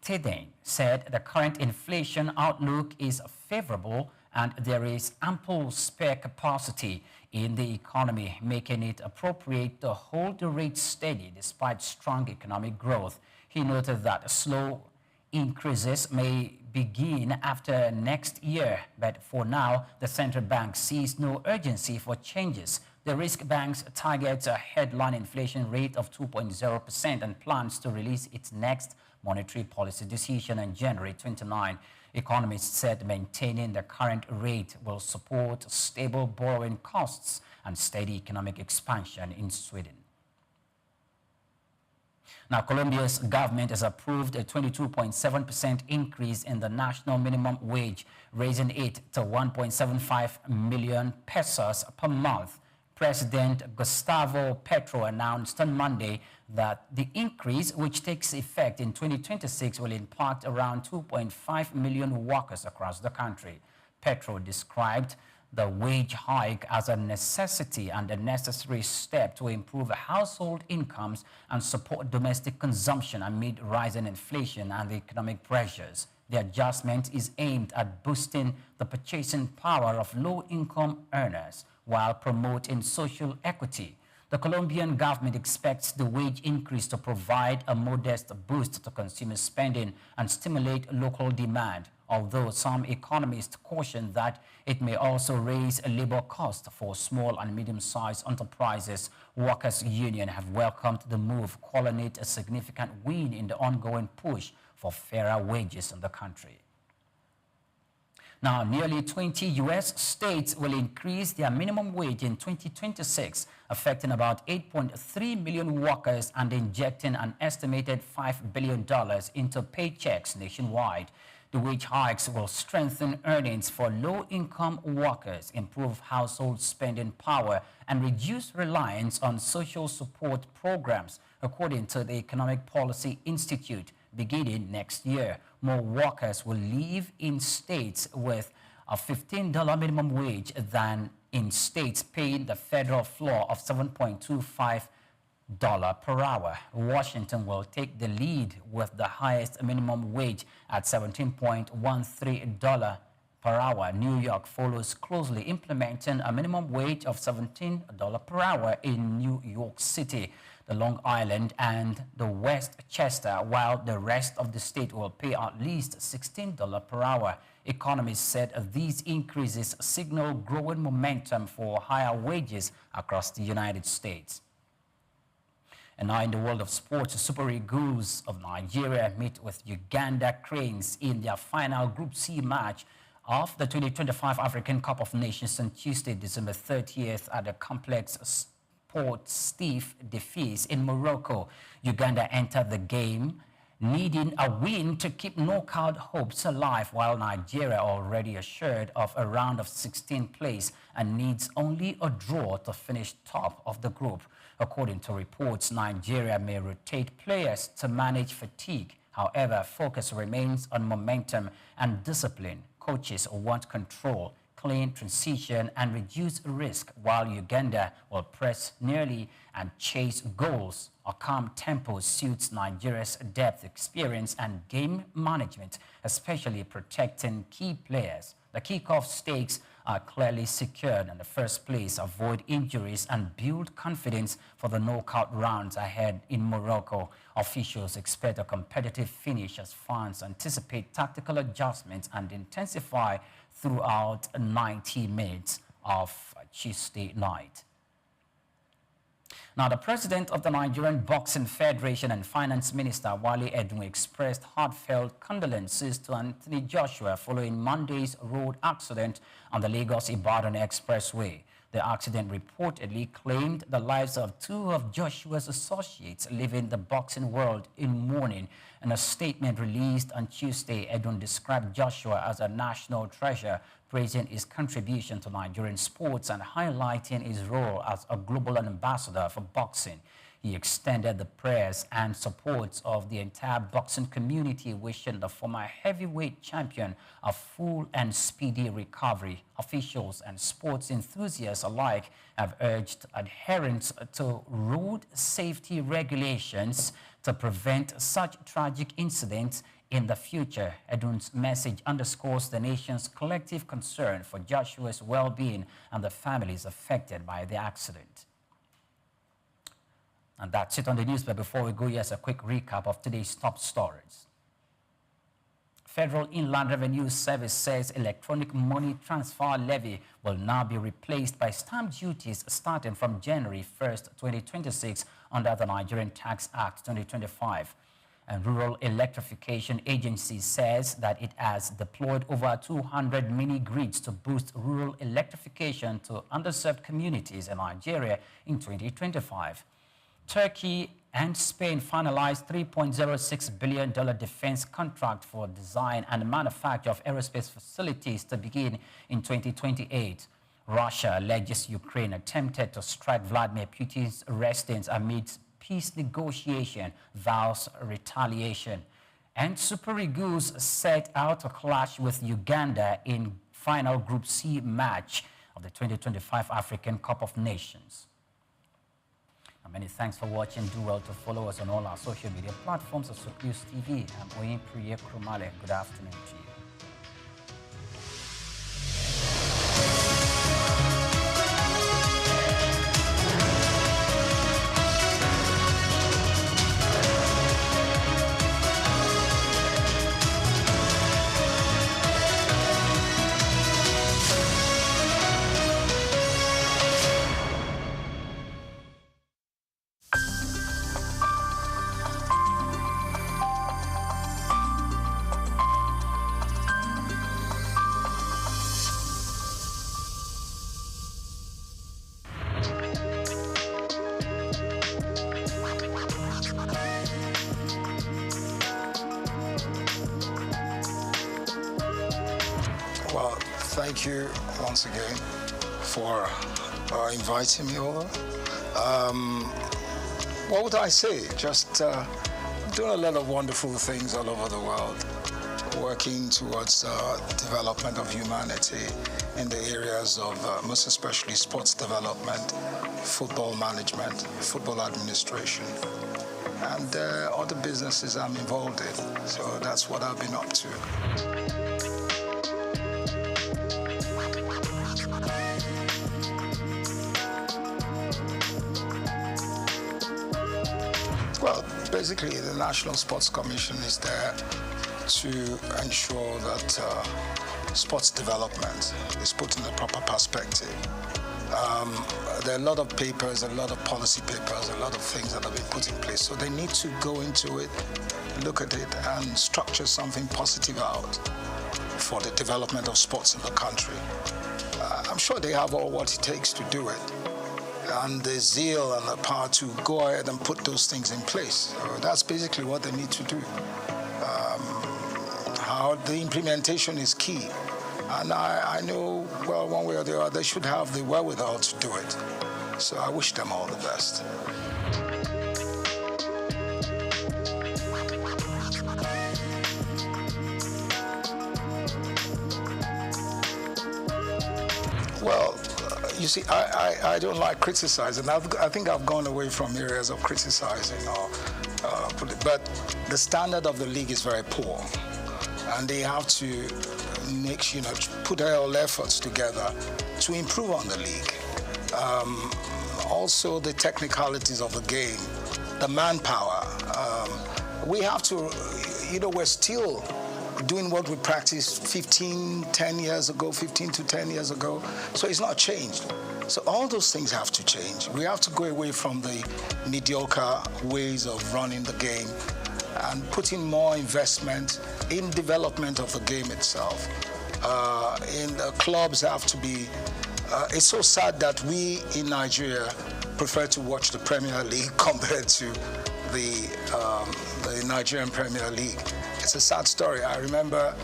Tedane said the current inflation outlook is favorable and there is ample spare capacity in the economy, making it appropriate to hold the rate steady despite strong economic growth. He noted that slow increases may begin after next year, but for now, the central bank sees no urgency for changes. The Riksbank's targets a headline inflation rate of 2.0% and plans to release its next monetary policy decision on January 29. Economists said maintaining the current rate will support stable borrowing costs and steady economic expansion in Sweden. Now, Colombia's government has approved a 22.7% increase in the national minimum wage, raising it to 1.75 million pesos per month. President Gustavo Petro announced on Monday that the increase, which takes effect in 2026, will impact around 2.5 million workers across the country. Petro described the wage hike as a necessity and a necessary step to improve household incomes and support domestic consumption amid rising inflation and economic pressures. The adjustment is aimed at boosting the purchasing power of low-income earners while promoting social equity. The Colombian government expects the wage increase to provide a modest boost to consumer spending and stimulate local demand, although some economists caution that it may also raise a labor cost for small and medium-sized enterprises. Workers' union have welcomed the move, calling it a significant win in the ongoing push for fairer wages in the country. Now, nearly 20 U.S. states will increase their minimum wage in 2026, affecting about 8.3 million workers and injecting an estimated $5 billion into paychecks nationwide. The wage hikes will strengthen earnings for low-income workers, improve household spending power, and reduce reliance on social support programs, according to the Economic Policy Institute. Beginning next year, more workers will live in states with a $15 minimum wage than in states paying the federal floor of $7.25 per hour. Washington will take the lead with the highest minimum wage at $17.13 per hour. New York follows closely, implementing a minimum wage of $17 per hour in New York City, the Long Island, and the Westchester, while the rest of the state will pay at least $16 per hour. Economists said these increases signal growing momentum for higher wages across the United States. And now in the world of sports, Super Eagles of Nigeria meet with Uganda Cranes in their final Group C match of the 2025 African Cup of Nations on Tuesday, December 30th at the complex Port Stiff defeats in Morocco. Uganda entered the game needing a win to keep knockout hopes alive, while Nigeria already assured of a round of 16 place and needs only a draw to finish top of the group. According to reports, Nigeria may rotate players to manage fatigue. However, focus remains on momentum and discipline. Coaches want control, clean transition, and reduce risk, while Uganda will press nearly and chase goals. A calm tempo suits Nigeria's depth, experience, and game management, especially protecting key players. The kickoff stakes are clearly secured in the first place, avoid injuries, and build confidence for the knockout rounds ahead in Morocco. Officials expect a competitive finish as fans anticipate tactical adjustments and intensify throughout 90 minutes of Tuesday night. Now, the president of the Nigerian Boxing Federation and Finance Minister Wale Edun expressed heartfelt condolences to Anthony Joshua following Monday's road accident on the Lagos-Ibadan Expressway. The accident reportedly claimed the lives of two of Joshua's associates, leaving the boxing world in mourning. In a statement released on Tuesday, Edun described Joshua as a national treasure, praising his contribution to Nigerian sports and highlighting his role as a global ambassador for boxing. He extended the prayers and support of the entire boxing community, wishing the former heavyweight champion a full and speedy recovery. Officials and sports enthusiasts alike have urged adherence to road safety regulations to prevent such tragic incidents in the future. Edun's message underscores the nation's collective concern for Joshua's well-being and the families affected by the accident. And that's it on the news, but before we go, here's a quick recap of today's top stories. Federal Inland Revenue Service says electronic money transfer levy will now be replaced by stamp duties starting from January 1st, 2026 under the Nigerian Tax Act 2025. And Rural Electrification Agency says that it has deployed over 200 mini-grids to boost rural electrification to underserved communities in Nigeria in 2025. Turkey and Spain finalized $3.06 billion defense contract for design and manufacture of aerospace facilities to begin in 2028. Russia alleges Ukraine attempted to strike Vladimir Putin's residence amidst peace negotiation, vows retaliation. And Super Eagles set out to clash with Uganda in final Group C match of the 2025 African Cup of Nations. Many thanks for watching. Do well to follow us on all our social media platforms at SOUQ News TV. I'm Oyin Priye Krumale. Good afternoon to you. thank you once again for inviting me over. What would I say? Just doing a lot of wonderful things all over the world, working towards development of humanity in the areas of most especially sports development, football management, football administration, and other businesses I'm involved in. So that's what I've been up to. Well, basically the National Sports Commission is there to ensure that sports development is put in the proper perspective. There are a lot of papers, a lot of policy papers, a lot of things that have been put in place. So they need to go into it, look at it, and structure something positive out for the development of sports in the country. I'm sure they have all what it takes to do it, and the zeal and the power to go ahead and put those things in place. So that's basically what they need to do. How the implementation is key. And I know, well, one way or the other, they should have the wherewithal to do it. So I wish them all the best. Well, you see, I don't like criticizing. I think I've gone away from areas of criticizing, but the standard of the league is very poor. And they have to put all efforts together to improve on the league. Also the technicalities of the game, the manpower. We have to, we're still doing what we practiced 15 to 10 years ago. So it's not changed. So all those things have to change. We have to go away from the mediocre ways of running the game and putting more investment in development of the game itself. In the clubs have to be, it's so sad that we in Nigeria prefer to watch the Premier League compared to the Nigerian Premier League. It's a sad story. I remember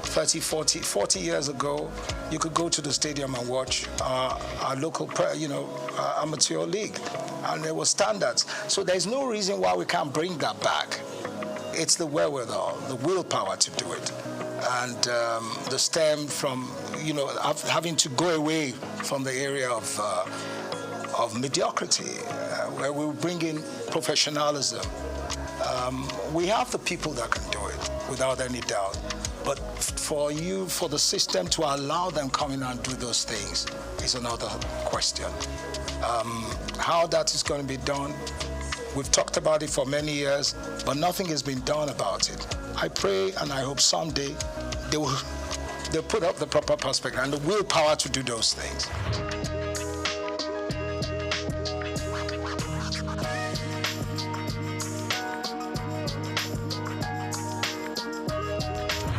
40 years ago, you could go to the stadium and watch our local, amateur league, and there were standards. So there's no reason why we can't bring that back. It's the wherewithal, the willpower to do it, and the stem from, having to go away from the area of mediocrity, where we bring in professionalism. We have the people that can do it, without any doubt. But for the system to allow them come in and do those things is another question. How that is going to be done, we've talked about it for many years, but nothing has been done about it. I pray and I hope someday they'll put up the proper perspective and the willpower to do those things.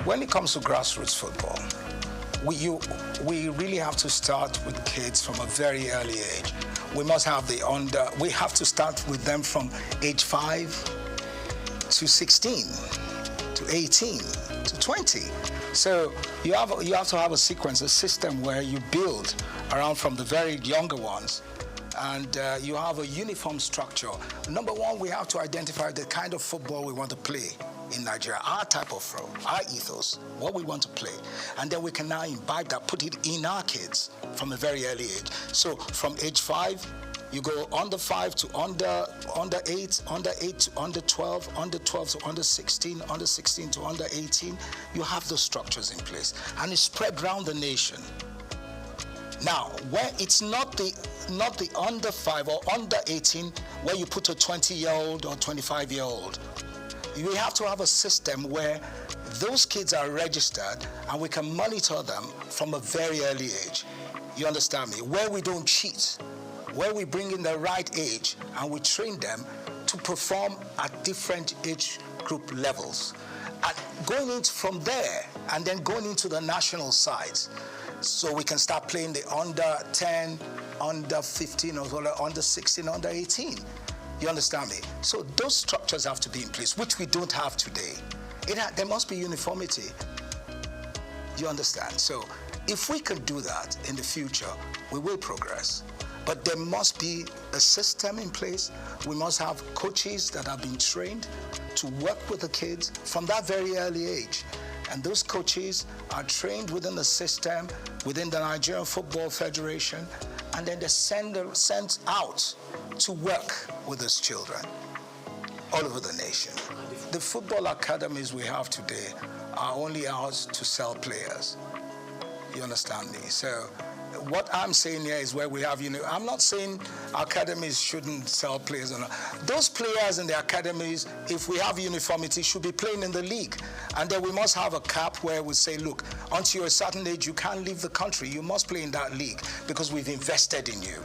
When it comes to grassroots football, we really have to start with kids from a very early age. We must have we have to start with them from age 5 to 16, to 18, to 20. So you have to have a sequence, a system where you build around from the very younger ones, and you have a uniform structure. Number one, we have to identify the kind of football we want to play in Nigeria, our type of flow, our ethos, what we want to play. And then we can now imbibe that, put it in our kids from a very early age. So from age 5, you go under 5 to under 8, under 8 to under 12, under 12 to under 16, under 16 to under 18. You have those structures in place. And it's spread around the nation. Now, where it's not the under 5 or under 18 where you put a 20-year-old or 25-year-old. We have to have a system where those kids are registered and we can monitor them from a very early age. You understand me? Where we don't cheat, where we bring in the right age and we train them to perform at different age group levels. And going into from there and then going into the national sides, so we can start playing the under 10, under 15, or under 16, under 18. You understand me? So those structures have to be in place, which we don't have today. There must be uniformity. You understand? So If we can do that in the future, we will progress. But there must be a system in place. We must have coaches that have been trained to work with the kids from that very early age. And those coaches are trained within the system, within the Nigerian Football Federation, and then they're sent out to work with those children all over the nation. The football academies we have today are only out to sell players. You understand me? So what I'm saying here is where we have, I'm not saying academies shouldn't sell players or not. Those players in the academies, if we have uniformity, should be playing in the league. And then we must have a cap where we say, look, until you're a certain age, you can't leave the country. You must play in that league because we've invested in you.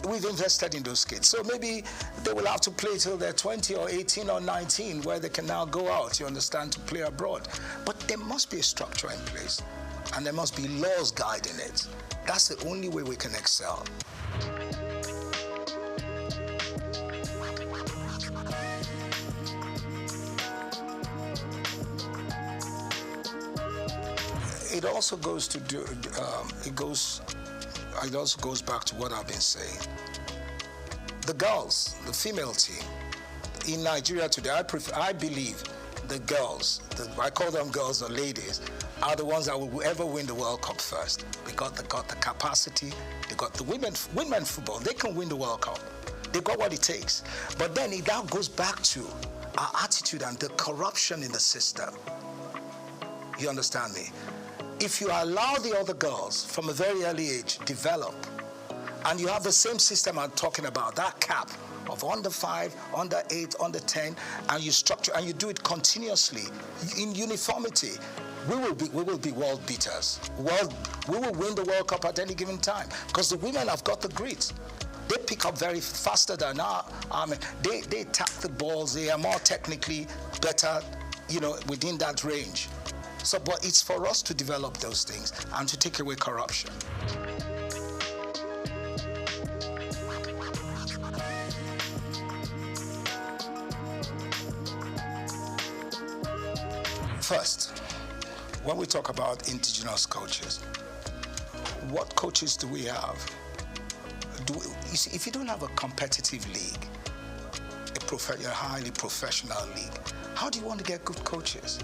We've invested in those kids. So maybe they will have to play till they're 20 or 18 or 19, where they can now go out, you understand, to play abroad. But there must be a structure in place. And there must be laws guiding it. That's the only way we can excel. It also goes to it also goes back to what I've been saying. The girls, the female team in Nigeria today, I believe the girls, I call them girls or ladies, are the ones that will ever win the World Cup first. They got the capacity, they got the women football, they can win the World Cup. They've got what it takes. But then it now goes back to our attitude and the corruption in the system. You understand me? If you allow the other girls from a very early age develop, and you have the same system I'm talking about, that cap of under 5, under 8, under 10, and you structure and you do it continuously in uniformity, we will be world beaters. We will win the World Cup at any given time because the women have got the grit. They pick up very faster than our men. They tap the balls. They are more technically better, within that range. So, but it's for us to develop those things and to take away corruption. First, when we talk about indigenous coaches, what coaches do we have? You see, if you don't have a competitive league, a highly professional league, how do you want to get good coaches?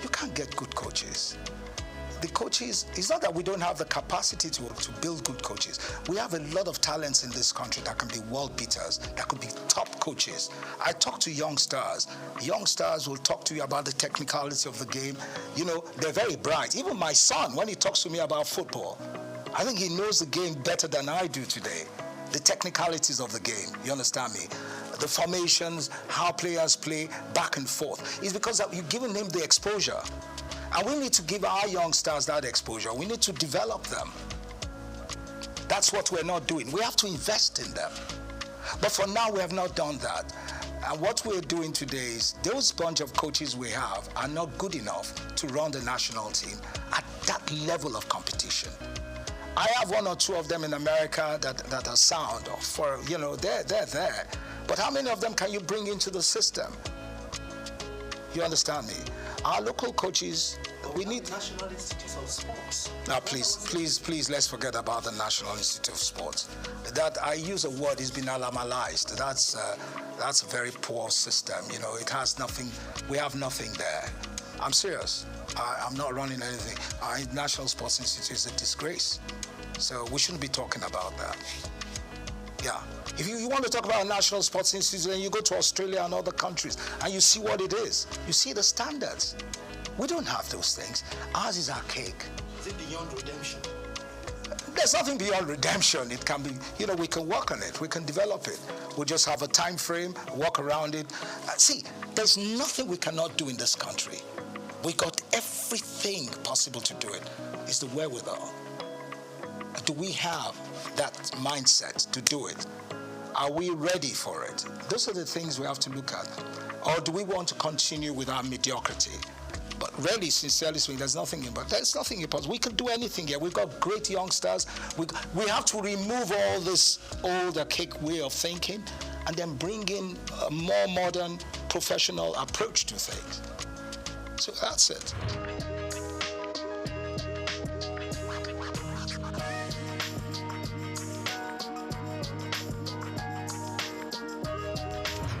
You can't get good coaches. The coaches, it's not that we don't have the capacity to build good coaches. We have a lot of talents in this country that can be world beaters, that could be top coaches. I talk to young stars. Young stars will talk to you about the technicality of the game. They're very bright. Even my son, when he talks to me about football, I think he knows the game better than I do today. The technicalities of the game, you understand me? The formations, how players play back and forth. It's because you've given him the exposure. And we need to give our young stars that exposure. We need to develop them. That's what we're not doing. We have to invest in them. But for now, we have not done that. And what we're doing today is those bunch of coaches we have are not good enough to run the national team at that level of competition. I have one or two of them in America that are sound, they're there. But how many of them can you bring into the system? You understand me? Our local coaches, we need... National Institute of Sports. Now, please, let's forget about the National Institute of Sports. That, I use a word, it's been alamalized. That's a very poor system. It has nothing, we have nothing there. I'm serious. I'm not running anything. Our National Sports Institute is a disgrace. So we shouldn't be talking about that. Yeah. If you want to talk about a National Sports Institute, then you go to Australia and other countries and you see what it is. You see the standards. We don't have those things. Ours is archaic. Is it beyond redemption? There's nothing beyond redemption. It can be, we can work on it. We can develop it. We just have a time frame, work around it. See, there's nothing we cannot do in this country. We got everything possible to do it. It's the wherewithal. Do we have that mindset to do it? Are we ready for it? Those are the things we have to look at. Or do we want to continue with our mediocrity? But really, sincerely speaking, there's nothing impossible. We can do anything here. We've got great youngsters. We have to remove all this old, archaic way of thinking and then bring in a more modern, professional approach to things. So that's it.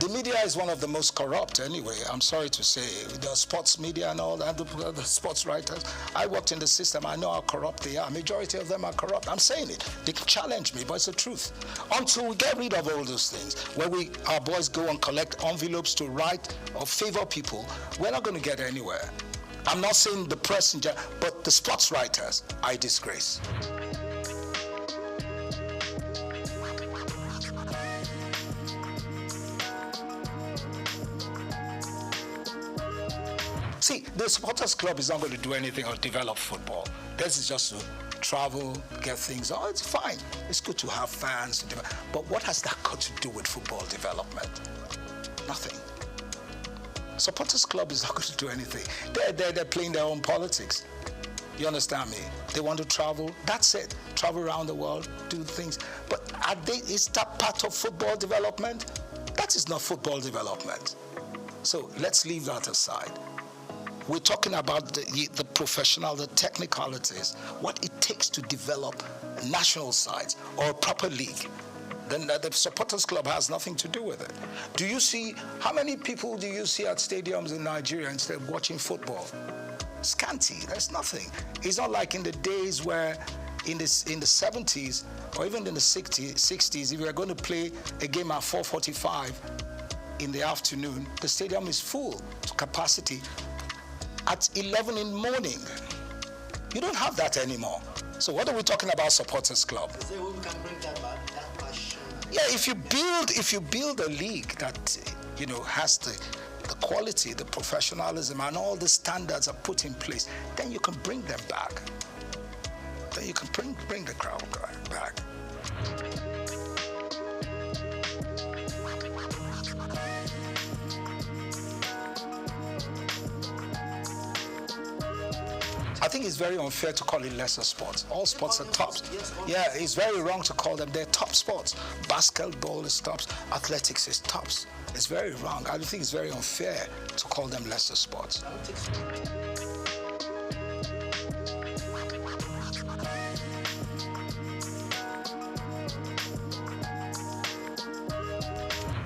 The media is one of the most corrupt anyway, I'm sorry to say. The sports media and all that, the sports writers. I worked in the system, I know how corrupt they are. Majority of them are corrupt. I'm saying it. They can challenge me, but it's the truth. Until we get rid of all those things, where our boys go and collect envelopes to write or favor people, we're not going to get anywhere. I'm not saying the press in general, but the sports writers, I disgrace. See, the supporters club is not going to do anything or develop football. This is just to travel, get things. Oh, it's fine. It's good to have fans. But what has that got to do with football development? Nothing. Supporters club is not going to do anything. They're playing their own politics. You understand me? They want to travel. That's it. Travel around the world, do things. But is that part of football development? That is not football development. So let's leave that aside. We're talking about the professional, the technicalities, what it takes to develop national sides or a proper league. Then the supporters club has nothing to do with it. Do you see, how many people do you see at stadiums in Nigeria instead of watching football? Scanty, there's nothing. It's not like in the days where in the 70s or even in the 60s, if you are going to play a game at 4:45 in the afternoon, the stadium is full to capacity. At 11 in the morning. You don't have that anymore. So what are we talking about supporters club? Is there a way we can bring that back, that passion? Yeah, if you build a league that has the quality, the professionalism, and all the standards are put in place, then you can bring them back. Then you can bring the crowd back. I think it's very unfair to call it lesser sports. All sports are tops. Yeah, it's very wrong to call them. They're top sports. Basketball is tops. Athletics is tops. It's very wrong. I think it's very unfair to call them lesser sports.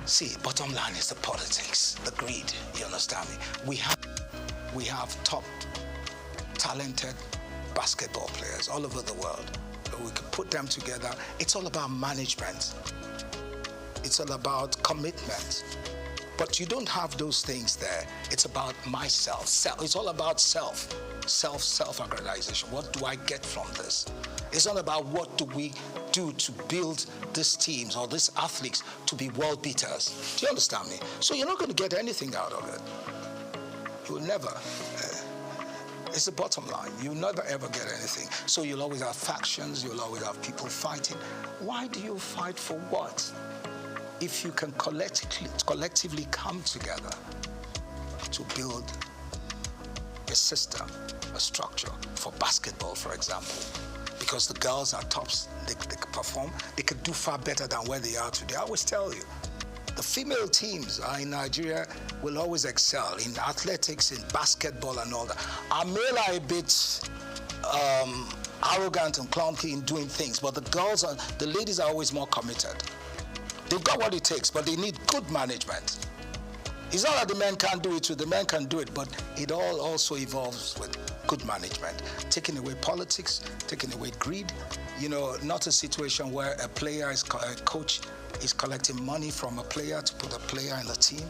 See, bottom line is the politics, the greed. You understand me? We have top talented basketball players all over the world. We could put them together. It's all about management. It's all about commitment. But you don't have those things there. It's about myself. It's all about self-aggrandization. What do I get from this? It's not about what do we do to build these teams or these athletes to be world beaters. Do you understand me? So you're not going to get anything out of it. You will never. It's the bottom line. You'll never ever get anything. So you'll always have factions, you'll always have people fighting. Why do you fight for what? If you can collectively come together to build a system, a structure for basketball, for example, because the girls are tops, they can perform, they could do far better than where they are today. I always tell you, the female teams in Nigeria will always excel in athletics, in basketball and all that. Our male are a bit arrogant and clunky in doing things, but the ladies are always more committed. They've got what it takes, but they need good management. It's not that the men can't do it too, the men can do it, but it all also evolves with good management. Taking away politics, taking away greed, not a situation where a coach is collecting money from a player to put a player in the team,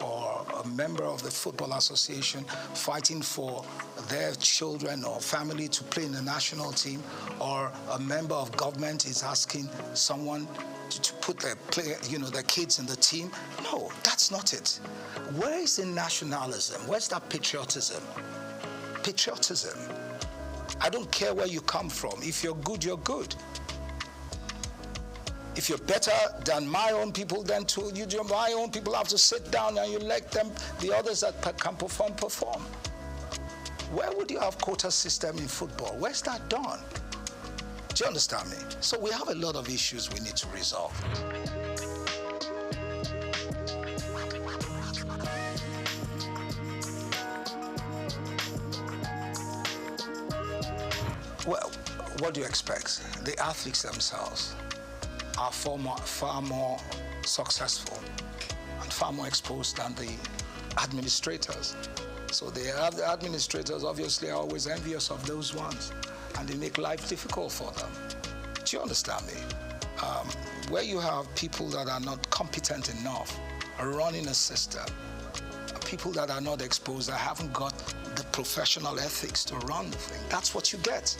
or a member of the football association fighting for their children or family to play in the national team, or a member of government is asking someone to put their kids in the team. No, that's not it. Where is the nationalism? Where's that patriotism? Patriotism. I don't care where you come from. If you're good, you're good. If you're better than my own people, then my own people have to sit down and you let them, the others that can perform. Where would you have quota system in football? Where's that done? Do you understand me? So we have a lot of issues we need to resolve. Well, what do you expect? The athletes themselves are far more successful and far more exposed than the administrators. So the administrators obviously are always envious of those ones, and they make life difficult for them. Do you understand me? Where you have people that are not competent enough running a system, people that are not exposed, that haven't got the professional ethics to run the thing, that's what you get.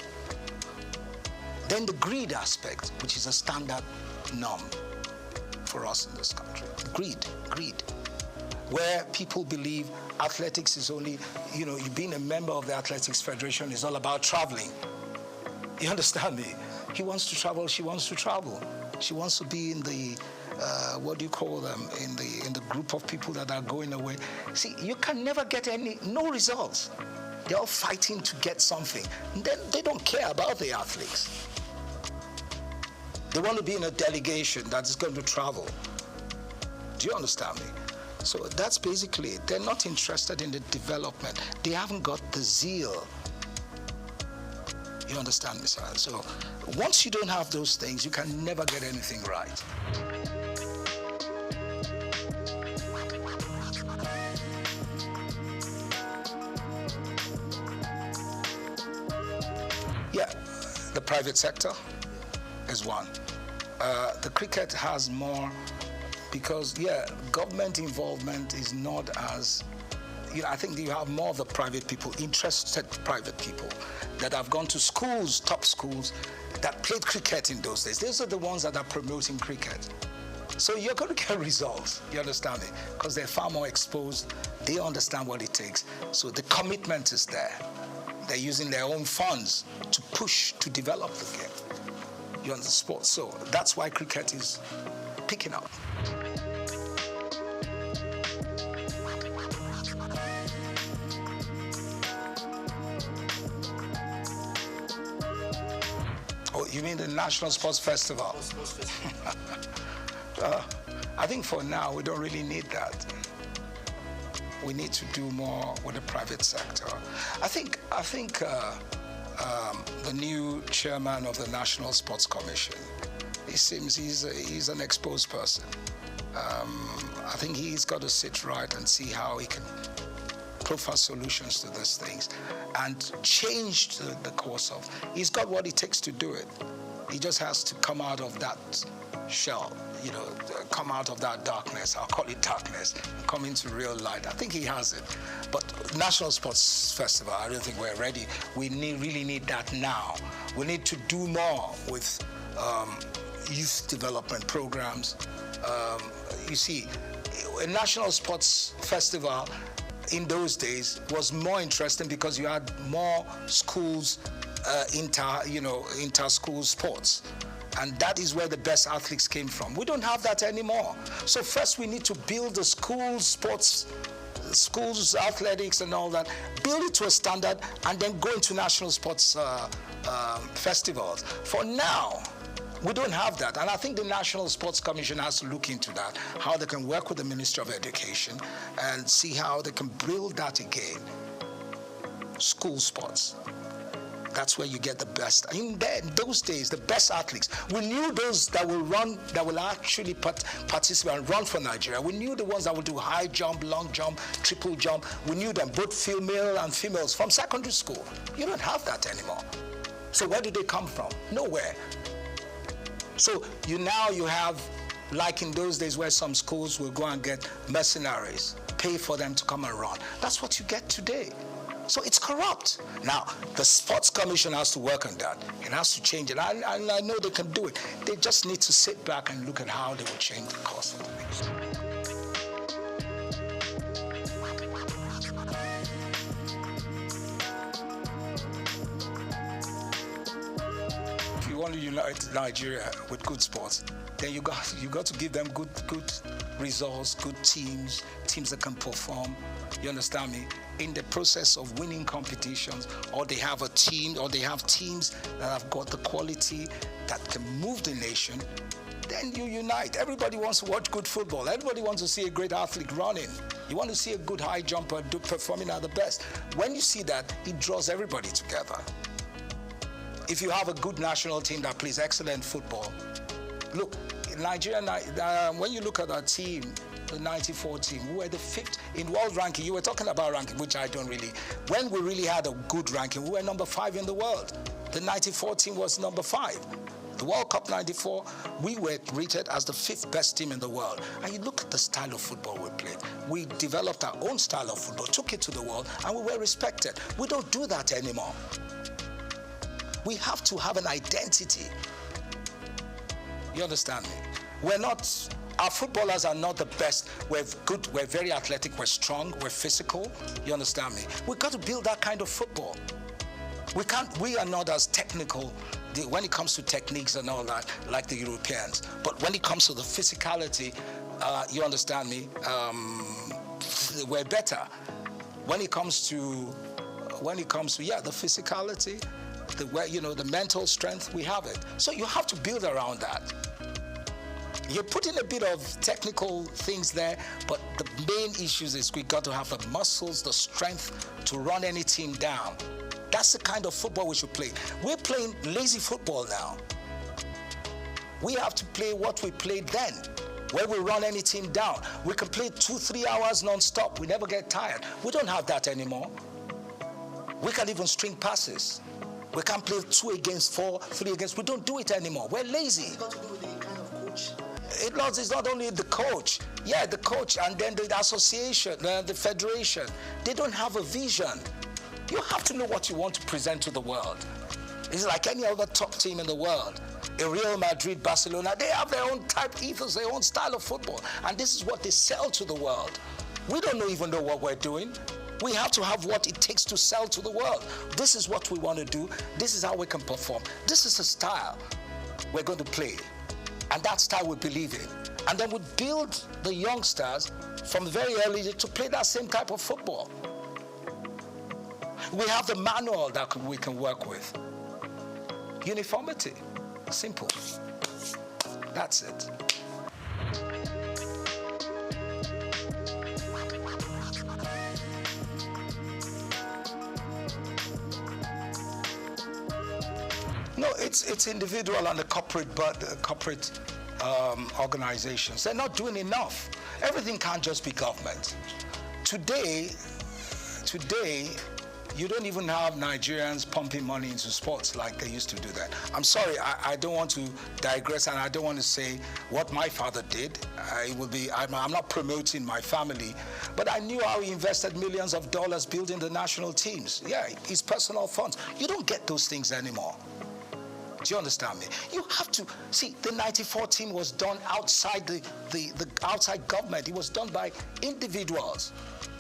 Then the greed aspect, which is a standard norm for us in this country. Greed. Where people believe athletics is only, you being a member of the Athletics Federation is all about traveling. You understand me? He wants to travel, she wants to travel. She wants to be in the, what do you call them, in the group of people that are going away. See, you can never get no results. They're all fighting to get something. And then they don't care about the athletes. They want to be in a delegation that is going to travel. Do you understand me? So that's basically it. They're not interested in the development. They haven't got the zeal. You understand me, sir? So once you don't have those things, you can never get anything right. Yeah, the private sector is one. The cricket has more because, government involvement is not as, I think you have more of the private people, interested private people that have gone to schools, top schools, that played cricket in those days. Those are the ones that are promoting cricket. So you're going to get results, you understand me? Because they're far more exposed, they understand what it takes. So the commitment is there. They're using their own funds to push, to develop the game. You understand sports. So that's why cricket is picking up. Oh, you mean the National Sports Festival? I think for now we don't really need that. We need to do more with the private sector. I think the new chairman of the National Sports Commission, he seems he's an exposed person. I think he's got to sit right and see how he can profile solutions to these things and change the course of. He's got what it takes to do it. He just has to come out of that shell, come out of that darkness. I'll call it darkness, and come into real light. I think he has it. But National Sports Festival, I don't think we're ready. We really need that now. We need to do more with youth development programs. You see, a National Sports Festival in those days was more interesting because you had more schools, inter-school sports. And that is where the best athletes came from. We don't have that anymore. So first we need to build the school sports, schools, athletics and all that, build it to a standard and then go into national sports festivals. For now, we don't have that. And I think the National Sports Commission has to look into that, how they can work with the Ministry of Education and see how they can build that again. School sports. That's where you get the best. In those days, the best athletes. We knew those that will run, that will actually participate and run for Nigeria. We knew the ones that will do high jump, long jump, triple jump. We knew them, both female and females, from secondary school. You don't have that anymore. So where did they come from? Nowhere. So you have, like in those days where some schools will go and get mercenaries, pay for them to come and run. That's what you get today. So it's corrupt. Now, the Sports Commission has to work on that. It has to change it. And I know they can do it. They just need to sit back and look at how they will change the course of things. If you want to unite Nigeria with good sports, then you got to give them good results, good teams that can perform. You understand me? In the process of winning competitions, or they have a team, or they have teams that have got the quality that can move the nation, then you unite. Everybody wants to watch good football. Everybody wants to see a great athlete running. You want to see a good high jumper performing at the best. When you see that, it draws everybody together. If you have a good national team that plays excellent football, look, in Nigeria, when you look at our team, the 94 team. We were the 5th in world ranking. You were talking about ranking, which I don't really. When we really had a good ranking, we were number 5 in the world. The 94 team was number 5. The World Cup 94, we were rated as the 5th best team in the world. And you look at the style of football we played. We developed our own style of football, took it to the world, and we were respected. We don't do that anymore. We have to have an identity. You understand me? Our footballers are not the best. We're good, we're very athletic, we're strong, we're physical. You understand me? We've got to build that kind of football. We are not as technical when it comes to techniques and all that, like the Europeans. But when it comes to the physicality, you understand me, we're better. When it comes to the physicality, the mental strength, we have it. So you have to build around that. You're putting a bit of technical things there, but the main issues is we got to have the muscles, the strength to run any team down. That's the kind of football we should play. We're playing lazy football now. We have to play what we played then, where we run any team down. We can play 2-3 hours non-stop. We never get tired. We don't have that anymore. We can even string passes. We can't play 2 against 4, 3 against. We don't do it anymore. We're lazy. It's got to do with the kind of coach. It's not only the coach. Yeah, the coach and then the association, the federation. They don't have a vision. You have to know what you want to present to the world. It's like any other top team in the world. In Real Madrid, Barcelona, they have their own type ethos, their own style of football. And this is what they sell to the world. We don't even know what we're doing. We have to have what it takes to sell to the world. This is what we want to do. This is how we can perform. This is a style we're going to play. And that style we believe in. And then we build the youngsters from very early to play that same type of football. We have the manual that we can work with. Uniformity. Simple. That's it. No, it's individual and the corporate organizations. They're not doing enough. Everything can't just be government. Today, you don't even have Nigerians pumping money into sports like they used to do that. I'm sorry, I don't want to digress, and I don't want to say what my father did. I'm not promoting my family, but I knew how he invested millions of dollars building the national teams. Yeah, his personal funds. You don't get those things anymore. Do you understand me? You have to see, the 94 team was done outside the outside government. It was done by individuals.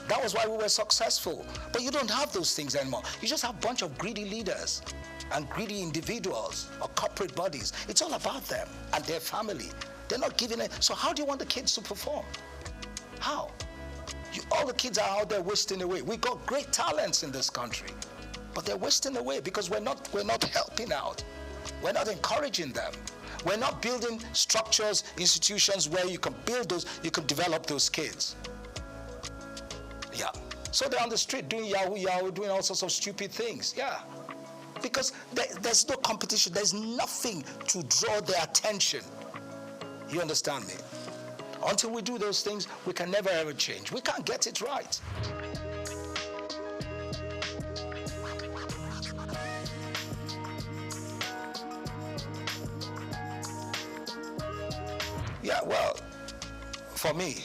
That was why we were successful. But you don't have those things anymore. You just have a bunch of greedy leaders and greedy individuals or corporate bodies. It's all about them and their family. They're not giving it. So how do you want the kids to perform? How? All the kids are out there wasting away. We've got great talents in this country, but they're wasting away because we're not helping out. We're not encouraging them. We're not building structures, institutions where you can build those, you can develop those kids. Yeah. So they're on the street doing yahoo, doing all sorts of stupid things. Yeah. Because there's no competition. There's nothing to draw their attention. You understand me? Until we do those things, we can never ever change. We can't get it right. Yeah, well, for me,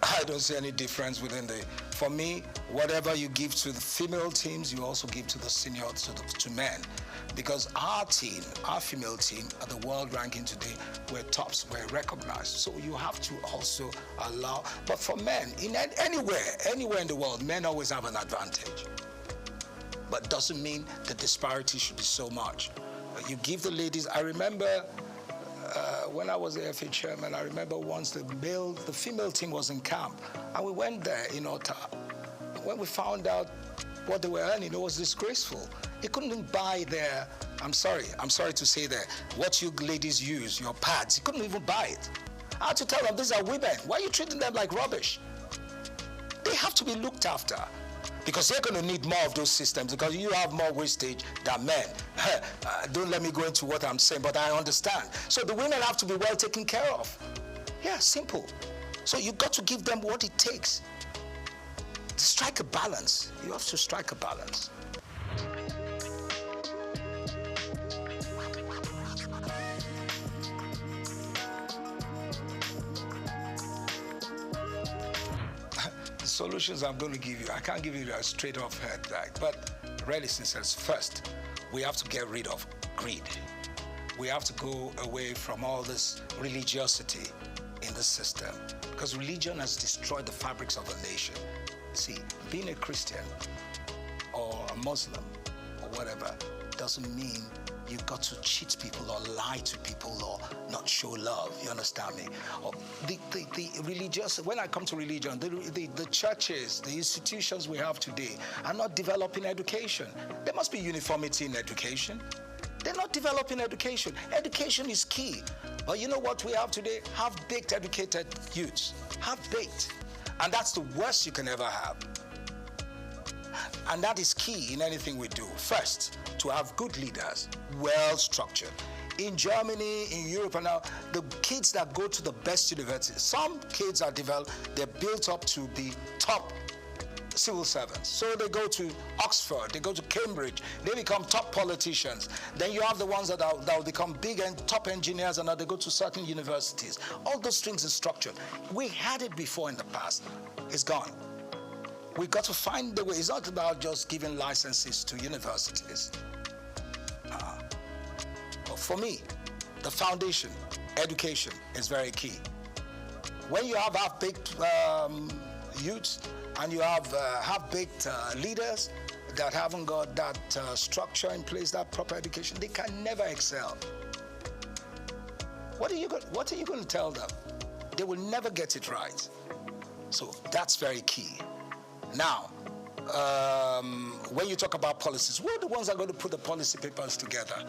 I don't see any difference for me, whatever you give to the female teams, you also give to the seniors, to men. Because our team, our female team, at the world ranking today, we're tops, we're recognized. So you have to also allow, but for men, anywhere in the world, men always have an advantage. But doesn't mean the disparity should be so much. You give the ladies, I remember, when I was the FA chairman, I remember once the female team was in camp, and we went there in Ota. When we found out what they were earning, it was disgraceful. They couldn't even buy their, I'm sorry to say that, what you ladies use, your pads, you couldn't even buy it. I had to tell them, these are women. Why are you treating them like rubbish? They have to be looked after. Because they're going to need more of those systems, because you have more wastage than men. Don't let me go into what I'm saying, but I understand. So the women have to be well taken care of. Yeah, simple. So you've got to give them what it takes. Strike a balance. You have to strike a balance. The solutions I'm going to give you, I can't give you a straight off head, right? But really sincere, first, we have to get rid of greed. We have to go away from all this religiosity in the system, because religion has destroyed the fabrics of a nation. See, being a Christian or a Muslim or whatever doesn't mean you've got to cheat people or lie to people or not show love. You understand me? Or the religious, when I come to religion, the churches, the institutions we have today are not developing education. There must be uniformity in education. They're not developing education. Education is key. But you know what we have today? Half-baked educated youths. Half-baked. And that's the worst you can ever have. And that is key in anything we do. First, to have good leaders, well-structured. In Germany, in Europe, and now, the kids that go to the best universities, some kids are developed, they're built up to be top civil servants. So they go to Oxford, they go to Cambridge, they become top politicians. Then you have the ones that will become big and top engineers, and now they go to certain universities. All those things are structured. We had it before in the past. It's gone. We've got to find the way. It's not about just giving licenses to universities. But for me, the foundation, education, is very key. When you have half-baked youths, and you have half-baked leaders that haven't got that structure in place, that proper education, they can never excel. What are you going to tell them? They will never get it right. So that's very key. Now, when you talk about policies, who are the ones that are going to put the policy papers together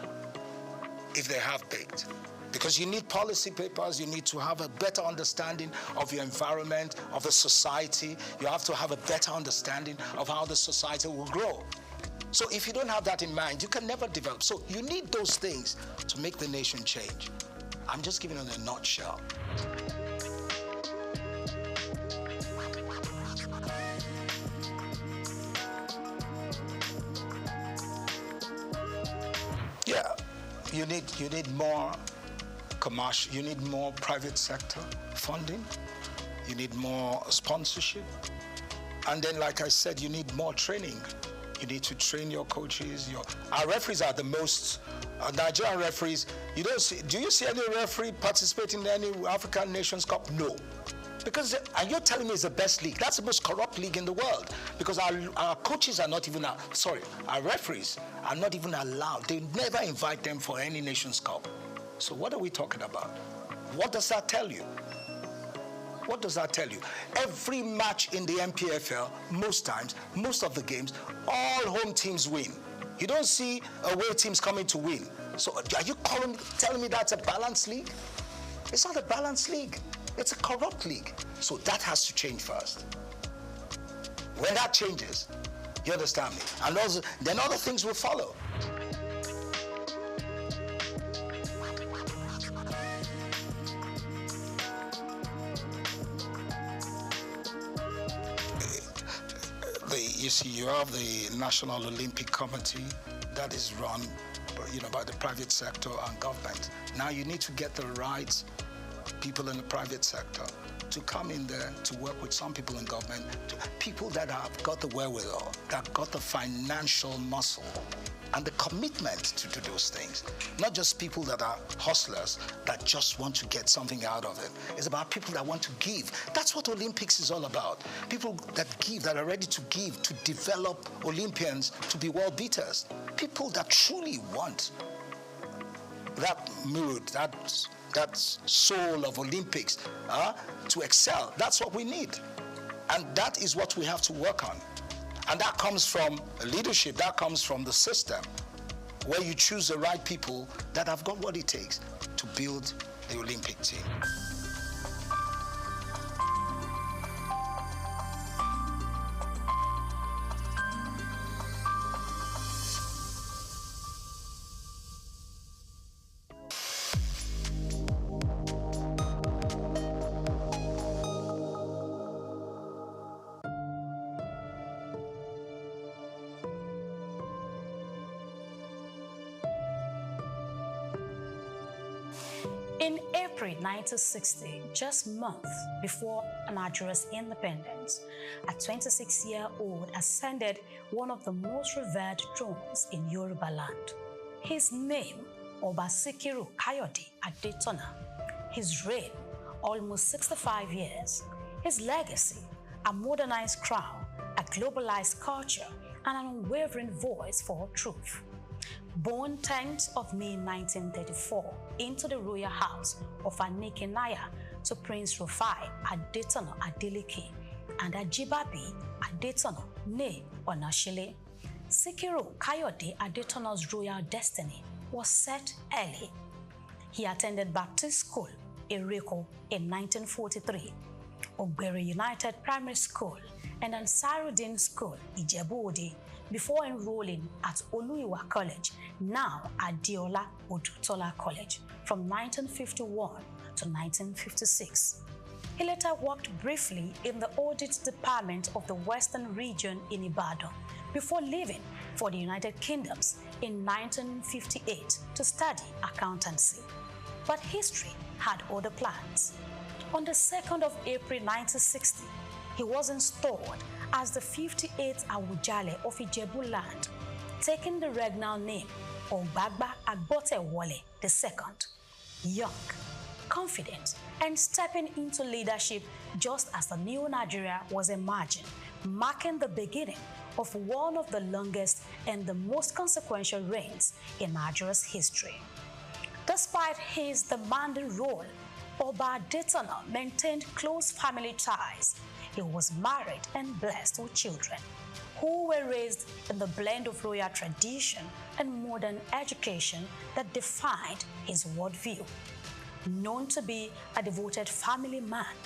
if they're half-baked? Because you need policy papers, you need to have a better understanding of your environment, of the society. You have to have a better understanding of how the society will grow. So if you don't have that in mind, you can never develop. So you need those things to make the nation change. I'm just giving it in a nutshell. Yeah, you need more commercial, you need more private sector funding, you need more sponsorship, and then, like I said, you need more training. You need to train your coaches. Our referees are the most Nigerian referees. Do you see any referee participating in any African Nations Cup? No. Because, and you're telling me it's the best league. That's the most corrupt league in the world. Because our coaches are not even, our referees are not even allowed. They never invite them for any Nations Cup. So what are we talking about? What does that tell you? What does that tell you? Every match in the MPFL, most times, most of the games, all home teams win. You don't see away teams coming to win. So are you telling me that's a balanced league? It's not a balanced league. It's a corrupt league. So that has to change first. When that changes, you understand me? And then other things will follow. You see, you have the National Olympic Committee that is run, by the private sector and government. Now you need to get the right people in the private sector to come in there to work with some people in government, people that have got the wherewithal, that got the financial muscle and the commitment to do those things. Not just people that are hustlers that just want to get something out of it. It's about people that want to give. That's what Olympics is all about. People that give, that are ready to give, to develop Olympians to be world beaters. People that truly want that mood, that soul of Olympics to excel. That's what we need. And that is what we have to work on. And that comes from leadership, that comes from the system, where you choose the right people that have got what it takes to build the Olympic team. In April 1960, just months before Nigeria's independence, a 26-year-old ascended one of the most revered thrones in Yoruba land. His name, Oba Sikiru Kayode Adetona. His reign, almost 65 years. His legacy, a modernized crown, a globalized culture, and an unwavering voice for truth. Born 10th of May 1934 into the royal house of Anikenaya to Prince Rufai Adetona Adeleke and Ajibabi Adetona Ne Onashile, Sikiru Kayode Adetona's royal destiny was set early. He attended Baptist School, Ereko, in 1943, Ogbere United Primary School, and Ansarudin School, Ijebu-Ode, before enrolling at Oluiwa College, now Adeola Odutola College, from 1951 to 1956. He later worked briefly in the audit department of the Western region in Ibadan before leaving for the United Kingdoms in 1958 to study accountancy. But history had other plans. On the 2nd of April 1960, he was installed as the 58th Awujale of Ijebu land, taking the regnal name Ogbagba Agbotewole II. Young, confident, and stepping into leadership just as the new Nigeria was emerging, marking the beginning of one of the longest and the most consequential reigns in Nigeria's history. Despite his demanding role, Oba Adetona maintained close family ties. He was married and blessed with children, who were raised in the blend of royal tradition and modern education that defined his worldview. Known to be a devoted family man,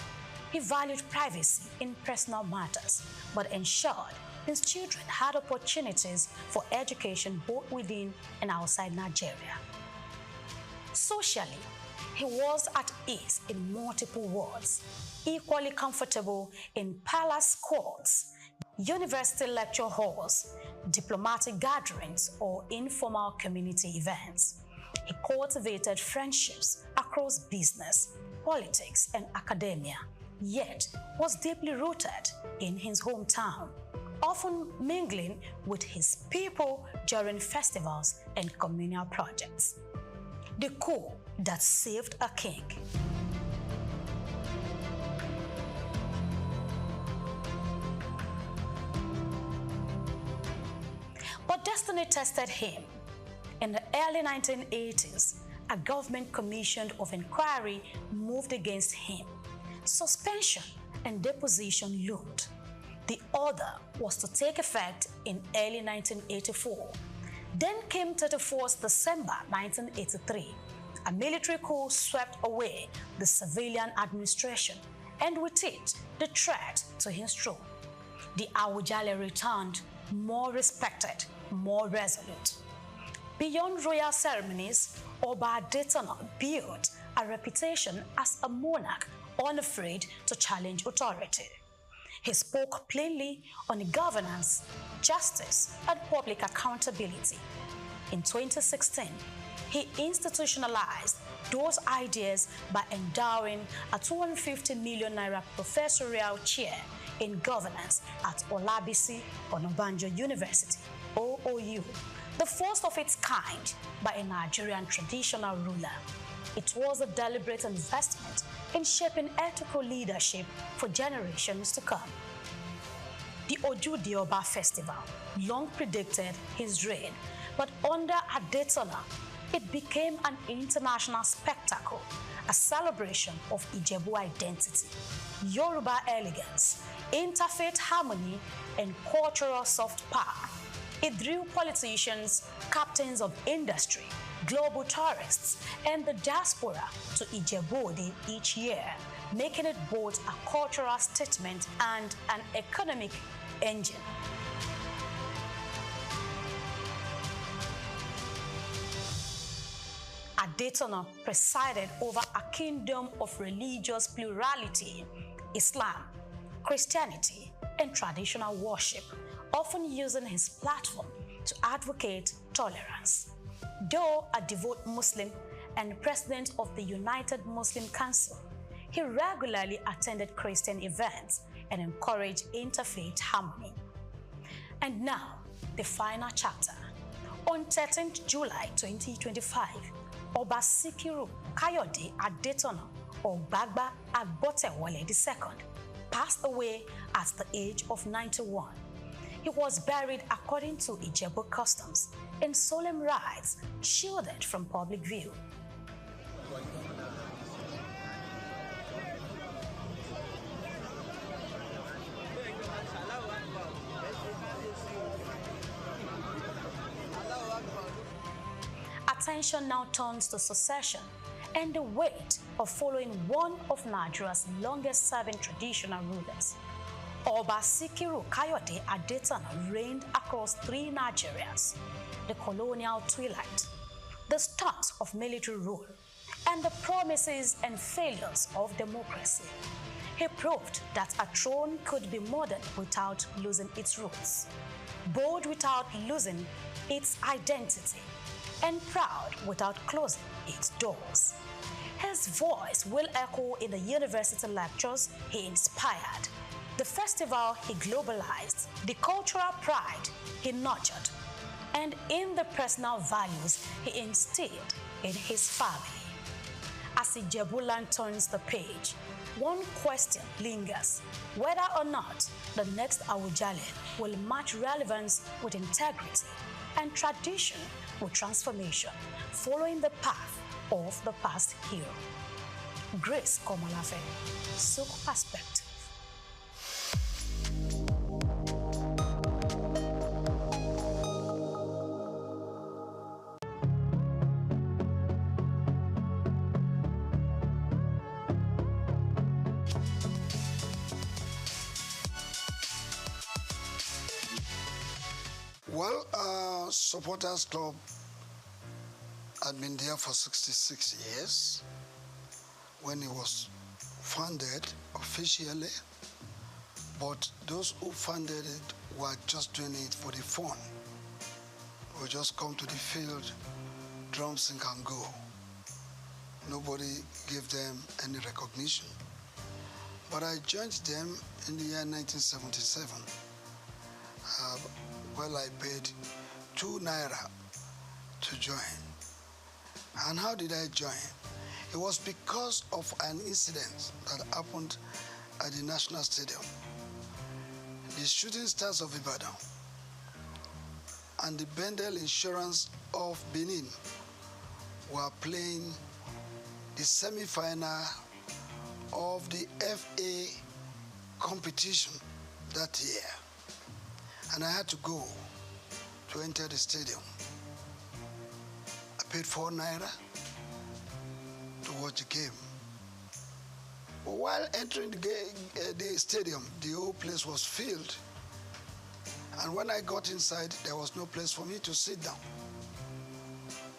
he valued privacy in personal matters, but ensured his children had opportunities for education both within and outside Nigeria. Socially, he was at ease in multiple wards, equally comfortable in palace courts, university lecture halls, diplomatic gatherings, or informal community events. He cultivated friendships across business, politics, and academia, yet was deeply rooted in his hometown, often mingling with his people during festivals and communal projects. The coup that saved a king. But destiny tested him. In the early 1980s, a government commission of inquiry moved against him. Suspension and deposition loomed. The order was to take effect in early 1984. Then came 31st December 1983. A military coup swept away the civilian administration, and with it, the threat to his throne. The Awujale returned more respected, more resolute. Beyond royal ceremonies, Oba Adetona built a reputation as a monarch unafraid to challenge authority. He spoke plainly on governance, justice, and public accountability. In 2016, he institutionalized those ideas by endowing a 250 million naira professorial chair in governance at Olabisi Onabanjo University, OOU, the first of its kind by a Nigerian traditional ruler. It was a deliberate investment in shaping ethical leadership for generations to come. The Oju Dioba Festival long predicted his reign, but under Adetona, it became an international spectacle, a celebration of Ijebu identity, Yoruba elegance, interfaith harmony, and cultural soft power. It drew politicians, captains of industry, global tourists, and the diaspora to Ijebu-Ode each year, making it both a cultural statement and an economic engine. Adetona presided over a kingdom of religious plurality, Islam, Christianity, and traditional worship, often using his platform to advocate tolerance. Though a devout Muslim and president of the United Muslim Council. He regularly attended Christian events and encouraged interfaith harmony. And now, the final chapter. On 13th July 2025, Oba Sikiru Kayode Adetona Ogbagba Agbotewole II passed away at the age of 91. He was buried according to Ijebu customs in solemn rites, shielded from public view. Attention now turns to succession and the weight of following one of Nigeria's longest-serving traditional rulers. Oba Sikiru Kayode Adetona reigned across 3 Nigerias: the colonial twilight, the start of military rule, and the promises and failures of democracy. He proved that a throne could be modern without losing its roots, bold without losing its identity, and proud without closing its doors. His voice will echo in the university lectures he inspired, the festival he globalized, the cultural pride he nurtured, and in the personal values he instilled in his family. As Ijebuland turns the page, one question lingers: whether or not the next Awujale will match relevance with integrity and tradition with transformation, following the path of the past hero. Grace Komalafe, SOUQ Perspective. Well, Supporters Club had been there for 66 years when it was founded officially, but those who founded it were just doing it for the fun. We just come to the field, drum, sing and go. Nobody gave them any recognition. But I joined them in the year 1977. Well, I paid 2 naira to join. And how did I join? It was because of an incident that happened at the National Stadium. The Shooting Stars of Ibadan and the Bendel Insurance of Benin were playing the semi-final of the FA competition that year. And I had to go to enter the stadium. I paid 4 naira to watch the game. But while entering the stadium, the whole place was filled. And when I got inside, there was no place for me to sit down.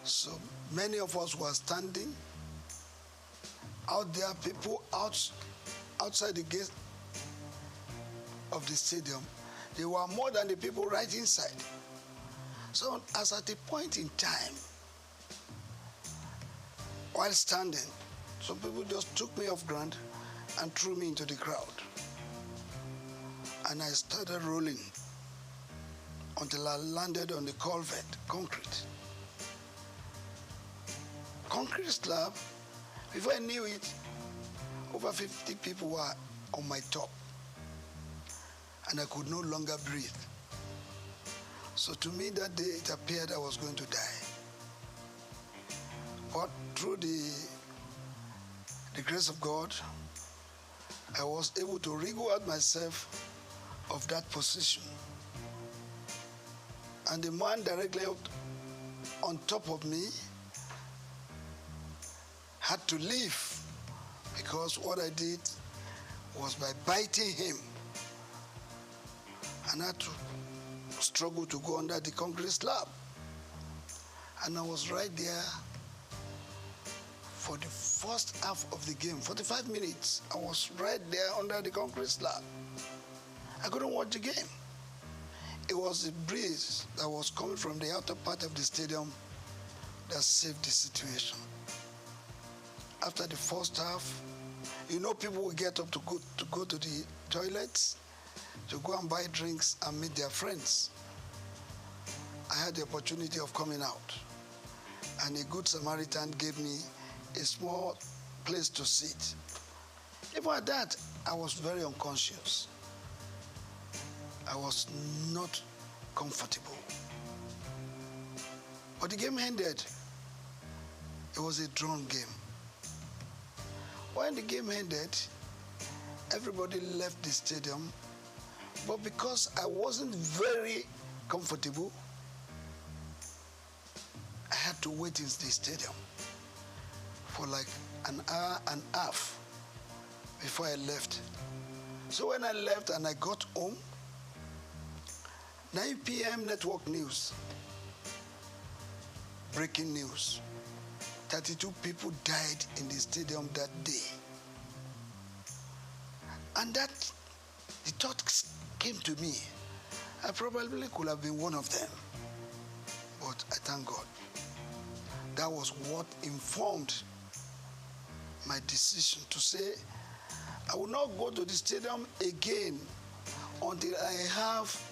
So many of us were standing out there, people outside the gate of the stadium. There were more than the people right inside. So as at a point in time, while standing, some people just took me off ground and threw me into the crowd. And I started rolling until I landed on the culvert, concrete. Concrete slab. Before I knew it, over 50 people were on my top. And I could no longer breathe. So to me that day, it appeared I was going to die. But through the grace of God, I was able to wriggle out myself of that position. And the man directly on top of me had to leave, because what I did was by biting him. And I had to struggle to go under the concrete slab. And I was right there for the first half of the game, 45 minutes. I was right there under the concrete slab. I couldn't watch the game. It was the breeze that was coming from the outer part of the stadium that saved the situation. after the first half, you know, people will get up to go to the toilets, to go and buy drinks and meet their friends. I had the opportunity of coming out, and a good Samaritan gave me a small place to sit. Even at that, I was very unconscious. I was not comfortable. But the game ended. It was a drawn game. When the game ended, everybody left the stadium, but because I wasn't very comfortable, I had to wait in the stadium for like an hour and a half before I left. So when I left and I got home, 9 p.m. network news, breaking news. 32 people died in the stadium that day. And that, the thought came to me. I probably could have been one of them. But I thank God. That was what informed my decision to say, I will not go to the stadium again until I have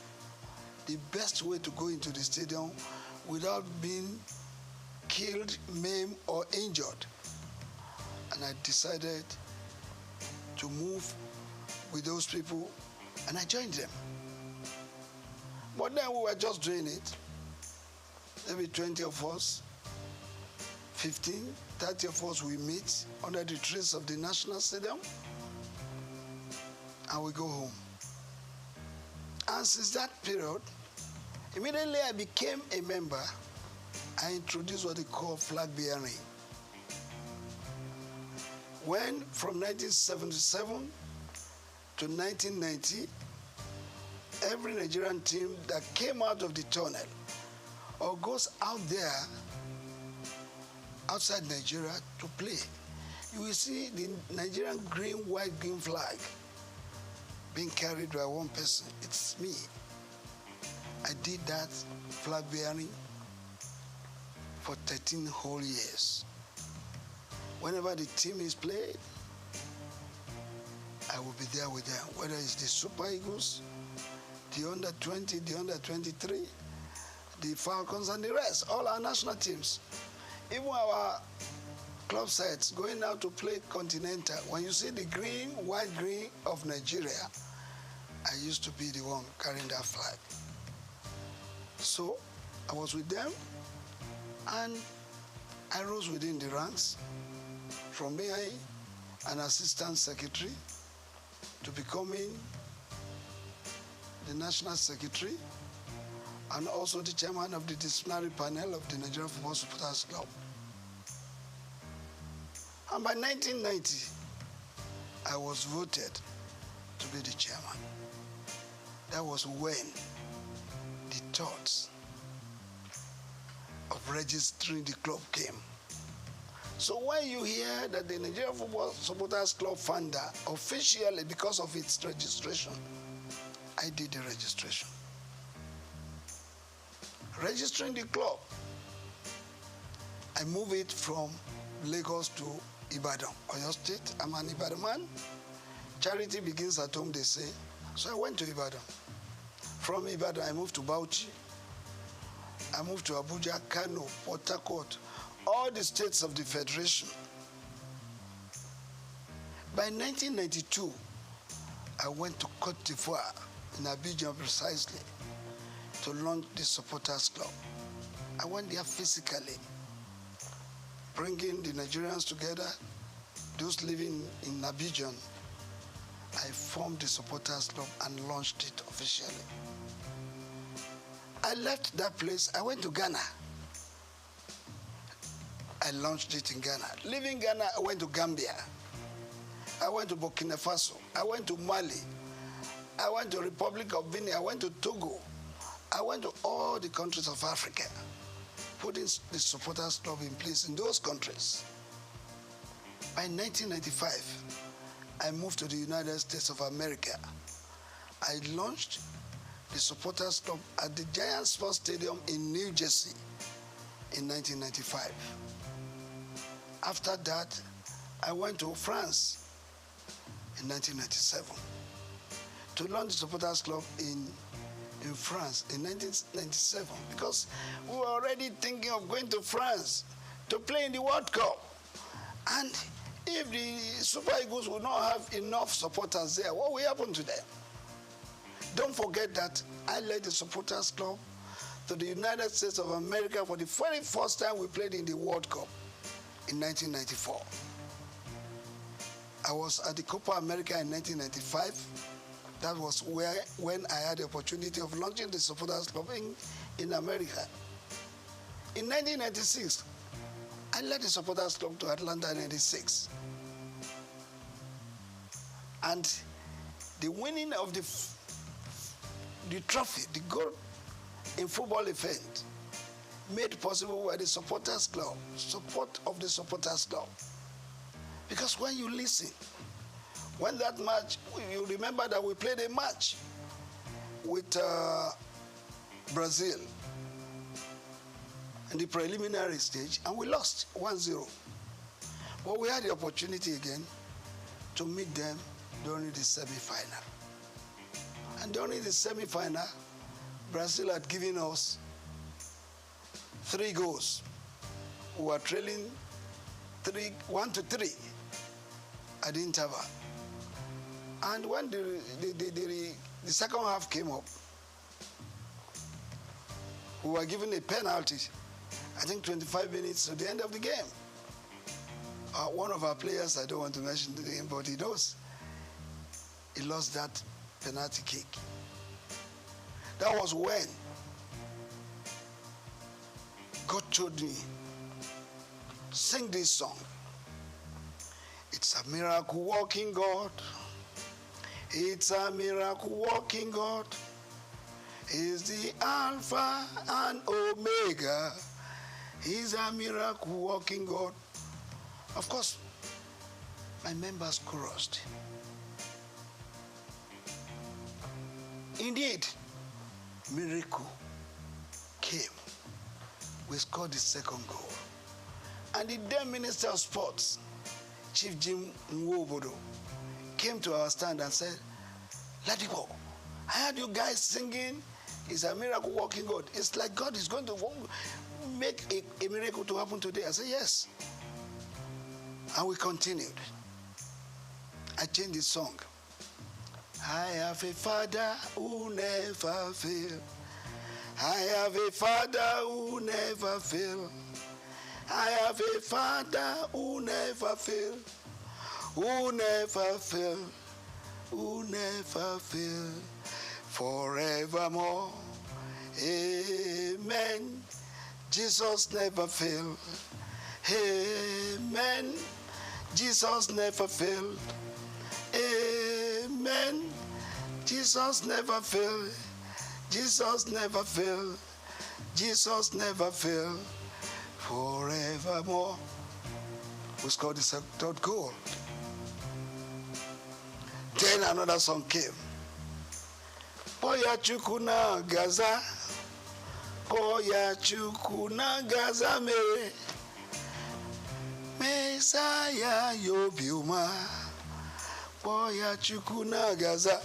the best way to go into the stadium without being killed, maimed, or injured. And I decided to move with those people, and I joined them. But then we were just doing it. Maybe 20 of us, 15, 30 of us, we meet under the trees of the National Stadium, and we go home. And since that period, immediately I became a member, I introduced what they call flag bearing. When from 1977 to 1990, every Nigerian team that came out of the tunnel or goes out there outside Nigeria to play, you will see the Nigerian green, white, green flag being carried by one person. It's me. I did that flag bearing for 13 whole years. Whenever the team is played, I will be there with them, whether it's the Super Eagles, the under 20, the under 23, the Falcons, and the rest, all our national teams. Even our club sides going out to play Continental, when you see the green, white, green of Nigeria, I used to be the one carrying that flag. So I was with them, and I rose within the ranks from being an assistant secretary to becoming the national secretary and also the chairman of the disciplinary panel of the Nigerian Football Supporters Club. And by 1990, I was voted to be the chairman. That was when the thoughts of registering the club came. So when you hear that the Nigerian Football Supporters Club founder officially, because of its registration, I did the registration. Registering the club, I moved it from Lagos to Ibadan, Oyo State. I'm an Ibadan man. Charity begins at home, they say. So I went to Ibadan. From Ibadan, I moved to Bauchi. I moved to Abuja, Kano, Port Harcourt, all the states of the Federation. By 1992, I went to Côte d'Ivoire, in Abidjan precisely, to launch the Supporters Club. I went there physically, bringing the Nigerians together, those living in Abidjan. I formed the Supporters Club and launched it officially. I left that place, I went to Ghana. I launched it in Ghana. Leaving Ghana, I went to Gambia. I went to Burkina Faso. I went to Mali. I went to Republic of Benin. I went to Togo. I went to all the countries of Africa, putting the Supporters Club in place in those countries. By 1995, I moved to the United States of America. I launched the Supporters Club at the Giant Sports Stadium in New Jersey in 1995. After that, I went to France in 1997 to launch the Supporters Club in France in 1997 because we were already thinking of going to France to play in the World Cup. And if the Super Eagles will not have enough supporters there, what will happen to them? Don't forget that I led the Supporters Club to the United States of America for the very first time we played in the World Cup in 1994. I was at the Copa America in 1995. That was when I had the opportunity of launching the Supporters Club in America. In 1996, I led the Supporters Club to Atlanta in 96. And the winning of the trophy, the gold in football event, made possible by the Supporters Club, support of the Supporters Club. Because when you listen, when that match, you remember that we played a match with Brazil in the preliminary stage, and we lost 1-0. But we had the opportunity again to meet them during the semi-final. And during the semi-final, Brazil had given us 3 goals. We were trailing 1-3 at the interval. And when the second half came up, we were given a penalty, I think 25 minutes to the end of the game. One of our players, I don't want to mention the name, but he knows, he lost that penalty kick. That was when God told me, sing this song. It's a miracle working God. It's a miracle working God. He's the Alpha and Omega. He's a miracle working God. Of course, my members chorused. Indeed, miracle came. We scored the second goal. And the then Minister of Sports, Chief Jim Nwobodo, came to our stand and said, Ladipo, I heard you guys singing, it's a miracle working God. It's like God is going to make a miracle to happen today. I said, yes. And we continued. I changed the song. I have a Father who never fails. I have a Father who never fails. I have a Father who never fails. Who never fail, who never fail, forevermore. Amen. Jesus never fail. Amen. Jesus never fail. Amen. Jesus never fail. Jesus never fail. Jesus never fail. Forevermore. We scored the third goal. Then another song came. Poya chukuna gaza. Poya chukuna gaza mere. Messiah yobiuma. Poya chukuna gaza.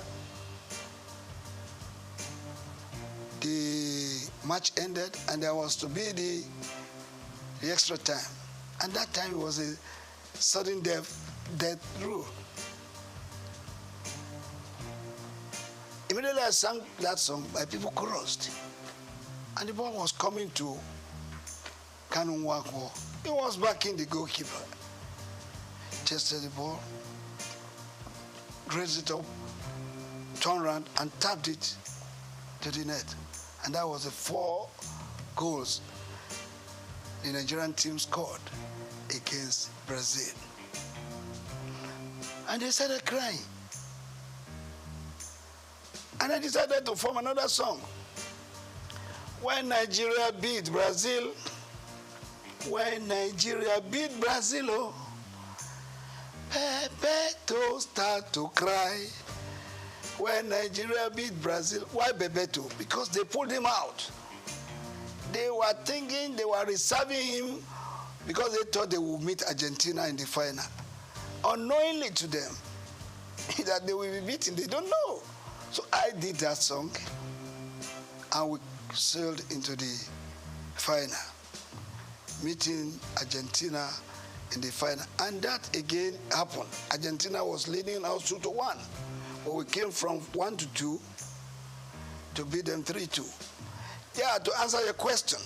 The match ended and there was to be the extra time. And that time it was a sudden death rule. Immediately I sang that song, my people chorused. And the ball was coming to Kanu Nwakwo. He was backing the goalkeeper. Tested the ball, raised it up, turned around and tapped it to the net. And that was the 4 goals the Nigerian team scored against Brazil. And they started crying. And I decided to form another song. When Nigeria beat Brazil, when Nigeria beat Brazil, oh, Bebeto start to cry. When Nigeria beat Brazil, why Bebeto? Because they pulled him out. They were thinking they were reserving him because they thought they would meet Argentina in the final. unknowingly to them that they will be beaten. They don't know. So I did that song, and we sailed into the final, meeting Argentina in the final. And that again happened. Argentina was leading us 2-1, but we came from 1-2 to beat them 3-2. Yeah, to answer your question,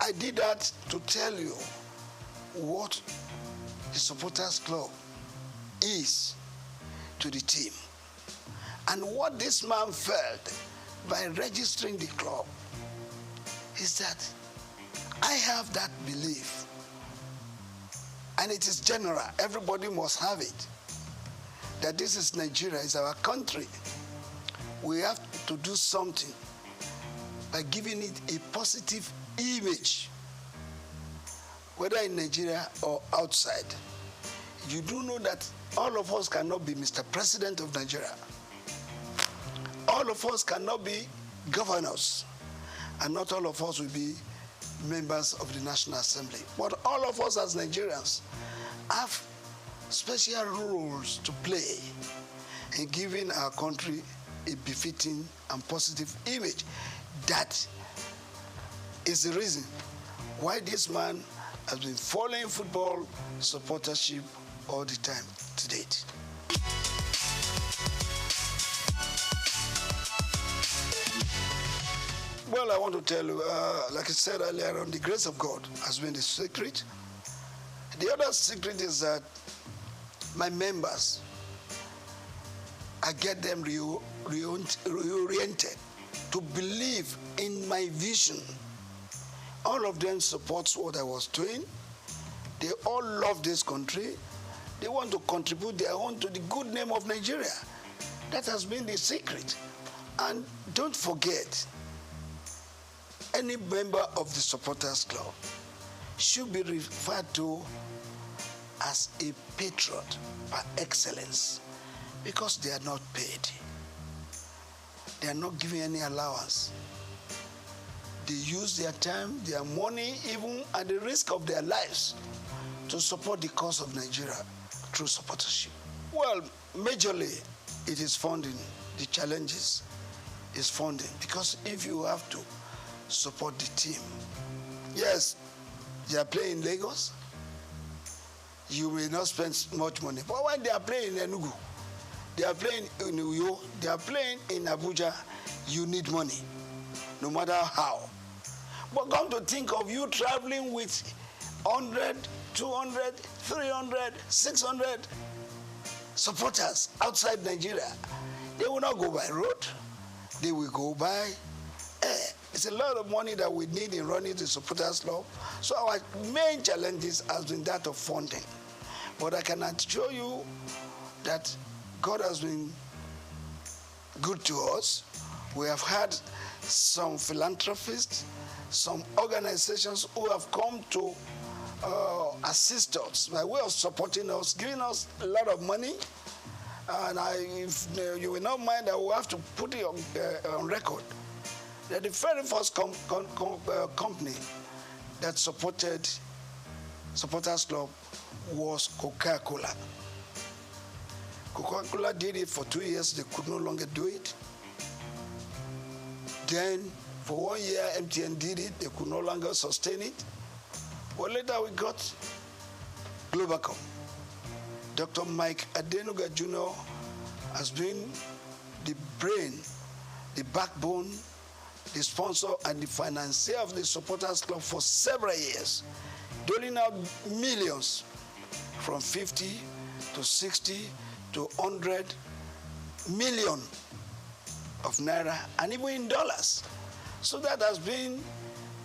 I did that to tell you what the supporters club is to the team, and what this man felt by registering the club is that I have that belief, and it is general, everybody must have it, that this is Nigeria, it's our country. We have to do something by giving it a positive image, whether in Nigeria or outside. You do know that all of us cannot be Mr. President of Nigeria. All of us cannot be governors, and not all of us will be members of the National Assembly. But all of us as Nigerians have special roles to play in giving our country a befitting and positive image. That is the reason why this man has been following football supportership all the time to date. Well, I want to tell you, like I said earlier on, the grace of God has been the secret. The other secret is that my members, I get them reoriented to believe in my vision. All of them supports what I was doing. They all love this country. They want to contribute their own to the good name of Nigeria. That has been the secret. And don't forget, any member of the supporters club should be referred to as a patron par excellence, because they are not paid. They are not giving any allowance. They use their time, their money, even at the risk of their lives, to support the cause of Nigeria through supportership. Well, majorly, it is funding. The challenges is funding, because if you have to support the team, yes, they are playing in Lagos, you may not spend much money. But when they are playing in Enugu, they are playing in Uyo, they are playing in Abuja, you need money, no matter how. But come to think of you traveling with 100, 200, 300, 600 supporters outside Nigeria. They will not go by road, they will go by air. It's a lot of money that we need in running the supporters club. So our main challenges has been that of funding. But I can assure you that God has been good to us. We have had some philanthropists, some organizations who have come to assist us by way of supporting us, giving us a lot of money. And if you will not mind, I will have to put it on record that the very first company that supported Supporters Club was Coca-Cola. Coca-Cola did it for 2 years. They could no longer do it. Then, for 1 year, MTN did it. They could no longer sustain it. But later, we got Globacom. Dr. Mike Adenuga Jr. has been the brain, the backbone, the sponsor, and the financier of the Supporters Club for several years, doling out millions from 50 to 60 to 100 million of naira, and even in dollars. So that has been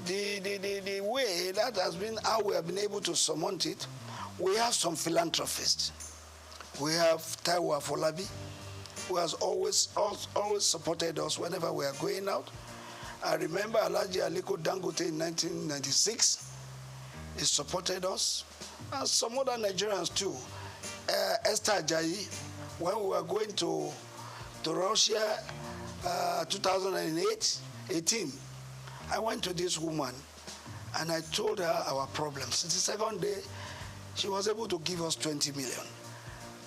the way, that has been how we have been able to surmount it. We have some philanthropists. We have Taiwo Afolabi, who has always supported us whenever we are going out. I remember Alhaji Aliko Dangote in 1996. He supported us, and some other Nigerians too. Esther Ajayi, when we were going to Russia 2018, I went to this woman and I told her our problems. The second day, she was able to give us 20 million.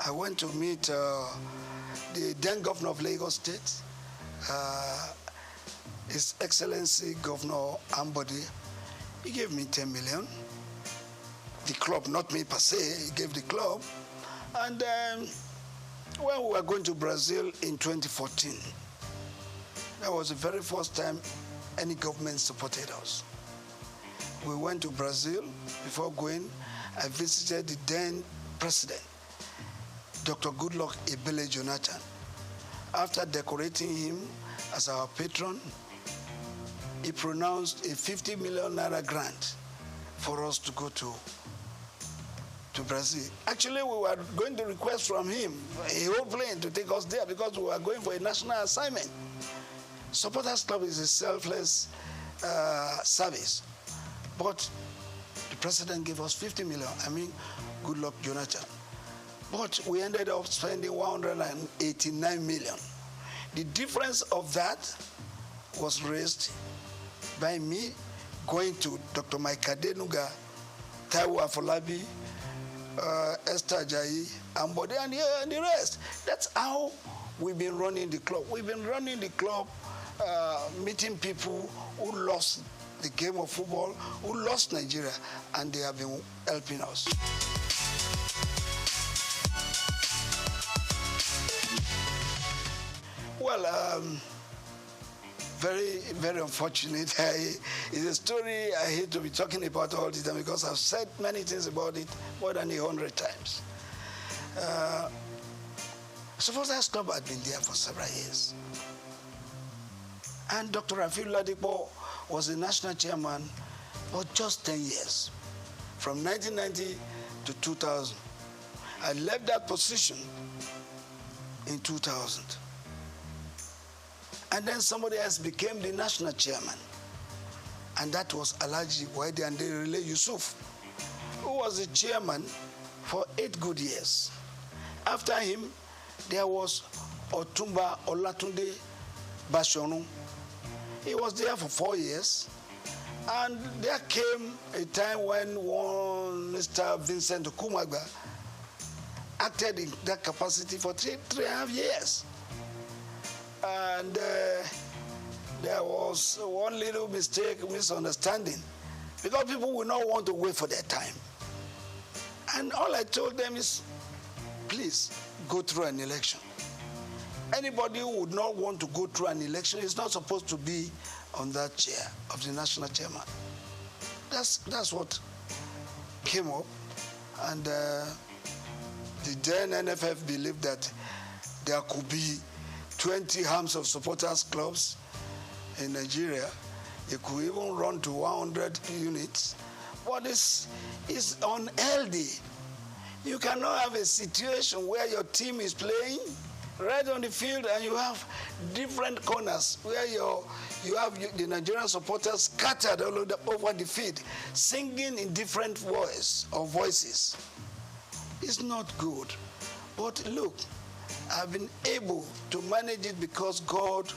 I went to meet the then governor of Lagos State, His Excellency Governor Ambode. He gave me 10 million. The club, not me per se, he gave the club. And when we were going to Brazil in 2014, that was the very first time any government supported us. We went to Brazil. Before going, I visited the then president, Dr. Goodluck Ebele Jonathan. After decorating him as our patron, he pronounced a 50 million naira grant for us to go to Brazil. Actually, we were going to request from him a whole plane to take us there because we were going for a national assignment. Supporters Club is a selfless service. But the president gave us 50 million. I mean, Goodluck Jonathan. But we ended up spending 189 million. The difference of that was raised by me going to Dr. Mike Adenuga, Taiwo Afolabi, Esther Ajayi, Ambode, and the rest. That's how we've been running the club. We've been running the club, meeting people who lost the game of football, who lost Nigeria, and they have been helping us. Well, very, very unfortunate. It's a story I hate to be talking about all the time because I've said many things about it more than 100 times. Supporters Club had been there for several years. And Dr. Rafiu Ladipo was the national chairman for just 10 years, from 1990 to 2000. I left that position in 2000. And then somebody else became the national chairman. And that was Alhaji Waide Anderile Yusuf, who was the chairman for 8 good years. After him, there was Otumba Olatunde Bashonu. He was there for 4 years. And there came a time when one Mr. Vincent Okumagba acted in that capacity for 3.5 years. And there was one little mistake, misunderstanding, because people will not want to wait for their time. And all I told them is, please go through an election. Anybody who would not want to go through an election is not supposed to be on that chair of the national chairman. That's what came up. And the then NFF believed that there could be 20 arms of supporters clubs in Nigeria. It could even run to 100 units. But it's unhealthy. You cannot have a situation where your team is playing right on the field and you have different corners where you have the Nigerian supporters scattered all over the field, singing in different voices. It's not good. But look, I've been able to manage it because God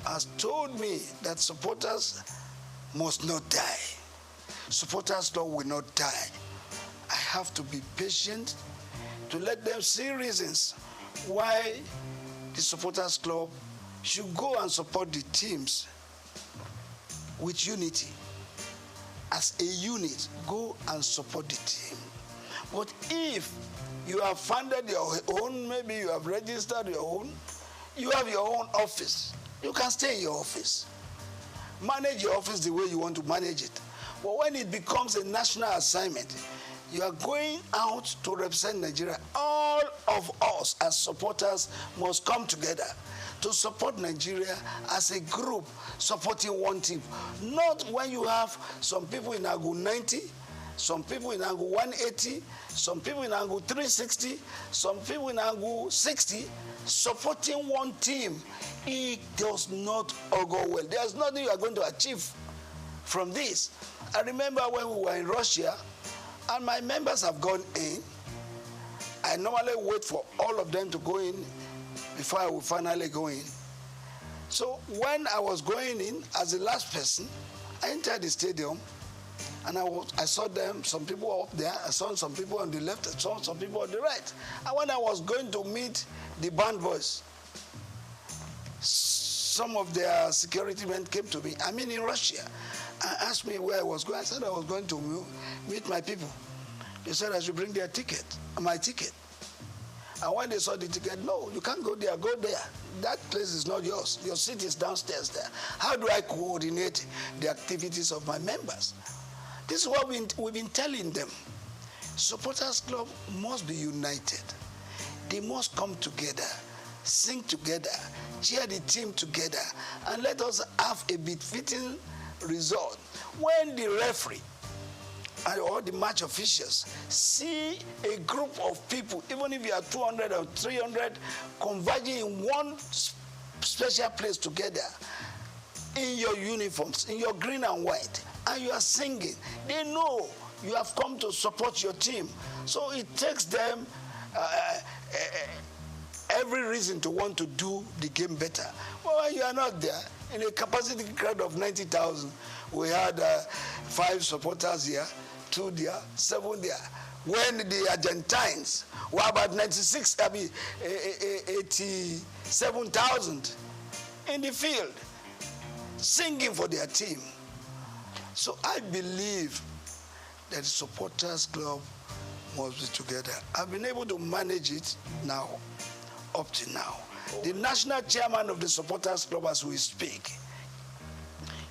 has told me that supporters must not die. Supporters Club will not die. I have to be patient to let them see reasons why the Supporters Club should go and support the teams with unity. As a unit, go and support the team. But if you have funded your own, maybe you have registered your own, you have your own office, you can stay in your office. Manage your office the way you want to manage it. But when it becomes a national assignment, you are going out to represent Nigeria. All of us as supporters must come together to support Nigeria as a group supporting one team. Not when you have some people in angle 90, some people in angle 180, some people in angle 360, some people in angle 60, supporting one team. It does not go well. There's nothing you are going to achieve from this. I remember when we were in Russia, and my members have gone in. I normally wait for all of them to go in before I will finally go in. So when I was going in as the last person, I entered the stadium And I saw them, some people up there, I saw some people on the left, I saw some people on the right. And when I was going to meet the band boys, some of their security men came to me, I'm in Russia, and asked me where I was going. I said I was going to meet my people. They said I should bring their ticket, my ticket. And when they saw the ticket, no, you can't go there, go there. That place is not yours. Your seat is downstairs there. How do I coordinate the activities of my members? This is what we've been telling them. Supporters Club must be united. They must come together, sing together, cheer the team together, and let us have a befitting result. When the referee and all the match officials see a group of people, even if you are 200 or 300, converging in one special place together, in your uniforms, in your green and white, and you are singing, they know you have come to support your team. So it takes them every reason to want to do the game better. Well, when you are not there, in a capacity crowd of 90,000, we had 5 supporters here, 2 there, 7 there. When the Argentines were about 87,000 in the field, singing for their team. So I believe that the Supporters Club must be together. I've been able to manage it now, up to now. The national chairman of the Supporters Club as we speak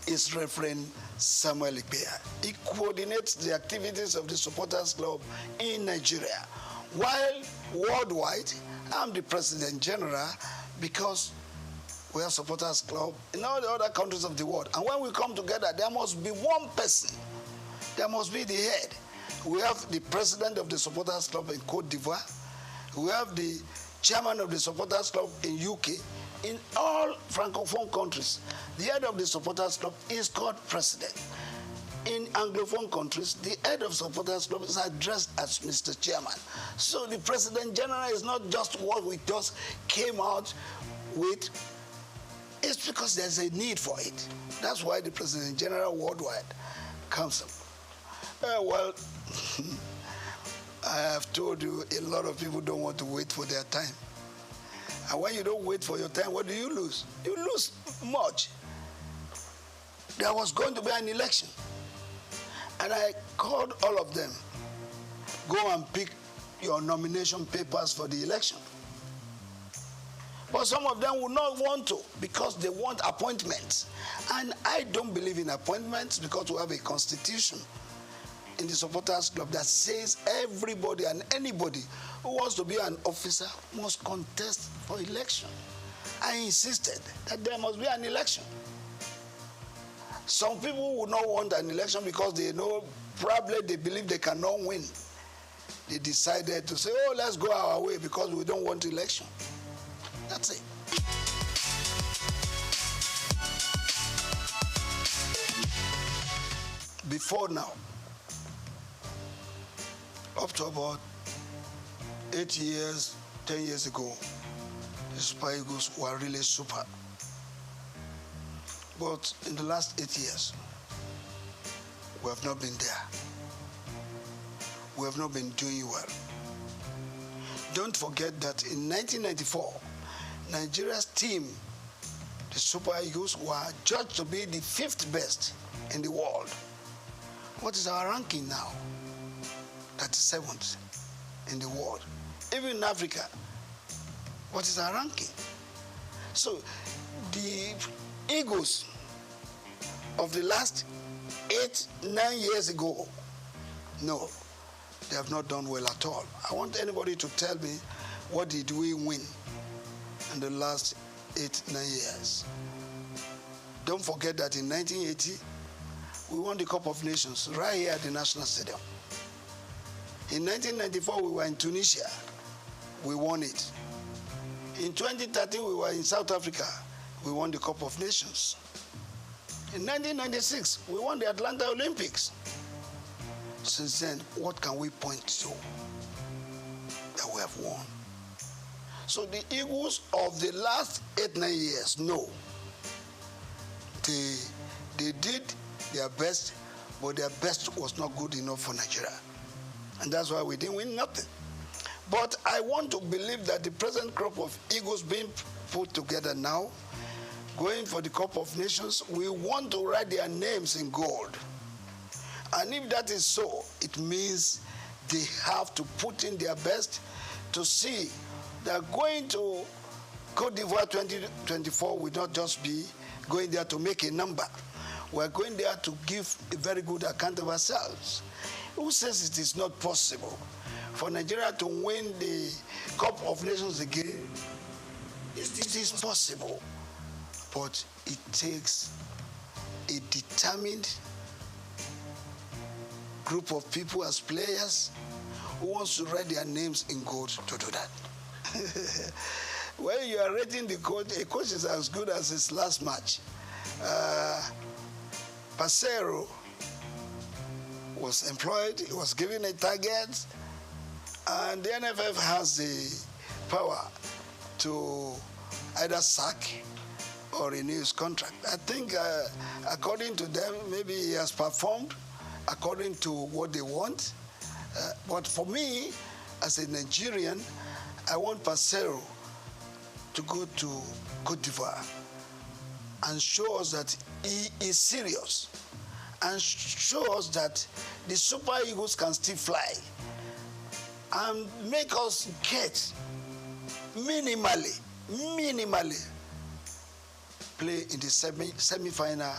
is Reverend Samuel Ikpeya. He coordinates the activities of the Supporters Club in Nigeria. While worldwide, I'm the President General because we have Supporters Club in all the other countries of the world. And when we come together, there must be one person. There must be the head. We have the president of the Supporters Club in Cote d'Ivoire. We have the chairman of the Supporters Club in UK. In all Francophone countries, the head of the Supporters Club is called president. In Anglophone countries, the head of Supporters Club is addressed as Mr. Chairman. So the President General is not just what we just came out with. It's because there's a need for it. That's why the President General worldwide comes up. Well, I have told you a lot of people don't want to wait for their time. And when you don't wait for your time, what do you lose? You lose much. There was going to be an election. And I called all of them, go and pick your nomination papers for the election. But some of them will not want to because they want appointments. And I don't believe in appointments because we have a constitution in the Supporters Club that says everybody and anybody who wants to be an officer must contest for election. I insisted that there must be an election. Some people would not want an election because they know probably they believe they cannot win. They decided to say, oh, let's go our way because we don't want election. That's it. Before now, up to about 8 years, 10 years ago, the Super Eagles were really super. But in the last 8 years, we have not been there. We have not been doing well. Don't forget that in 1994, Nigeria's team, the Super Eagles, were judged to be the 5th best in the world. What is our ranking now? 37th in the world. Even in Africa, what is our ranking? So the Eagles of the last 8, 9 years ago, no, they have not done well at all. I want anybody to tell me what did we win in the last 8, 9 years. Don't forget that in 1980, we won the Cup of Nations right here at the National Stadium. In 1994, we were in Tunisia. We won it. In 2013, we were in South Africa. We won the Cup of Nations. In 1996, we won the Atlanta Olympics. Since then, what can we point to that we have won? So the Eagles of the last 8, 9 years, no. They did their best but their best was not good enough for Nigeria. And that's why we didn't win nothing. But I want to believe that the present crop of Eagles being put together now, going for the Cup of Nations, we want to write their names in gold. And if that is so, it means they have to put in their best to see that going to Côte d'Ivoire 2024 will not just be going there to make a number. We're going there to give a very good account of ourselves. Who says it is not possible for Nigeria to win the Cup of Nations again? It is possible, but it takes a determined group of people as players who wants to write their names in gold to do that. When you are rating the coach, a coach is as good as his last match. Passero was employed, he was given a target, and the NFF has the power to either sack or renew his contract. I think according to them, maybe he has performed according to what they want. But for me, as a Nigerian, I want Passero to go to Côte d'Ivoire and show us that he is serious and show us that the Super Eagles can still fly and make us get minimally play in the semi-final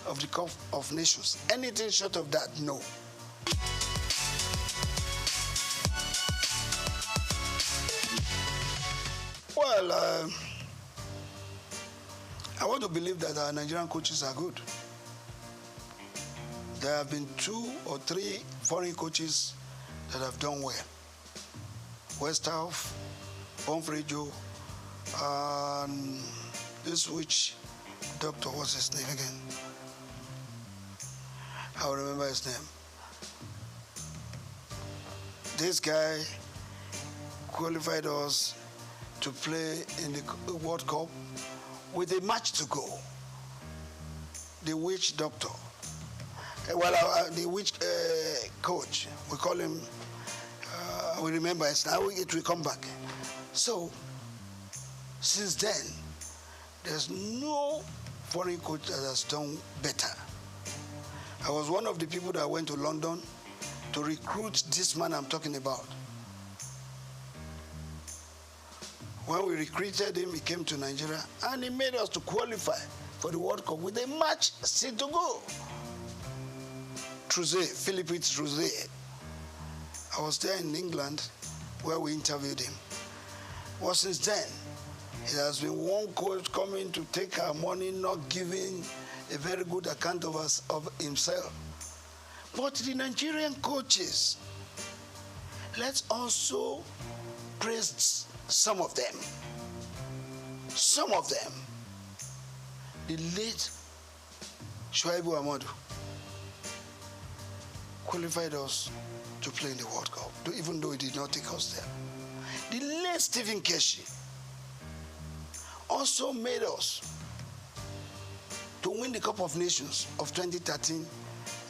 of the Cup of Nations. Anything short of that, no. Well, I want to believe that our Nigerian coaches are good. There have been 2 or 3 foreign coaches that have done well. Westhoff, Bonfrejo, and this which doctor, what's his name again? I'll remember his name. This guy qualified us to play in the World Cup with a match to go. The witch doctor. The witch coach, we call him, we remember it now, it will come back. So, since then, there's no foreign coach that has done better. I was one of the people that went to London to recruit this man I'm talking about. When we recruited him, he came to Nigeria, and he made us to qualify for the World Cup with a match still to go. Philippe Trouzet. I was there in England where we interviewed him. Well, since then, it has been one coach coming to take our money, not giving a very good account of us, of himself. But the Nigerian coaches, let's also praise some of them. Some of them. The late Shuaibu Amadu qualified us to play in the World Cup, even though he did not take us there. The late Stephen Keshi also made us to win the Cup of Nations of 2013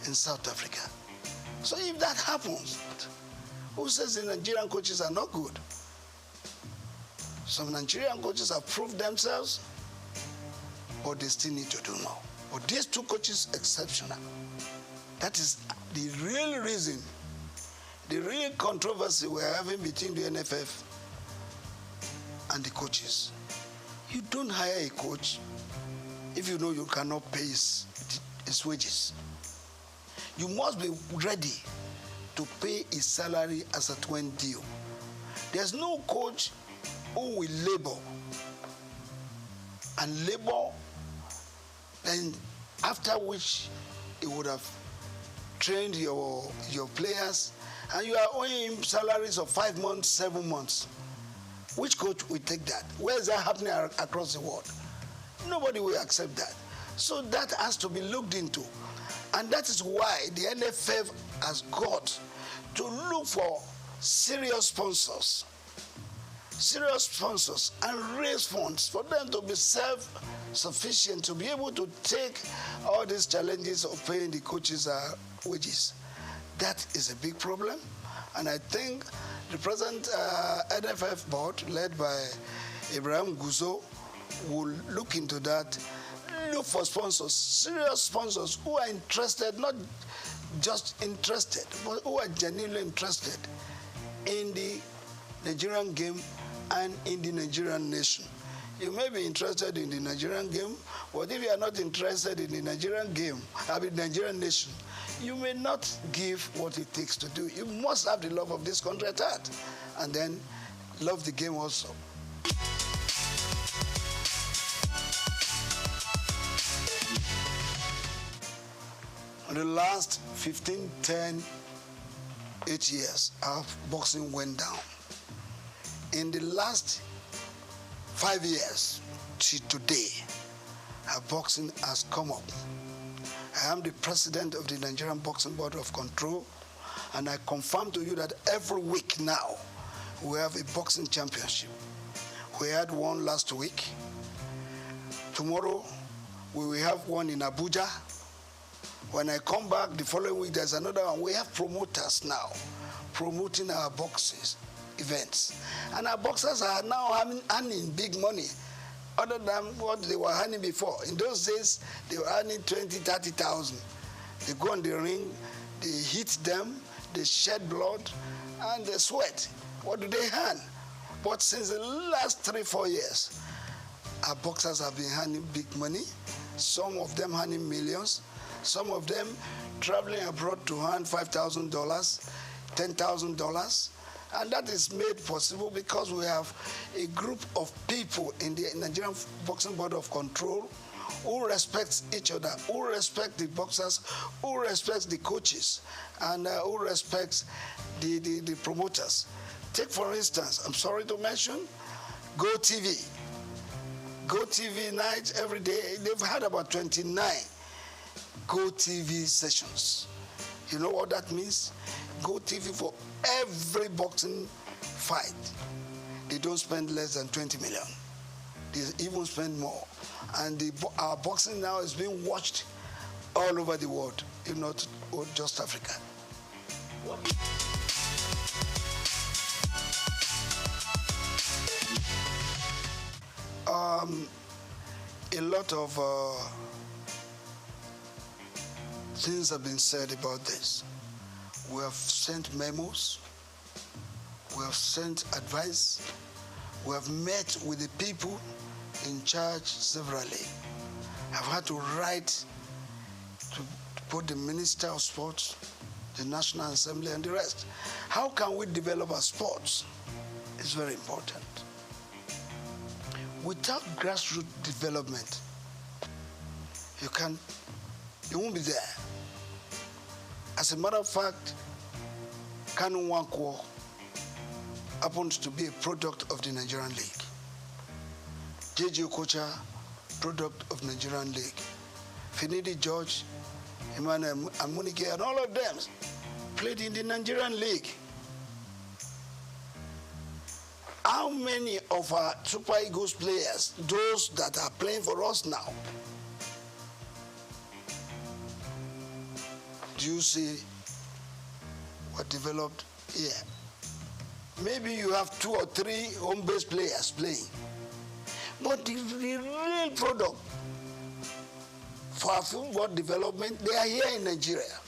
in South Africa. So if that happens, who says the Nigerian coaches are not good? Some Nigerian coaches have proved themselves, but they still need to do more. But these 2 coaches, exceptional. That is the real reason, the real controversy we're having between the NFF and the coaches. You don't hire a coach if you know you cannot pay his wages. You must be ready to pay his salary as at when due. There's no coach who will labor and labor, and after which he would have trained your players, and you are owing him salaries of 5 months, 7 months. Which coach will take that? Where is that happening across the world? Nobody will accept that. So that has to be looked into. And that is why the NFF has got to look for serious sponsors serious sponsors and raise funds for them to be self-sufficient, to be able to take all these challenges of paying the coaches wages. That is a big problem. And I think the present NFF board, led by Ibrahim Guzo, will look into that, look for sponsors, serious sponsors who are interested, not just interested, but who are genuinely interested in the Nigerian game and in the Nigerian nation. You may be interested in the Nigerian game, but if you are not interested in the Nigerian game, Nigerian nation, you may not give what it takes to do. You must have the love of this country at heart, and then love the game also. In the last 15, 10, 8 years, our boxing went down. In the last 5 years to today, our boxing has come up. I am the president of the Nigerian Boxing Board of Control, and I confirm to you that every week now, we have a boxing championship. We had one last week. Tomorrow, we will have one in Abuja. When I come back the following week, there's another one. We have promoters now promoting our boxing events. And our boxers are now earning big money, other than what they were earning before. In those days, they were earning 20,000, 30,000. They go on the ring, they hit them, they shed blood, and they sweat. What do they earn? But since the last 3, 4 years, our boxers have been earning big money. Some of them earning millions. Some of them traveling abroad to earn $5,000, $10,000. And that is made possible because we have a group of people in the Nigerian Boxing Board of Control who respects each other, who respect the boxers, who respects the coaches, and who respects the promoters. Take, for instance, I'm sorry to mention, Go TV. Go TV night every day. They've had about 29 Go TV sessions. You know what that means? Go TV for every boxing fight. They don't spend less than 20 million. They even spend more. And our boxing now is being watched all over the world, if not just Africa. A lot of things have been said about this. We have sent memos, we have sent advice, we have met with the people in charge severally. I've had to write to put the Minister of Sports, the National Assembly, and the rest. How can we develop our sports? It's very important. Without grassroots development, you won't be there. As a matter of fact, Kanu Nwankwo happens to be a product of the Nigerian League. J.J. Okocha, product of Nigerian League. Finidi George, Emmanuel Amunike, and all of them played in the Nigerian League. How many of our Super Eagles players, those that are playing for us now, do you see what developed here? Maybe you have 2 or 3 home-based players playing. But the real product for our football development, they are here in Nigeria.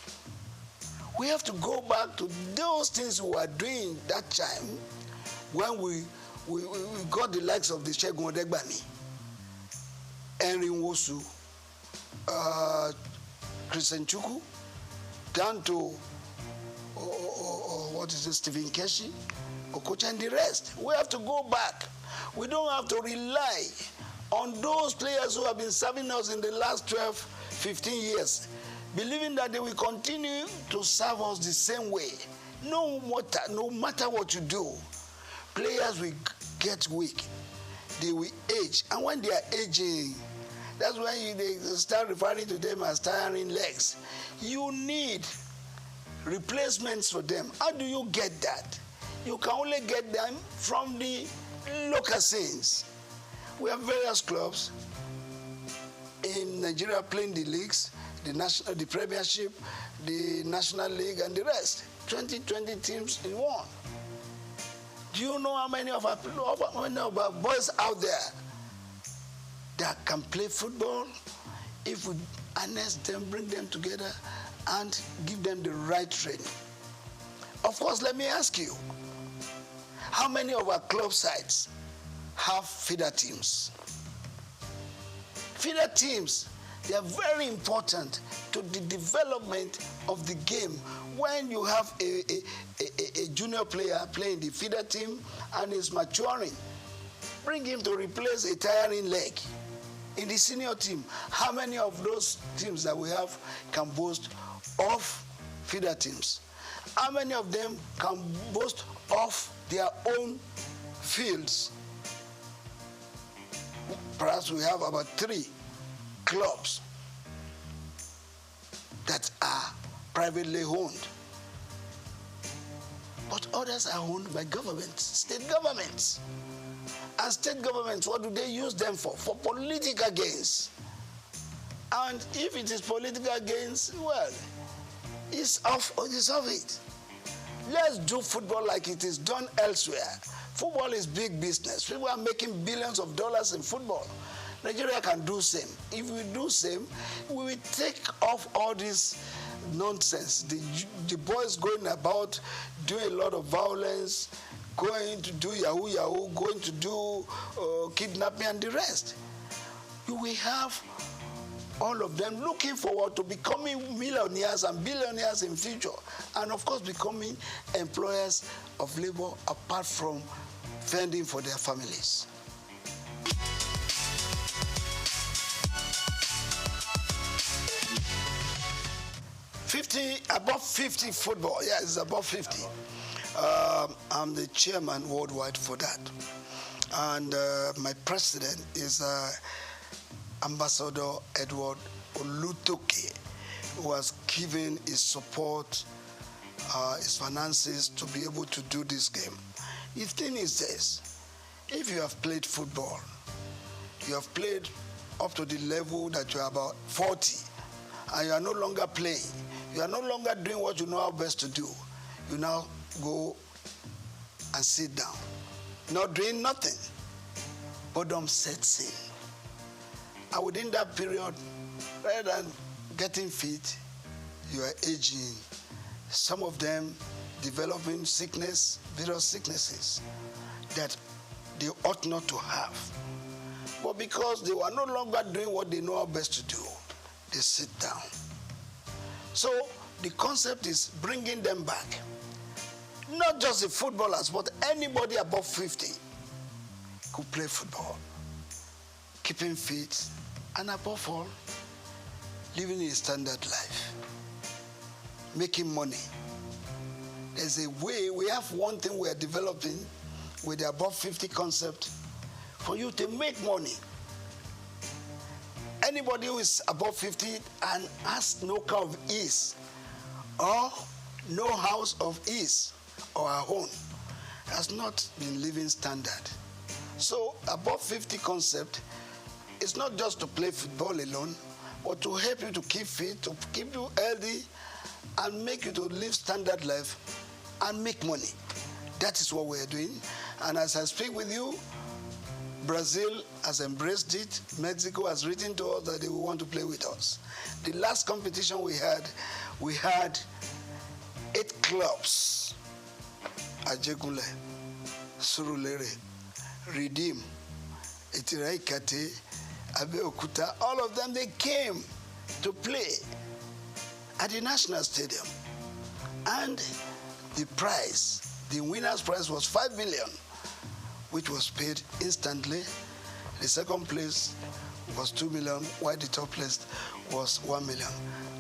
We have to go back to those things we were doing that time when we got the likes of the Segun Odegbami, Henry Nwosu, Christian Chukwu, down to Stephen Keshi, Okocha, and the rest. We have to go back. We don't have to rely on those players who have been serving us in the last 12, 15 years, believing that they will continue to serve us the same way. No matter what you do, players will get weak. They will age. And when they are aging, that's when they start referring to them as tiring legs. You need replacements for them. How do you get that? You can only get them from the local scenes. We have various clubs in Nigeria playing the leagues, the Premiership, the National League, and the rest. 20 teams in one. Do you know how many of our boys out there that can play football if we harness them, bring them together, and give them the right training? Of course, let me ask you, how many of our club sites have feeder teams? Feeder teams, they are very important to the development of the game. When you have a junior player playing the feeder team and is maturing, bring him to replace a tiring leg. In the senior team, how many of those teams that we have can boast of feeder teams? How many of them can boast of their own fields? Perhaps we have about 3 clubs that are privately owned. But others are owned by governments, state governments. And state governments, what do they use them for? For political gains. And if it is political gains, well, it's off it. Let's do football like it is done elsewhere. Football is big business. People are making billions of dollars in football. Nigeria can do same. If we do same, we will take off all this nonsense. The boys going about doing a lot of violence, going to do yahoo, going to do kidnapping and the rest. You will have all of them looking forward to becoming millionaires and billionaires in future, and of course becoming employers of labor apart from fending for their families. Above 50 football, yeah, it's above 50. I'm the chairman worldwide for that. And my president is Ambassador Edward Olutoke, who has given his support, his finances to be able to do this game. The thing is this: if you have played football, you have played up to the level that you are about 40, and you are no longer playing, you are no longer doing what you know how best to do, you now go and sit down, not doing nothing. Boredom sets in. And within that period, rather than getting fit, you are aging. Some of them developing sickness, various sicknesses that they ought not to have. But because they were no longer doing what they know how best to do, they sit down. So the concept is bringing them back. Not just the footballers, but anybody above 50 could play football, keeping fit, and above all, living a standard life, making money. There's a way, we have one thing we are developing with the above 50 concept for you to make money. Anybody who is above 50 and has no car of ease or no house of ease or a home has not been living standard. So above 50 concept is not just to play football alone, but to help you to keep fit, to keep you healthy, and make you to live standard life and make money. That is what we are doing. And as I speak with you, Brazil has embraced it. Mexico has written to us that they will want to play with us. The last competition we had 8 clubs: Ajegule, Surulere, Redeem, Etiraikate, Abeokuta. All of them, they came to play at the National Stadium. And the prize, the winner's prize was 5 million, which was paid instantly. The second place was 2 million, while the top place was 1 million.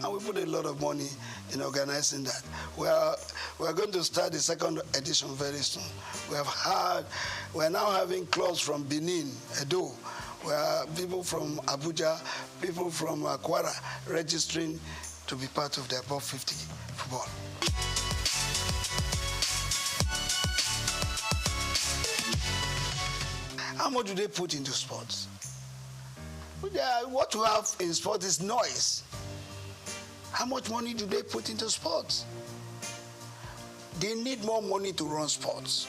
And we put a lot of money in organizing that. We are going to start the second edition very soon. We are now having clubs from Benin, Edo, where people from Abuja, people from Kwara registering to be part of the above 50 football. How much do they put into sports? What you have in sports is noise. How much money do they put into sports? They need more money to run sports,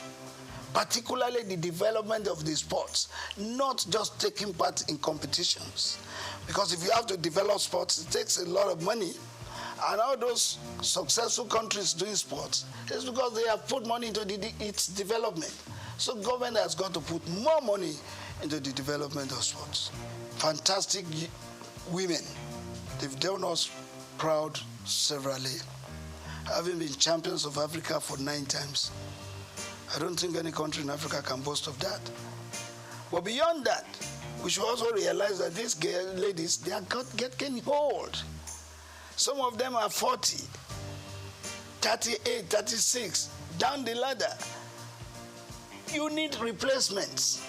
particularly the development of the sports, not just taking part in competitions. Because if you have to develop sports, it takes a lot of money. And all those successful countries doing sports, it's because they have put money into its development. So government has got to put more money into the development of sports. Fantastic women. They've done us proud severally, having been champions of Africa for 9 times. I don't think any country in Africa can boast of that. But beyond that, we should also realize that these ladies, they are getting old. Some of them are 40, 38, 36, down the ladder. You need replacements.